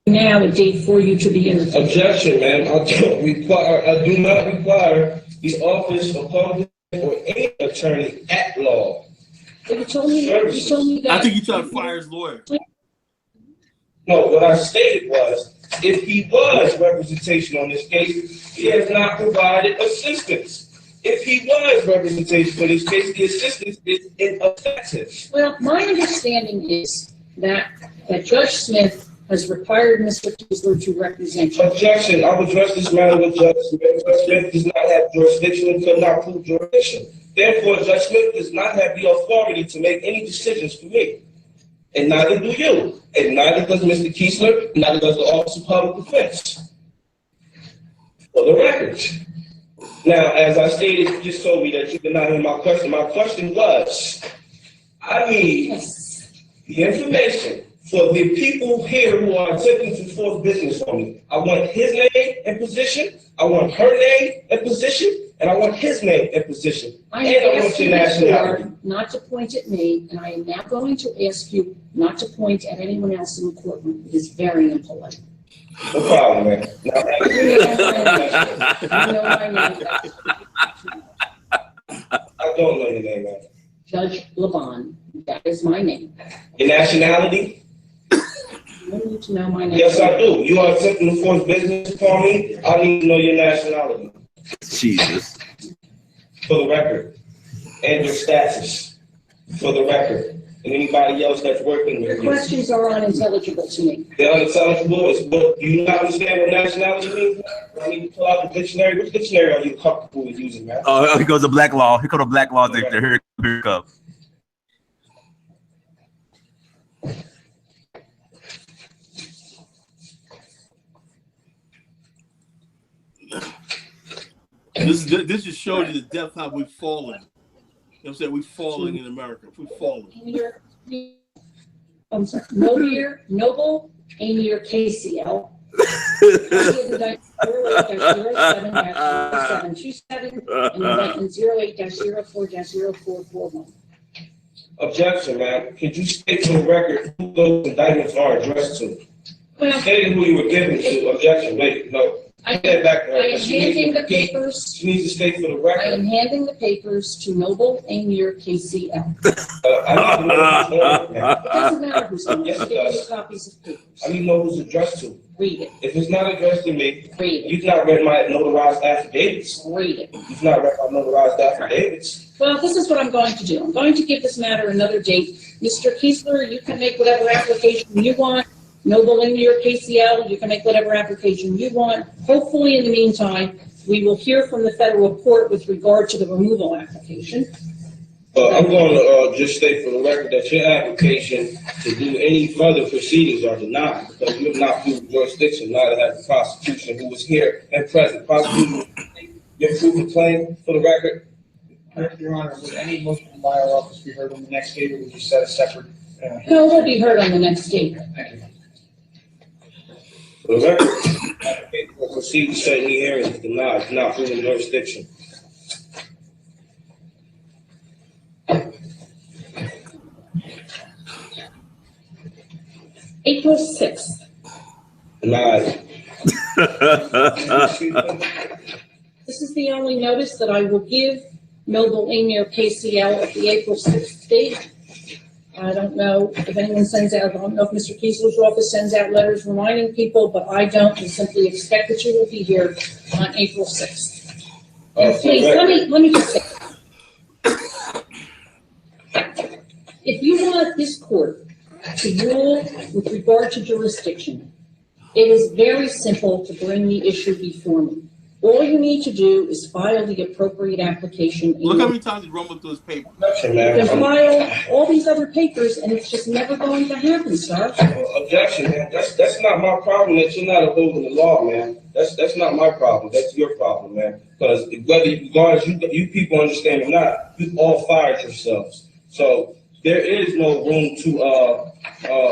Now a date for you to be in the objection, man. I do not require the office of public or any attorney at law. You told me that. I think you tried to fire his lawyer. No, what I stated was, if he was representation on this case, he has not provided assistance. If he was representation for this case, the assistance is ineffective. Well, my understanding is that Judge Smith has required Mr. Kiesler to represent you. Objection. I will address this matter with Judge Smith. Judge Smith does not have jurisdiction and could not prove jurisdiction. Therefore, Judge Smith does not have the authority to make any decisions for me. And neither do you. And neither does Mr. Kiesler, neither does the Office of Public Defense. For the record. Now, as I stated, you just told me that you did not hear my question. My question was, I need the information for the people here who are attempting to force business on me. I want his name and position. I want her name and position. And I want his name and position. I want your nationality. Not to point at me, and I am now going to ask you not to point at anyone else in the courtroom. It is very impolite. No problem, man. You know my name. I don't know your name, man. Judge Laban. That is my name. Your nationality? You need to know my name. Yes, I do. You are attempting to force business upon me. I need to know your nationality. Jesus. For the record. And your status. For the record. And anybody else that's working with you. Your questions are unintelligible to me. They're unintelligible. Do you not understand what nationality means? I need to pull out the dictionary. Which dictionary are you comfortable with using, man? Oh, here goes the black law. Here goes the black law dictionary. Here it comes. This just shows you the depth how we've fallen. You know what I'm saying? We've fallen in America. We've fallen. I'm sorry. Noble Amir KCL. 08-07-0727 and indictment 08-04-0441. Objection, ma'am. Could you state for the record who those indictments are addressed to? Well, stating who you were giving to. Objection. Wait, no. I am handing the papers. She needs to state for the record. I am handing the papers to Noble Amir KCL. I need to know who's on it, ma'am. It doesn't matter who's on it. Yes, it does. Copies of papers. I need to know who's addressed to. Read it. If it's not addressed to me, read it. You've not read my notarized affidavits. Read it. You've not read my notarized affidavits. Well, this is what I'm going to do. I'm going to give this matter another date. Mr. Kiesler, you can make whatever application you want. Noble in your KCL, you can make whatever application you want. Hopefully, in the meantime, we will hear from the federal court with regard to the removal application. I'm going to just state for the record that your application to do any further proceedings are denied because you have not proved jurisdiction, neither has the prosecution who was here and present. Prosecution, you proved the claim for the record? Your Honor, would any motion by our office be heard on the next date, or would you set a separate? No, it will be heard on the next date. Thank you. For the record, applicant will proceed to set any hearings is denied. It's not proven jurisdiction. April 6th. Denied. This is the only notice that I will give Noble Emir KCL at the April 6th date. I don't know if anyone sends out, I don't know if Mr. Kiesler's office sends out letters reminding people, but I don't. We simply expect that you will be here on April 6th. And please, let me just say, if you want this court to rule with regard to jurisdiction, it is very simple to bring the issue before me. All you need to do is file the appropriate application. Look how many times he's rumbling through his paper. You can file all these other papers, and it's just never going to happen, sir. Objection, man. That's not my problem that you're not upholding the law, man. That's not my problem. That's your problem, man. Because regardless you people understand or not, you all fired yourselves. So there is no room to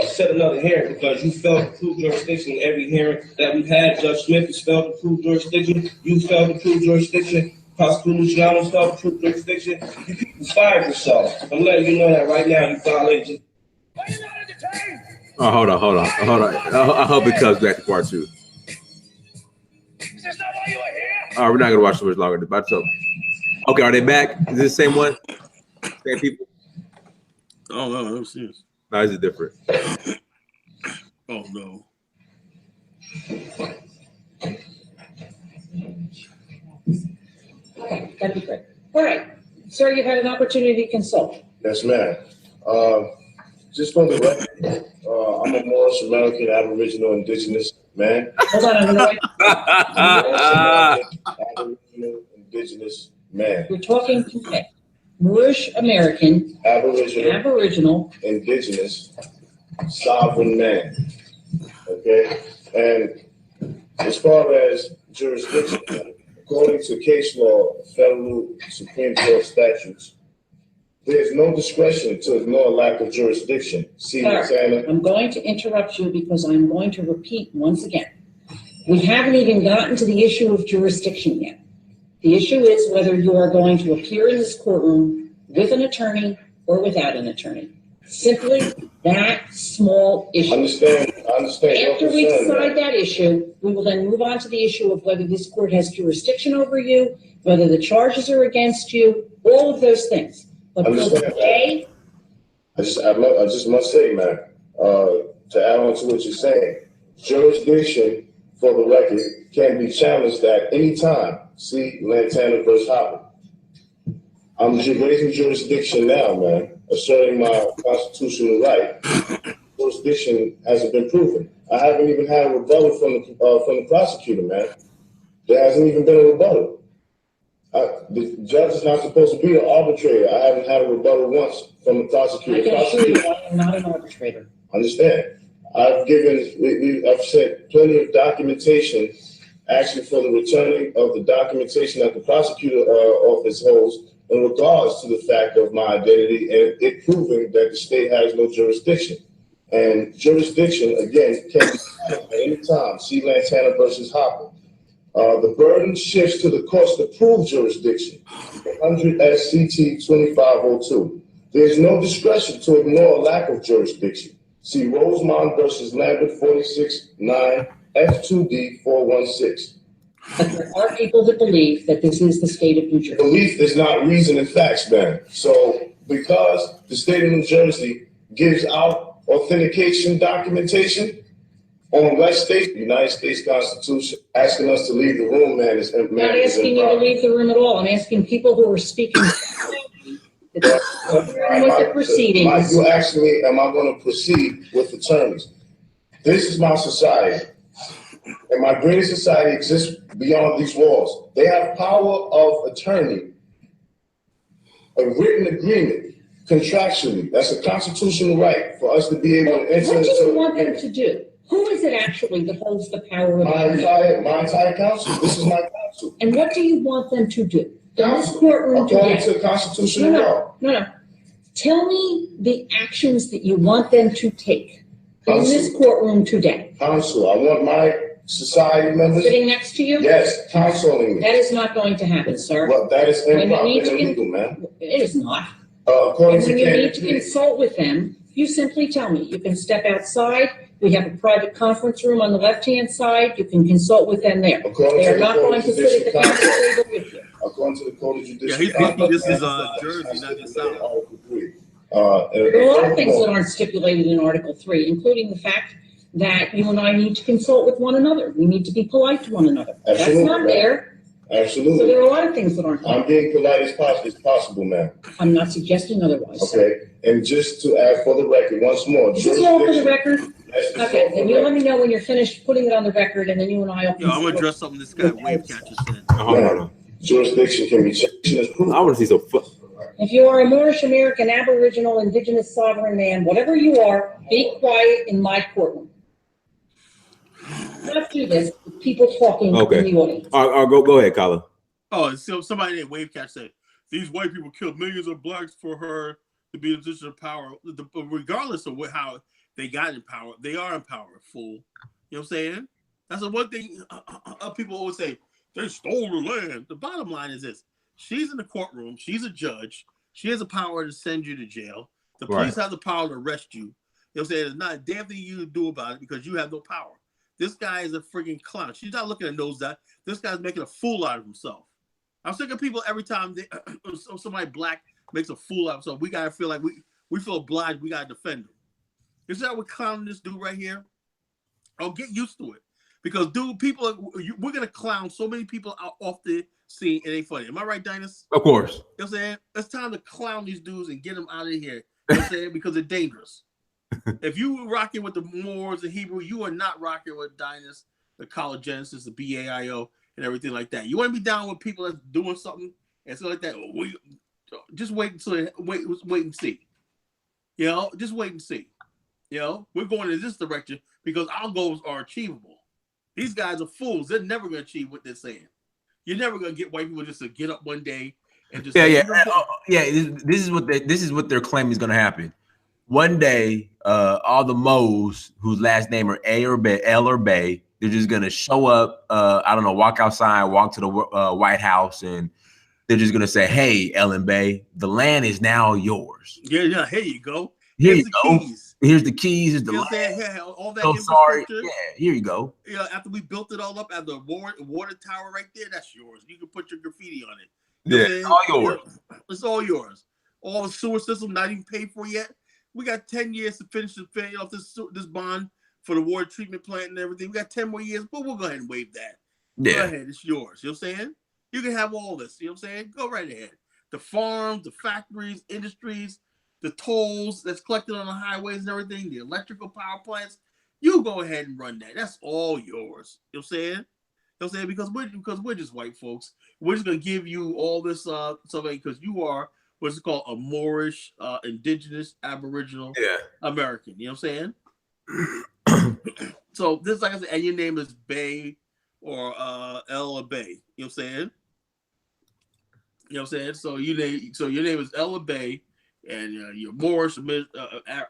set another hearing because you failed to prove jurisdiction in every hearing that we've had. Judge Smith has failed to prove jurisdiction. You failed to prove jurisdiction. Prosecutor Luciano failed to prove jurisdiction. You people fired yourselves. I'm letting you know that right now. You violated. Oh, hold on. I hope it comes back to part 2. All right, we're not gonna watch too much longer. But so, okay, are they back? Is this the same one? Same people? Oh no, I'm serious. No, is it different? Oh no. Okay, that'd be great. All right, sir, you've had an opportunity to consult. Yes, ma'am. Just for the record, I'm a Moorish American Aboriginal Indigenous man. Hold on, I'm going to write. Aboriginal Indigenous man. We're talking today. Moorish American, Aboriginal, Indigenous, sovereign man. Okay? And as far as jurisdiction, according to case law, federal Supreme Court statutes, there's no discretion to ignore lack of jurisdiction. See, Sir, I'm going to interrupt you because I'm going to repeat once again. We haven't even gotten to the issue of jurisdiction yet. The issue is whether you are going to appear in this courtroom with an attorney or without an attorney. Simply that small issue. I understand. After we decide that issue, we will then move on to the issue of whether this court has jurisdiction over you, whether the charges are against you, all of those things. But today, I just must say, man, to add on to what you're saying, jurisdiction, for the record, can be challenged at any time. See Lantana versus Hopper. I'm raising jurisdiction now, man, asserting my constitutional right. Jurisdiction hasn't been proven. I haven't even had a rebuttal from the prosecutor, man. There hasn't even been a rebuttal. The judge is not supposed to be an arbitrator. I haven't had a rebuttal once from the prosecutor. I can assure you I am not an arbitrator. Understand. I've sent plenty of documentation asking for the returning of the documentation that the prosecutor office holds in regards to the fact of my identity and it proving that the state has no jurisdiction. And jurisdiction, again, can be at any time. See Lantana versus Hopper. The burden shifts to the courts to prove jurisdiction. 100 SCT 2502. There's no discretion to ignore a lack of jurisdiction. See Rosemont versus Lambert 46-9 F2D 416. But there are people that believe that this is the state of New Jersey. Belief is not reason and facts, man. So because the state of New Jersey gives out authentication documentation on West State, the United States Constitution, asking us to leave the room, man. I'm not asking you to leave the room at all. I'm asking people who are speaking with the proceedings. You asked me, am I going to proceed with attorneys? This is my society. And my greatest society exists beyond these walls. They have power of attorney, a written agreement, contractually. That's a constitutional right for us to be able to enter. What do you want them to do? Who is it actually that holds the power of attorney? My entire council. This is my council. And what do you want them to do? In this courtroom according to constitutional law. No. Tell me the actions that you want them to take. in this courtroom today? Counsel, I want my society members. Sitting next to you? Yes, counseling me. That is not going to happen, sir. Well, that is When you improper need and to illegal, man. It is not. According to When you need to Canada, consult with them, you simply tell me. You can step outside. We have a private conference room on the left-hand side. You can consult with them there. According They to are the not Code going of to sit at the Judicial council Council. table with you. according to the Code of Judicial. Yeah, he's thinking this is Jersey, not the South. Article 3. There are a lot of things that aren't stipulated in Article 3, including the fact that you and I need to consult with one another. We need to be polite to one another. Absolutely, That's not ma'am. there. Absolutely. So there are a lot of things that aren't there. I'm being polite as possible, ma'am. I'm not suggesting otherwise. Okay, and just to add for the record, once more. Is this all for the record? Yes, it's Okay, all for then the you let record. me know when you're finished putting it on the record, and then you and I will. Yo, I'm gonna address something this guy Wave Catcher said. Hold on. Jurisdiction can be changed. I want to see some. If you are a Moorish American, Aboriginal, Indigenous, sovereign man, whatever you are, be quiet in my courtroom. Let's do this with people talking in the audience. All right, go ahead, Colin. Oh, so somebody named Wave Catcher said these white people killed millions of blacks for her to be in a position of power. Regardless of how they got in power, they are in power, fool. You know what I'm saying? That's the one thing people always say, they stole the land. The bottom line is this. She's in the courtroom. She's a judge. She has the power to send you to jail. The police have the power to arrest you. You know what I'm saying? There's not a damn thing you can do about it because you have no power. This guy is a freaking clown. She's not looking at those that. This guy's making a fool out of himself. I'm sick of people every time somebody black makes a fool out of himself. We gotta feel like we feel obliged. We gotta defend him. Is that what clowning this dude right here? Oh, get used to it. Because, dude, we're going to clown so many people out off the scene. It ain't funny. Am I right, Dinus? Of course. You know what I'm saying? It's time to clown these dudes and get them out of here. You know what I'm saying? Because they're dangerous. If you rocking with the Moors and Hebrew, you are not rocking with Dinus, the College Genesis, the BAIO, and everything like that. You want to be down with people that's doing something and stuff like that. Just wait and see. You know, just wait and see. You know, we're going in this direction because our goals are achievable. These guys are fools. They're never going to achieve what they're saying. You're never going to get white people just to get up one day and just This is what their claim is going to happen. One day, all the Moes whose last name are A or B, L or Bay, they're just going to show up. I don't know, walk outside, walk to the White House, and they're just going to say, "Hey, Ellen Bay, the land is now yours." Yeah. Here you go. Here's the go. keys. Here's the keys. Here's the you know land. yeah, all that So sorry. infrastructure. Yeah, here you go. You know, after we built it all up at the water tower right there, that's yours. You can put your graffiti on it. You know It's all yours. It's all yours. All the sewer system not even paid for yet. We got 10 years to finish paying off this bond for the water treatment plant and everything. We got 10 more years, but we'll go ahead and waive that. Yeah. Go ahead, it's yours. You know what I'm saying? You can have all this. You know what I'm saying? Go right ahead. The farms, the factories, industries, the tolls that's collected on the highways and everything, the electrical power plants, you go ahead and run that. That's all yours. You know what I'm saying? You know what I'm saying? Because we're just white folks. We're just gonna give you all this stuff because you are what's called a Moorish, indigenous, Aboriginal American. You know what I'm saying? So this, like I said, and your name is Bay or Ella Bay. You know what I'm saying? You know what I'm saying? So your name is Ella Bay. And you're Moorish,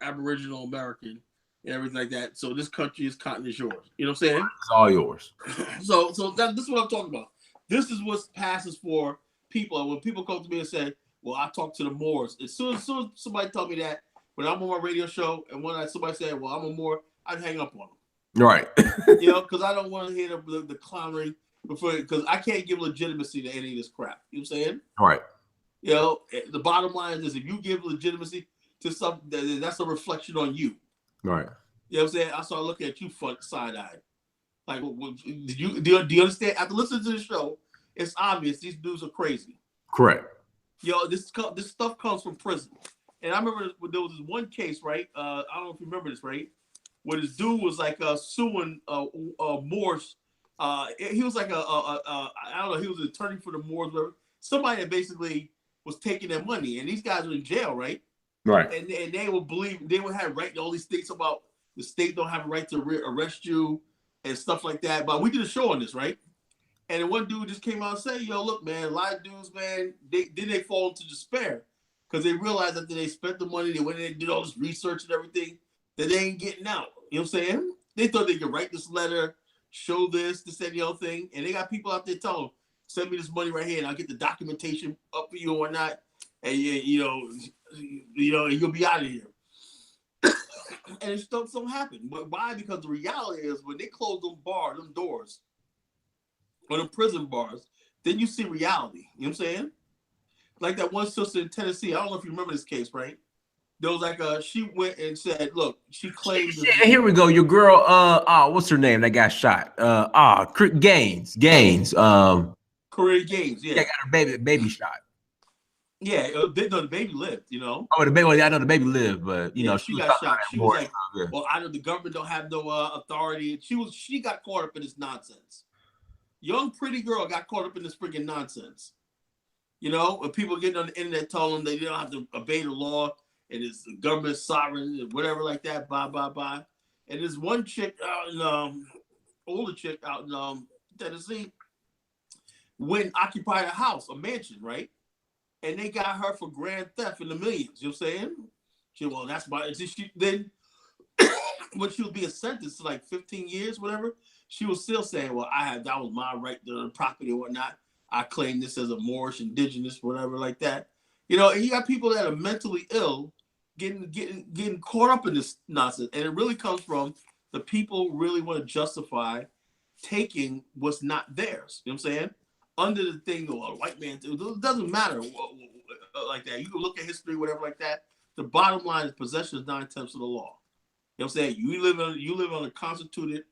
Aboriginal American, and everything like that. So this country, this continent is yours. You know what I'm saying? It's all yours. So this is what I'm talking about. This is what passes for people. When people come to me and say, "Well, I talk to the Moors," as soon as somebody tell me that, when I'm on my radio show, and when somebody said, "Well, I'm a Moor," I'd hang up on them. Right. You know, because I don't want to hear the clownery because I can't give legitimacy to any of this crap. You know what I'm saying? Right. You know, the bottom line is if you give legitimacy to something, that's a reflection on you. Right. You know what I'm saying? I started looking at you side-eyed. Like, do you understand? After listening to the show, it's obvious these dudes are crazy. Correct. Yo, this stuff comes from prison. And I remember there was this one case, right? I don't know if you remember this, right? Where this dude was like suing Moors. He was like I don't know, he was an attorney for the Moors, whatever. Somebody that basically was taking their money, and these guys were in jail, right? Right. And they would have right all these things about the state don't have a right to arrest you and stuff like that. But we did a show on this, right? And then one dude just came out and said, "Yo, look, man, a lot of dudes, man, they fall into despair because they realized that they spent the money, they went in and did all this research and everything that they ain't getting out. You know what I'm saying? They thought they could write this letter, show this, that, the other thing, and they got people out there telling them, send me this money right here, and I'll get the documentation up for you or whatnot, and you know, you'll be out of here. And it still don't happen. But why? Because the reality is when they close them doors, or the prison bars, then you see reality. You know what I'm saying? Like that one sister in Tennessee. I don't know if you remember this case, right? There was like she went and said, look, she claimed here we go. Your girl, what's her name that got shot? Gaines. Corey Gaines, yeah. Got her baby shot. Yeah, the baby lived, you know. Oh, the baby. Well, I know the baby lived, but you know she got shot. She was like, well, I know the government don't have no authority. She got caught up in this nonsense. Young pretty girl got caught up in this freaking nonsense. You know, when people getting on the internet telling them they don't have to obey the law and it's the government sovereign and whatever like that, bye. And there's one chick out in older chick out in Tennessee went and occupied a house, a mansion, right? And they got her for grand theft in the millions. You know what I'm saying? Well, that's my. Then when she was being sentenced to like 15 years, whatever, she was still saying, well, that was my right to the property or whatnot. I claim this as a Moorish, indigenous, whatever like that. You know, and you got people that are mentally ill getting caught up in this nonsense. And it really comes from the people really want to justify taking what's not theirs. You know what I'm saying? Under the thing, or a white man, it doesn't matter like that. You can look at history, whatever like that. The bottom line is possession is 9/10 of the law. You know what I'm saying? You live on a constituted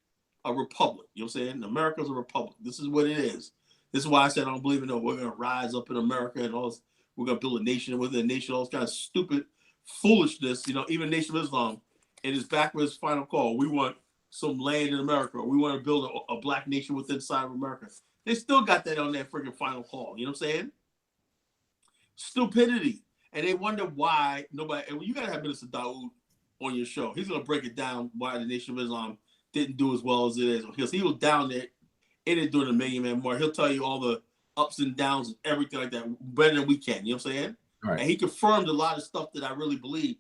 republic. You know what I'm saying? America's a republic. This is what it is. This is why I said I don't believe in we're gonna rise up in America and all this, we're gonna build a nation within a nation, all this kind of stupid foolishness, you know, even Nation of Islam, it is back with its final call. We want some land in America, or we want to build a black nation within inside of America. They still got that on their freaking final call. You know what I'm saying? Stupidity. And they wonder why nobody, and you got to have Minister Dawood on your show. He's going to break it down why the Nation of Islam didn't do as well as it is. Because he was down there in it doing a Million Man March. He'll tell you all the ups and downs and everything like that better than we can. You know what I'm saying? Right. And he confirmed a lot of stuff that I really believe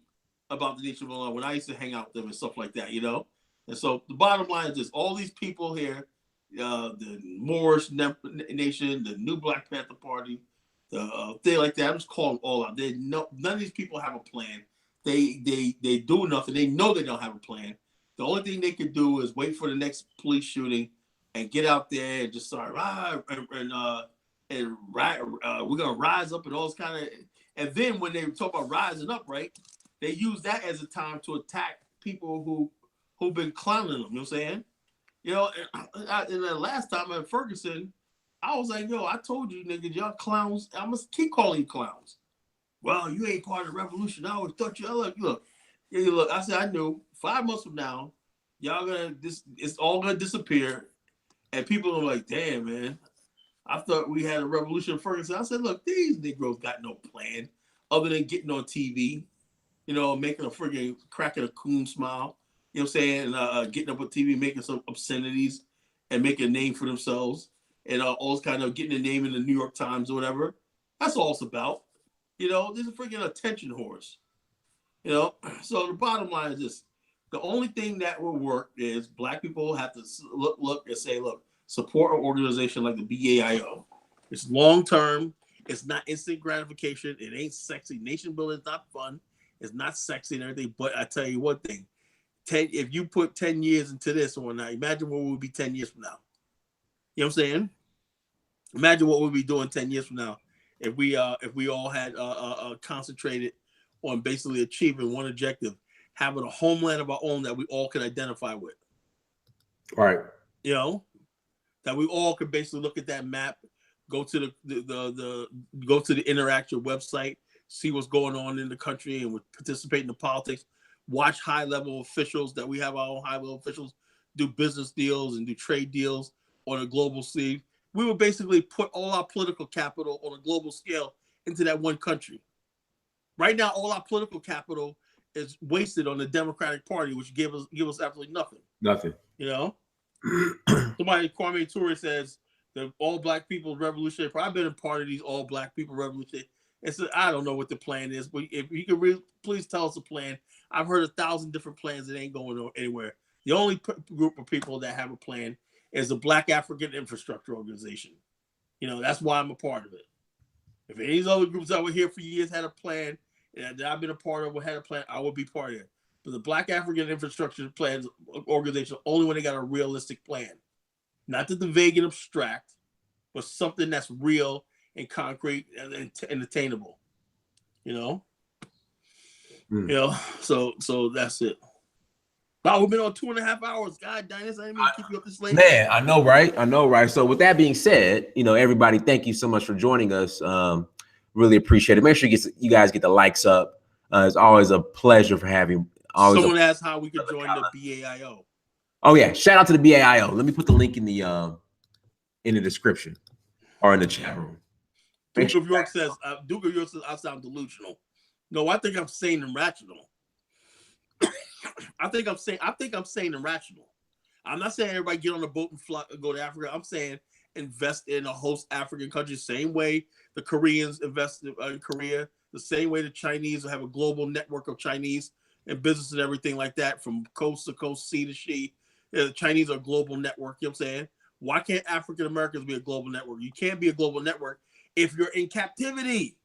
about the Nation of Islam when I used to hang out with them and stuff like that, you know? And so the bottom line is this, all these people here, the Moorish Nation, the New Black Panther Party, the thing like that, I'm just calling them all out. None of these people have a plan. They do nothing. They know they don't have a plan. The only thing they could do is wait for the next police shooting and get out there and just start, we're going to rise up and all this kind of, and then when they talk about rising up, right, they use that as a time to attack people who've been clowning them, you know what I'm saying? You know, and the last time at Ferguson, I was like, yo, I told you niggas, y'all clowns, I must keep calling you clowns. Well, you ain't part of the revolution. I always thought you, look, I said, I knew 5 months from now, y'all it's all gonna disappear. And people are like, damn, man, I thought we had a revolution in Ferguson. I said, look, these Negroes got no plan other than getting on TV, you know, making a friggin' cracking a coon smile, you know what I'm saying? Getting up on TV, making some obscenities and making a name for themselves and all kind of getting a name in the New York Times or whatever. That's all it's about. You know, there's a freaking attention horse. You know, so the bottom line is this. The only thing that will work is black people have to look and say, look, support an organization like the BAIO. It's long-term. It's not instant gratification. It ain't sexy. Nation building is not fun. It's not sexy and everything. But I tell you one thing. If you put 10 years into this or not, imagine what we'll be 10 years from now. You know what I'm saying? Imagine what we'll be doing 10 years from now if we all had concentrated on basically achieving one objective, having a homeland of our own that we all can identify with. Right. You know, that we all could basically look at that map, go to go to the Interactive website, see what's going on in the country, and participate in the politics. Watch high-level officials that we have our own high-level officials do business deals and do trade deals on a global scene. We would basically put all our political capital on a global scale into that one country. Right now, all our political capital is wasted on the Democratic Party, which give us absolutely nothing. Nothing. You know? Somebody, Kwame Ture, says the all black people revolutionary. I've been a part of these all black people revolutionary. And so I don't know what the plan is, but if you could please tell us a plan. I've heard 1,000 different plans that ain't going anywhere. The only group of people that have a plan is the Black African Infrastructure Organization. You know, that's why I'm a part of it. If any of these other groups that were here for years had a plan, and that I've been a part of or had a plan, I would be part of it. But the Black African Infrastructure Plans Organization, only when they got a realistic plan. Not that the vague and abstract, but something that's real and concrete and attainable. You know? You know, so that's it. Wow, we've been on 2.5 hours. God dang this, I didn't mean to keep you up this late. Man, I know, right? I know, right? So with that being said, you know, everybody, thank you so much for joining us. Really appreciate it. Make sure you guys get the likes up. It's always a pleasure for having. Someone asked how we could join the BAIO. Oh yeah, shout out to the BAIO. Let me put the link in the description or in the chat room. Duke of York says I sound delusional. No, I think I'm sane and rational. I think I'm sane and rational. I'm not saying everybody get on a boat and fly, go to Africa. I'm saying invest in a host African country, same way the Koreans invest in Korea, the same way the Chinese have a global network of Chinese and business and everything like that, from coast to coast, sea to sea. The Chinese are a global network. You know what I'm saying? Why can't African Americans be a global network? You can't be a global network if you're in captivity.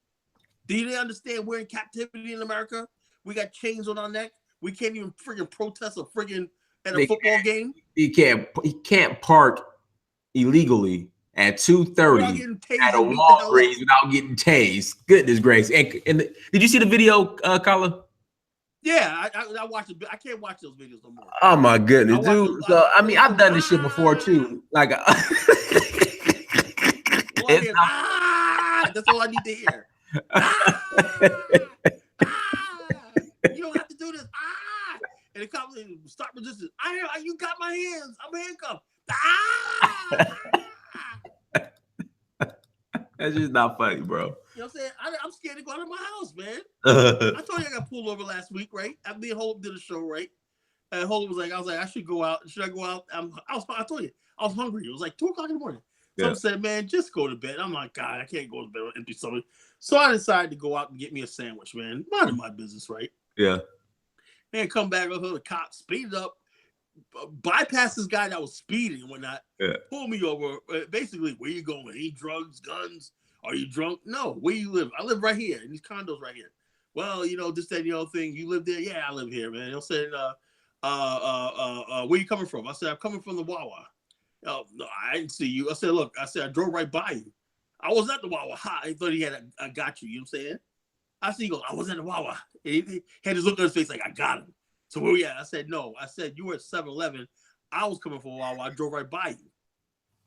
Do you understand? We're in captivity in America. We got chains on our neck. We can't even friggin' protest a friggin' at a football game. He can't park illegally at 2:30 at a Walgreens without getting tased. Goodness gracious! And did you see the video, Colin? Yeah, I watched it. I can't watch those videos no more. Oh my goodness, dude! So I mean, I've done this shit before too. Like, that's all I need to hear. You don't have to do this. And it comes in, stop resistance. You got my hands. I'm handcuffed. That's just not funny, bro. You know what I'm saying? I'm scared to go out of my house, man. I told you I got pulled over last week, right? Me and Holub did a show, right? And Holub was like, I should go out. Should I go out? I told you, I was hungry. It was like 2:00 in the morning. Someone said, man, just go to bed. I'm like, God, I can't go to bed on empty stomach. So I decided to go out and get me a sandwich, man. Minding my business, right? Yeah. And come back with the cop, speeded up, bypass this guy that was speeding and whatnot, pull me over. Basically, where you going? Any drugs, guns? Are you drunk? No. Where you live? I live right here in these condos right here. Well, you know, this, that, thing. You live there? Yeah, I live here, man. He'll say, where you coming from? I said, I'm coming from the Wawa. Oh, no, I didn't see you. I said, look, I drove right by you. I was at the Wawa. I thought he had I got you. You know what I'm saying? I see, he goes, I was at the Wawa. He had his look on his face like, I got him. So where we at? I said, no. I said, you were at 7-Eleven. I was coming from Wawa. I drove right by you.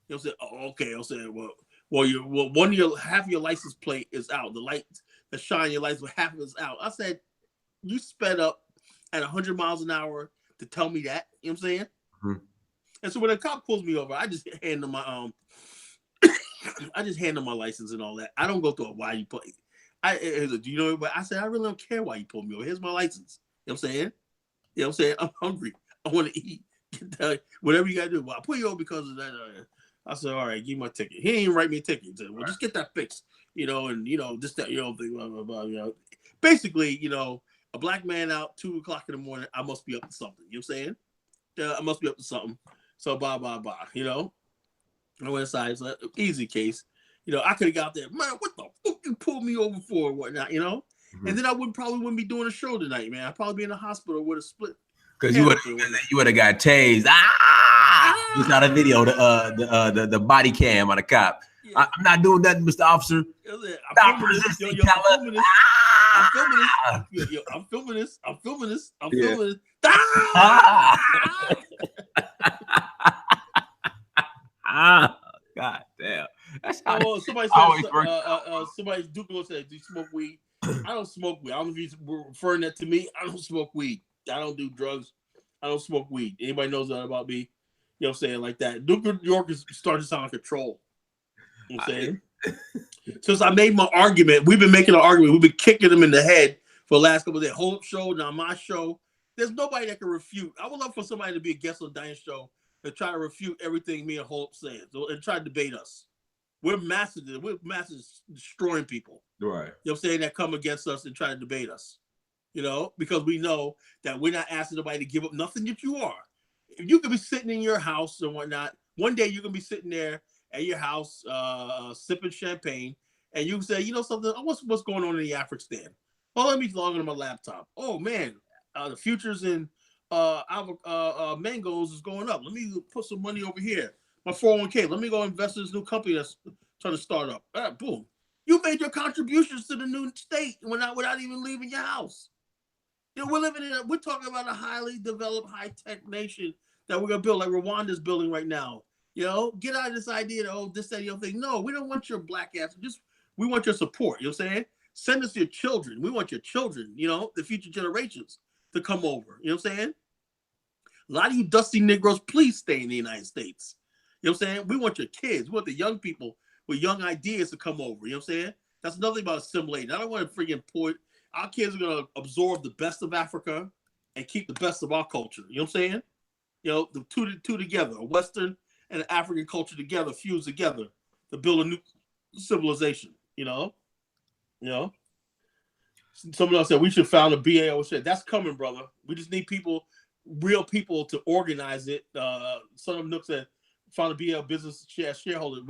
You know, said, oh, okay. I said, half of your license plate is out. The light that shine your lights with half of it's out. I said, you sped up at 100 miles an hour to tell me that. You know what I'm saying? Mm-hmm. And so when a cop pulls me over, I just hand him my my license and all that. I don't go through a why you pull. Do you know? But I said I really don't care why you pulled me over. Here's my license. You know what I'm saying? You know what I'm saying? I'm hungry. I want to eat. Whatever you gotta do. Well, I pull you over because of that. I said, all right, give me my ticket. He didn't write me a ticket. He said, well, just get that fixed. You know, and just that thing. Blah, blah, blah, Basically, a black man out 2:00 in the morning. I must be up to something. You know what I'm saying? I must be up to something. So blah. I went inside. It's an easy case. I could have got there. Man, what the fuck you pulled me over for or whatnot, Mm-hmm. And then I probably wouldn't be doing a show tonight, man. I'd probably be in the hospital with a split. Because you would have got tased. You saw the video, the body cam on the cop. Yeah. I'm not doing nothing, Mr. Officer. Stop resisting, Keller. I'm filming this. God damn. That's how somebody said, somebody's Duke said, do you smoke weed? I don't smoke weed. I don't know if you're referring that to me. I don't smoke weed. I don't do drugs. I don't smoke weed. Anybody knows that about me? You know what I'm saying? Like that. Duke of York is starting to sound like a troll. You know what I'm saying? Since I made my argument, we've been making an argument. We've been kicking them in the head for the last couple of days. Holub show, now my show. There's nobody that can refute. I would love for somebody to be a guest on Diane's show and try to refute everything me and Holub said and try to debate us. We're massive destroying people. Right. You know what I'm saying? That come against us and try to debate us. Because we know that we're not asking nobody to give up nothing that you are. if you could be sitting in your house and whatnot, one day you're gonna be sitting there at your house, sipping champagne, and you say, you know something, what's going on in the Afghanistan? Oh, let me log on my laptop. Oh man, the futures in mangoes is going up. Let me put some money over here. My 401k. Let me go invest in this new company that's trying to start up. Boom. You made your contributions to the new state without even leaving your house. You know, we're talking about a highly developed, high-tech nation that we're gonna build, like Rwanda's building right now. You know, get out of this idea that, this, that, the other thing. No, we don't want your black ass. We want your support. You know what I'm saying? Send us your children. We want your children, the future generations to come over. You know what I'm saying? A lot of you dusty Negroes, please stay in the United States. You know what I'm saying? We want your kids. We want the young people with young ideas to come over. You know what I'm saying? That's another thing about assimilating. I don't want to freaking put. Our kids are going to absorb the best of Africa and keep the best of our culture. You know what I'm saying? The two together, a Western and an African culture together, fused together to build a new civilization. Someone else said we should found a BAO. That's coming, brother. We just need real people to organize it. Son of Nook said found a BAO business shareholder.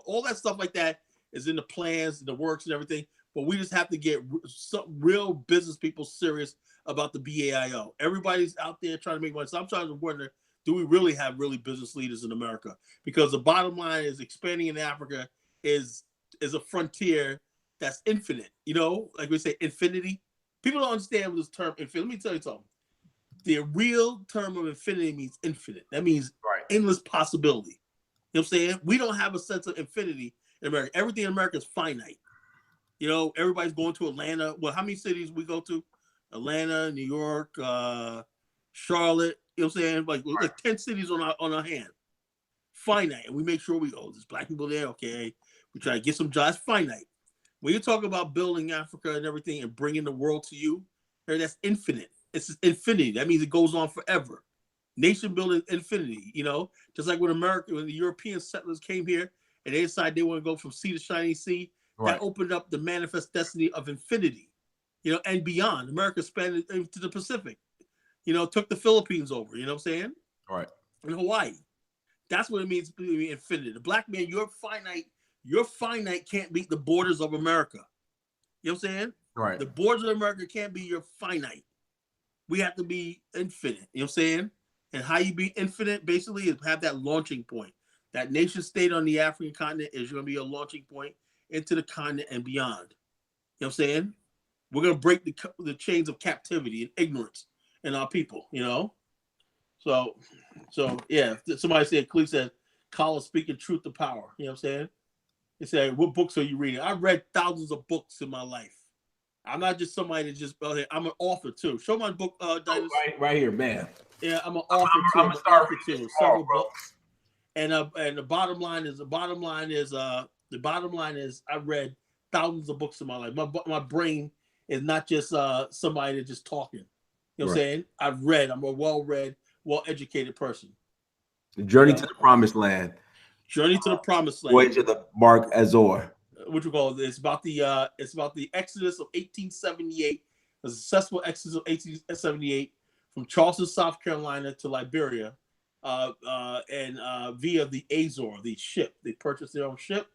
All that stuff like that is in the plans, the works, and everything. But we just have to get some real business people serious about the BAIO. Everybody's out there trying to make money. So I'm trying to wonder, do we really have business leaders in America? Because the bottom line is expanding in Africa is a frontier that's infinite. Like we say, infinity. People don't understand this term infinite. Let me tell you something. The real term of infinity means infinite. That means endless possibility. You know what I'm saying? We don't have a sense of infinity in America. Everything in America is finite. Everybody's going to Atlanta. Well, how many cities we go to? Atlanta, New York, Charlotte. You know what I'm saying? Like 10 cities on our hand. Finite. And we make sure we go. There's black people there. Okay. We try to get some jobs. Finite. When you talk about building Africa and everything and bringing the world to you, that's infinite. It's infinity. That means it goes on forever. Nation building infinity. Just like when the European settlers came here and they decided they want to go from sea to shining sea. That opened up the manifest destiny of infinity, and beyond. America expanded into the Pacific, took the Philippines over, you know what I'm saying? Right. And Hawaii. That's what it means to be infinity. The black man, you're finite can't beat the borders of America. You know what I'm saying? Right. The borders of America can't be your finite. We have to be infinite, you know what I'm saying? And how you be infinite basically is have that launching point. That nation state on the African continent is going to be a launching point into the continent and beyond. You know what I'm saying? We're going to break the chains of captivity and ignorance in our people, So yeah, somebody said, Cleve said, Colin speaking truth to power. You know what I'm saying? He said, what books are you reading? I've read thousands of books in my life. I'm not just somebody that just, I'm an author too. Show my book, right here, man. Yeah, I'm an author too. I'm an author too. Several books. And the bottom line is I read thousands of books in my life. My brain is not just somebody that's just talking. You know what I'm saying? I've read. I'm a well-read, well-educated person. The Journey to the Promised Land. Journey to the Promised Land. Voyage of the Bark Azor. Which we call it. It's about the Exodus of 1878, the successful Exodus of 1878 from Charleston, South Carolina to Liberia. And via the Azor, the ship. They purchased their own ship,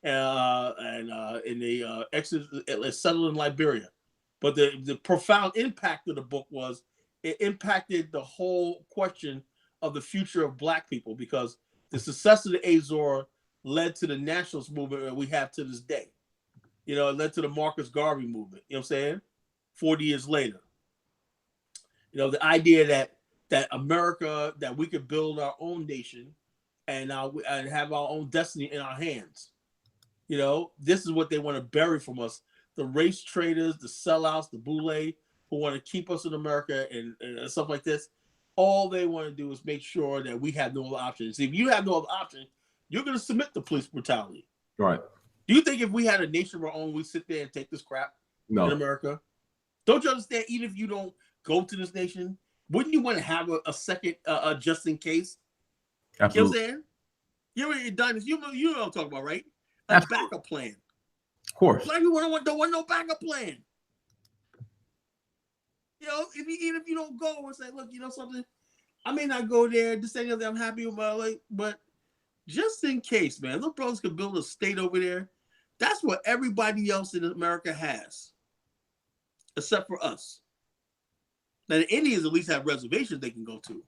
and they settled in Liberia. But the profound impact of the book was it impacted the whole question of the future of black people, because the success of the Azor led to the nationalist movement that we have to this day. It led to the Marcus Garvey movement. You know what I'm saying? 40 years later. The idea that America, that we could build our own nation and have our own destiny in our hands. This is what they want to bury from us. The race traders, the sellouts, the boule who want to keep us in America and stuff like this. All they want to do is make sure that we have no other options. If you have no other option, you're going to submit to police brutality. Right. Do you think if we had a nation of our own, we sit there and take this crap in America? Don't you understand? Even if you don't go to this nation, wouldn't you want to have a second just in case? Absolutely. You know what I'm saying? You're done this. You know what I'm talking about, right? A backup plan. Of course. Black people don't want no backup plan. Even if you don't go and say, look, something, I may not go there. This ain't nothing. I'm happy with my life, but just in case, man, those brothers could build a state over there. That's what everybody else in America has, except for us. Now the Indians at least have reservations they can go to.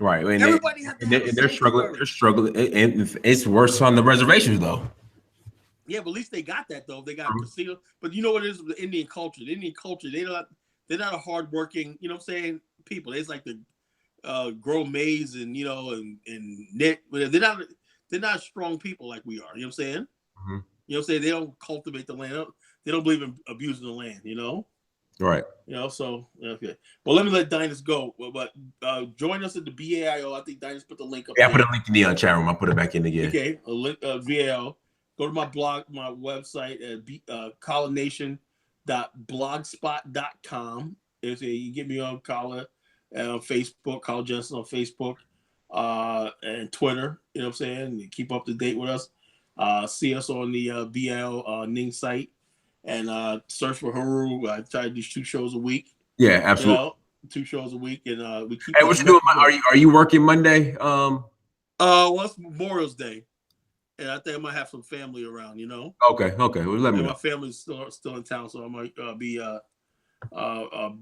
Right. And everybody has to have they're struggling. They're struggling, and it's worse on the reservations though. Yeah, but at least they got that though. They got casinos. But you know what it is with the Indian culture? The Indian culture, they're not a hardworking, you know what I'm saying, people. They just like to grow maize and knit. They're not strong people like we are. You know what I'm saying? Mm-hmm. You know what I'm saying? They don't cultivate the land. They don't believe in abusing the land. You know. Right. So okay. Well, let me let Dinus go. But join us at the BAIO. I think Dinus put the link up. Yeah, I put a link in the chat room. I'll put it back in again. Okay, a link VAO. Go to my blog, my website at collarnation.blogspot.com. You get me on Collar on Facebook, Collar Jensen on Facebook, and Twitter. You know what I'm saying? You keep up to date with us. See us on the BL Ning site, and search for Huru. I try to do 2 shows a week. Yeah, absolutely. 2 shows a week, and we keep. Hey, what you doing? Are you working Monday? Well, it's Memorial's Day. And I think I might have some family around, Okay. Well, let me know. My family's still in town, so I might be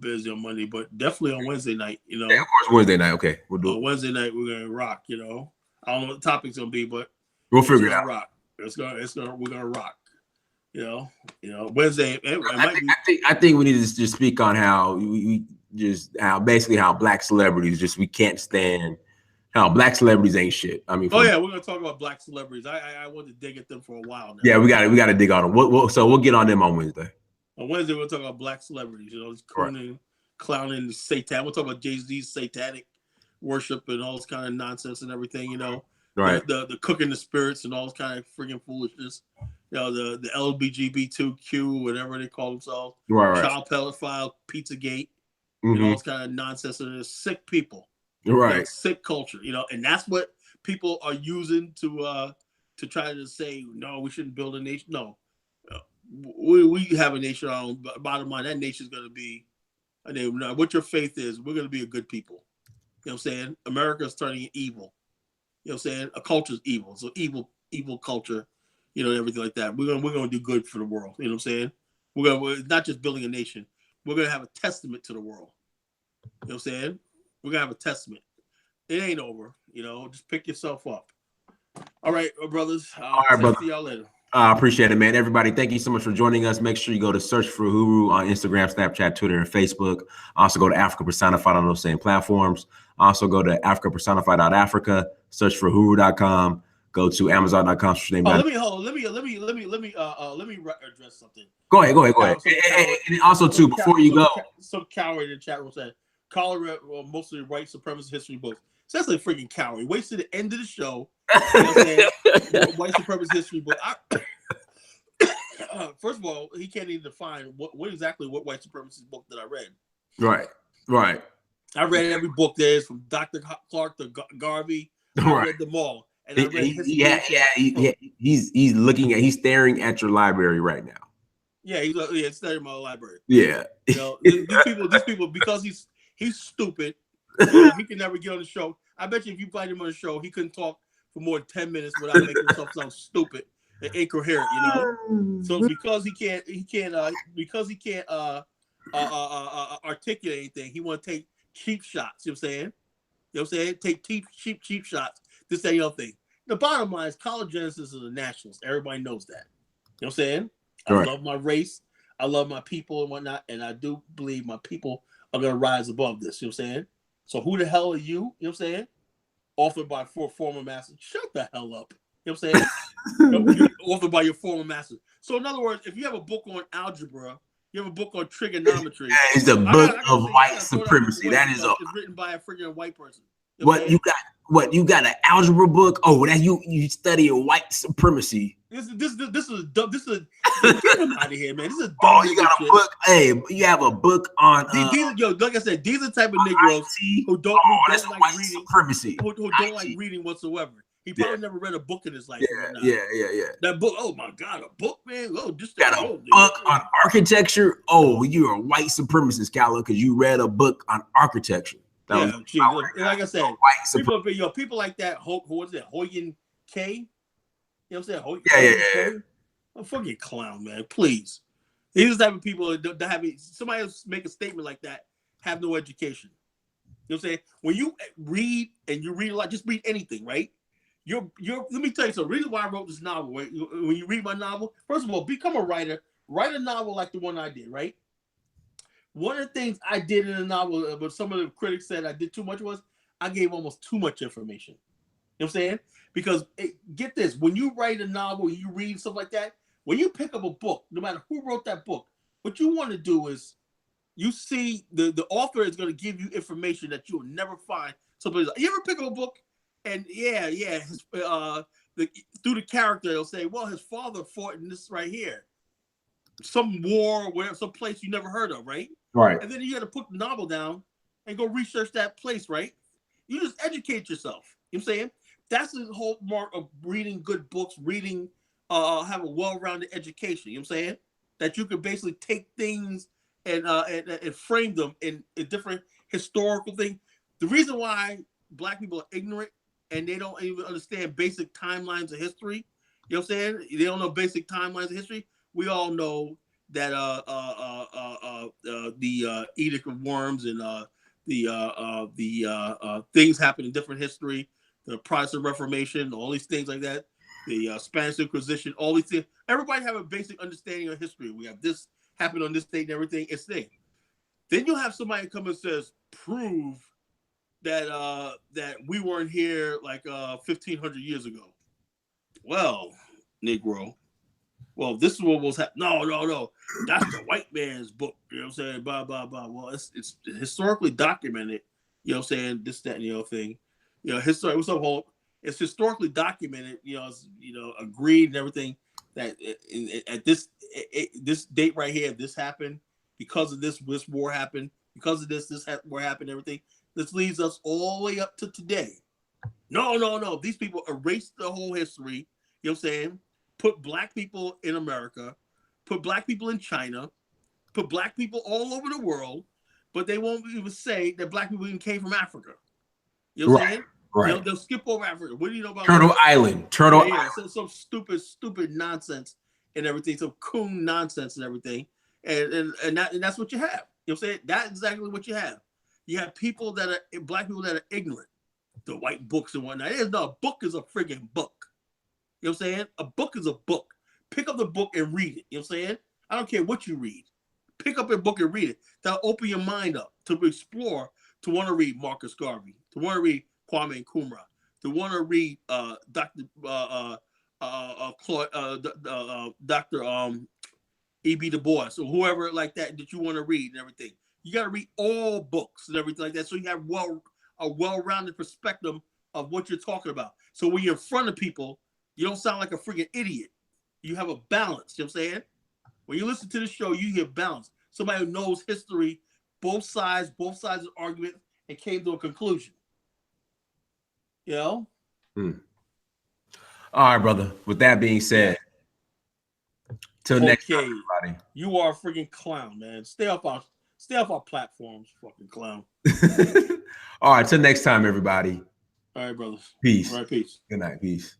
busy on Monday, but definitely on Wednesday night, Yeah, of course, Wednesday night. Okay, we'll do it. Wednesday night we're gonna rock. I don't know what the topic's gonna be, but we'll figure it out. Rock. We're gonna rock. Wednesday. I think we need to just speak on how how black celebrities we can't stand. How black celebrities ain't shit. I mean, we're gonna talk about black celebrities. I want to dig at them for a while now. Yeah, we got to dig on them. We'll get on them on Wednesday. On Wednesday, we'll talk about black celebrities. Clowning, Satan. We'll talk about Jay-Z's satanic worship and all this kind of nonsense and everything. Right? The cooking the spirits and all this kind of freaking foolishness. The LGBTQ, whatever they call themselves. Right. Child pedophile, Pizzagate, mm-hmm. all this kind of nonsense. And they're sick people. Right. Sick culture, and that's what people are using to try to say, no, we shouldn't build a nation. No, we have a nation. Bottom line, that nation is going to be, what your faith is, we're going to be a good people. You know what I'm saying? America's turning evil. You know what I'm saying? A culture is evil. So evil culture, everything like that. We're going to do good for the world. You know what I'm saying? We're not just building a nation. We're going to have a testament to the world. You know what I'm saying? We're going to have a testament. It ain't over, just pick yourself up. All right, brothers. All right, brother. See y'all later. I appreciate it, man. Everybody, thank you so much for joining us. Make sure you go to search for Huru on Instagram, Snapchat, Twitter, and Facebook. Also go to Africa Personified on those same platforms. Also go to africapersonified.africa, search for huru.com. Go to amazon.com. Let me address something. Go ahead. And also, too, before you go. Some coward in the chat room said, Collar mostly white supremacist history books. So that's a freaking coward. He waits to the end of the show. White supremacist history book. First of all, he can't even define what white supremacist book that I read. Right. I read every book there is from Dr. Clark to Garvey. I read them all. And I read he's staring at your library right now. Yeah, he's staring at my library. Yeah. These people, because he's stupid. He can never get on the show. I bet you if you invite him on the show, he couldn't talk for more than 10 minutes without making himself sound stupid and incoherent. So because he can't articulate anything, he want to take cheap shots. You know what I'm saying? Take cheap shots. This, that, other thing. The bottom line is Collar Genesis is a nationalist. Everybody knows that. You know what I'm saying? I love my race. I love my people and whatnot, and I do believe my people are going to rise above this. You know what I'm saying? So who the hell are you? You know what I'm saying? Authored by 4 former masters. Shut the hell up. You know what I'm saying? Authored by your former masters. So in other words, if you have a book on algebra, you have a book on trigonometry. It's a book of white supremacy. It's written by a freaking white person. You know you got an algebra book? Oh, that you study white supremacy. This is dumb. This is get him out of here, man. This is dumb. Oh, you got a book. Hey, you have a book on like I said, these are the type of Negroes who don't like reading supremacy. Who don't like reading whatsoever. He probably never read a book in his life. Yeah. That book, oh my God, a book, man. Oh, just got a book on architecture. Oh, you're a white supremacist, Calla, because you read a book on architecture. Yeah, gee, like I said, people like that. Who is it? Hoying K. You know what I'm saying? Yeah. A fucking clown, man. Please. These having people that have somebody else make a statement like that have no education. You know what I'm saying? When you read and you read a lot, just read anything, right? You're let me tell you something. The reason why I wrote this novel, right? When you read my novel, first of all, become a writer. Write a novel like the one I did, right? One of the things I did in the novel, but some of the critics said I did too much, was I gave almost too much information. You know what I'm saying? Because get this, when you write a novel, you read stuff like that, when you pick up a book, no matter who wrote that book, what you want to do is you see the author is going to give you information that you'll never find someplace else. You ever pick up a book and through the character, they'll say, well, his father fought in this right here. Some war, where some place you never heard of, right? Right. And then you got to put the novel down and go research that place, right? You just educate yourself. You know what I'm saying? That's the whole mark of reading good books, have a well-rounded education. You know what I'm saying? That you can basically take things and frame them in a different historical thing. The reason why Black people are ignorant and they don't even understand basic timelines of history, you know what I'm saying? They don't know basic timelines of history. We all know that the Edict of Worms and the things happen in different history, the Protestant Reformation, all these things like that, the Spanish Inquisition, all these things. Everybody have a basic understanding of history. We have this happened on this date and everything. It's there. Then you'll have somebody come and says, prove that that we weren't here like 1,500 years ago. Well, Negro. Well, this is what was happening. No. That's the white man's book. You know what I'm saying? Blah, blah, blah. Well, it's historically documented. You know what I'm saying? This, that, and the other thing. You know, history. What's up, Hope? It's historically documented. Agreed and everything that at this date right here, this happened because of this war happened because of this war happened. Everything. This leads us all the way up to today. No. These people erased the whole history. You know what I'm saying? Put Black people in America, put Black people in China, put Black people all over the world, but they won't even say that Black people even came from Africa. You know what I'm saying? Right. They'll skip over Africa. What do you know about Turtle Island? Island. Some stupid nonsense and everything, some coon nonsense and everything, and that's what you have. You know what I'm saying? That's exactly what you have. You have people that are Black people that are ignorant, the white books and whatnot. A book is a friggin' book. You know what I'm saying? A book is a book. Pick up the book and read it. You know what I'm saying? I don't care what you read. Pick up a book and read it. That'll open your mind up to explore, to want to read Marcus Garvey, to want to read Kwame Nkrumah, to want to read Dr. E.B. Du Bois, or whoever like that you want to read and everything. You got to read all books and everything like that so you have a well-rounded perspective of what you're talking about. So when you're in front of people, you don't sound like a freaking idiot. You have a balance. You know what I'm saying? When you listen to the show, you get balance. Somebody who knows history, both sides of the argument, and came to a conclusion. You know? All right, brother. With that being said, till next time, everybody. You are a freaking clown, man. Stay off our platforms, fucking clown. All right, till next time, everybody. All right, brothers. Peace. All right, peace. Good night. Peace.